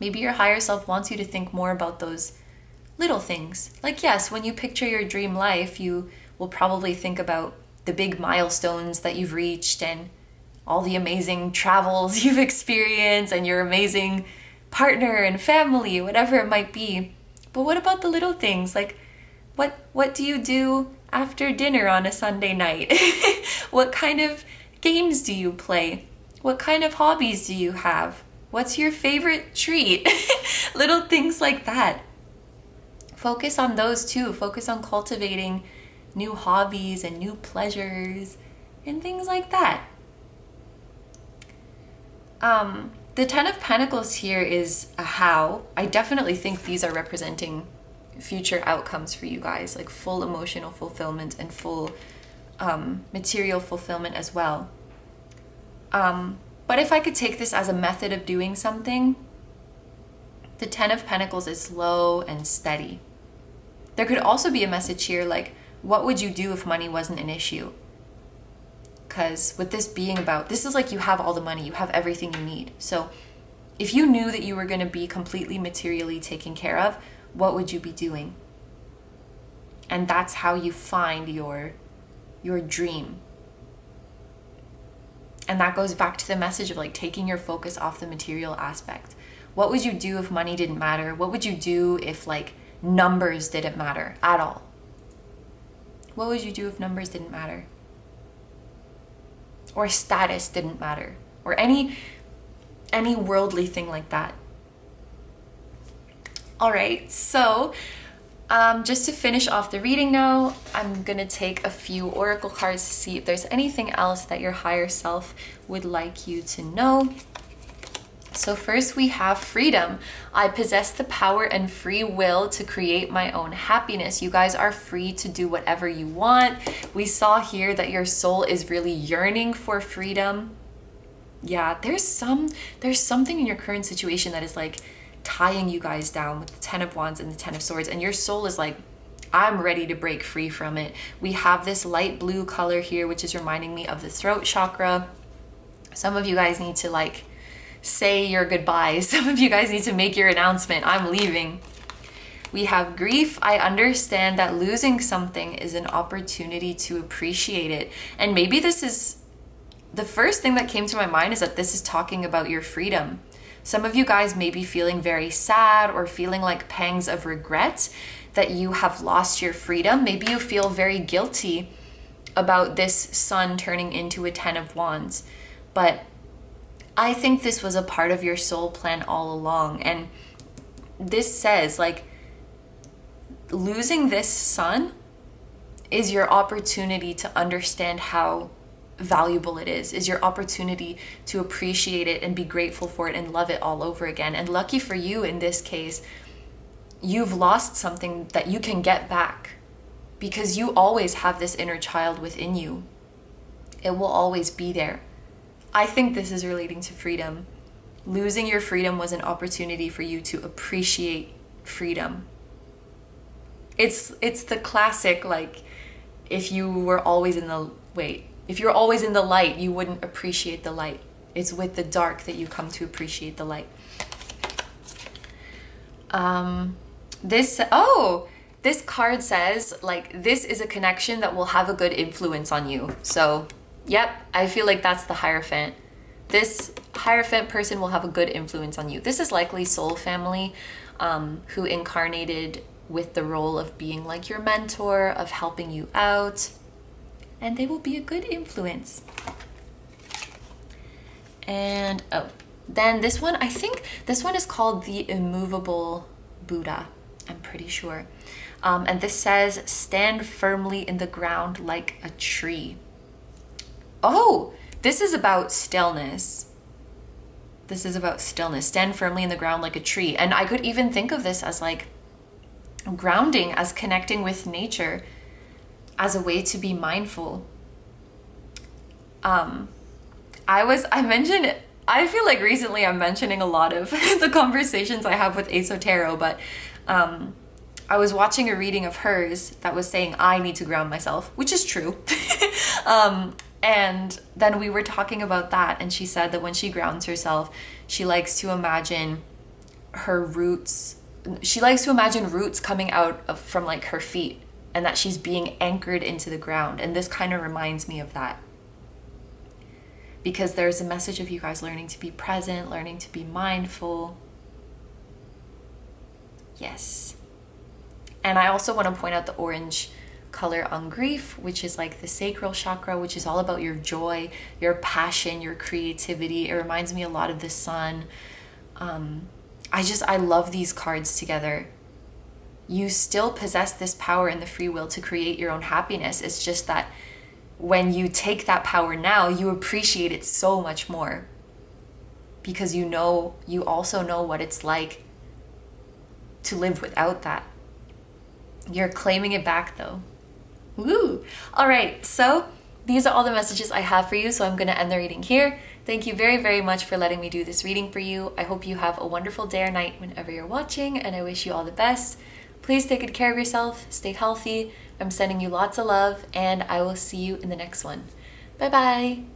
Maybe your higher self wants you to think more about those little things. Like, yes, when you picture your dream life, you will probably think about the big milestones that you've reached and all the amazing travels you've experienced and your amazing partner and family, whatever it might be. But what about the little things? Like, What do you do after dinner on a Sunday night? What kind of games do you play? What kind of hobbies do you have? What's your favorite treat? Little things like that. Focus on those too. Focus on cultivating new hobbies and new pleasures and things like that. The Ten of Pentacles here is a how. I definitely think these are representing future outcomes for you guys, like full emotional fulfillment and full material fulfillment as well. But if I could take this as a method of doing something, the Ten of Pentacles is slow and steady. There could also be a message here like, what would you do if money wasn't an issue? Because with this being about, this is like you have all the money, you have everything you need. So if you knew that you were going to be completely materially taken care of, what would you be doing? And that's how you find your dream. And that goes back to the message of like taking your focus off the material aspect. What would you do if money didn't matter? What would you do if like numbers didn't matter at all? What would you do if numbers didn't matter? Or status didn't matter? Or any worldly thing like that. All right, so just to finish off the reading now, I'm going to take a few oracle cards to see if there's anything else that your higher self would like you to know. So first we have freedom. I possess the power and free will to create my own happiness. You guys are free to do whatever you want. We saw here that your soul is really yearning for freedom. Yeah, there's something in your current situation that is like tying you guys down with the Ten of Wands and the Ten of Swords, and your soul is like, I'm ready to break free from it. We have this light blue color here, which is reminding me of the throat chakra. Some of you guys need to like say your goodbyes. Some of you guys need to make your announcement. I'm leaving. We have grief. I understand that losing something is an opportunity to appreciate it. And maybe this is the first thing that came to my mind, is that this is talking about your freedom. Some of you guys may be feeling very sad or feeling like pangs of regret that you have lost your freedom. Maybe you feel very guilty about this sun turning into a Ten of Wands. But I think this was a part of your soul plan all along. And this says like losing this sun is your opportunity to understand how valuable it is your opportunity to appreciate it and be grateful for it and love it all over again. And lucky for you in this case, you've lost something that you can get back, because you always have this inner child within you. It will always be there. I think this is relating to freedom. Losing your freedom was an opportunity for you to appreciate freedom. It's the classic, like, if you're always in the light, you wouldn't appreciate the light. It's with the dark that you come to appreciate the light. This card says, like, this is a connection that will have a good influence on you. So, yep, I feel like that's the Hierophant. This Hierophant person will have a good influence on you. This is likely soul family, who incarnated with the role of being like your mentor, of helping you out. And they will be a good influence. And then this one, I think this one is called the Immovable Buddha, I'm pretty sure. And this says, stand firmly in the ground like a tree. Oh, this is about stillness. This is about stillness. Stand firmly in the ground like a tree. And I could even think of this as like grounding, as connecting with nature, as a way to be mindful. I feel like recently I'm mentioning a lot of the conversations I have with Esoteric, but I was watching a reading of hers that was saying I need to ground myself, which is true. And then we were talking about that, and she said that when she grounds herself, she likes to imagine her roots. She likes to imagine roots coming out from like her feet, and that she's being anchored into the ground. And this kind of reminds me of that. Because there's a message of you guys learning to be present, learning to be mindful. Yes. And I also want to point out the orange color on grief, which is like the sacral chakra, which is all about your joy, your passion, your creativity. It reminds me a lot of the sun. I love these cards together. You still possess this power and the free will to create your own happiness. It's just that when you take that power now, you appreciate it so much more, because you also know what it's like to live without that. You're claiming it back though. Woo! All right, so these are all the messages I have for you, so I'm going to end the reading here. Thank you very, very much for letting me do this reading for you. I hope you have a wonderful day or night whenever you're watching, and I wish you all the best. Please take good care of yourself, stay healthy. I'm sending you lots of love, and I will see you in the next one. Bye-bye!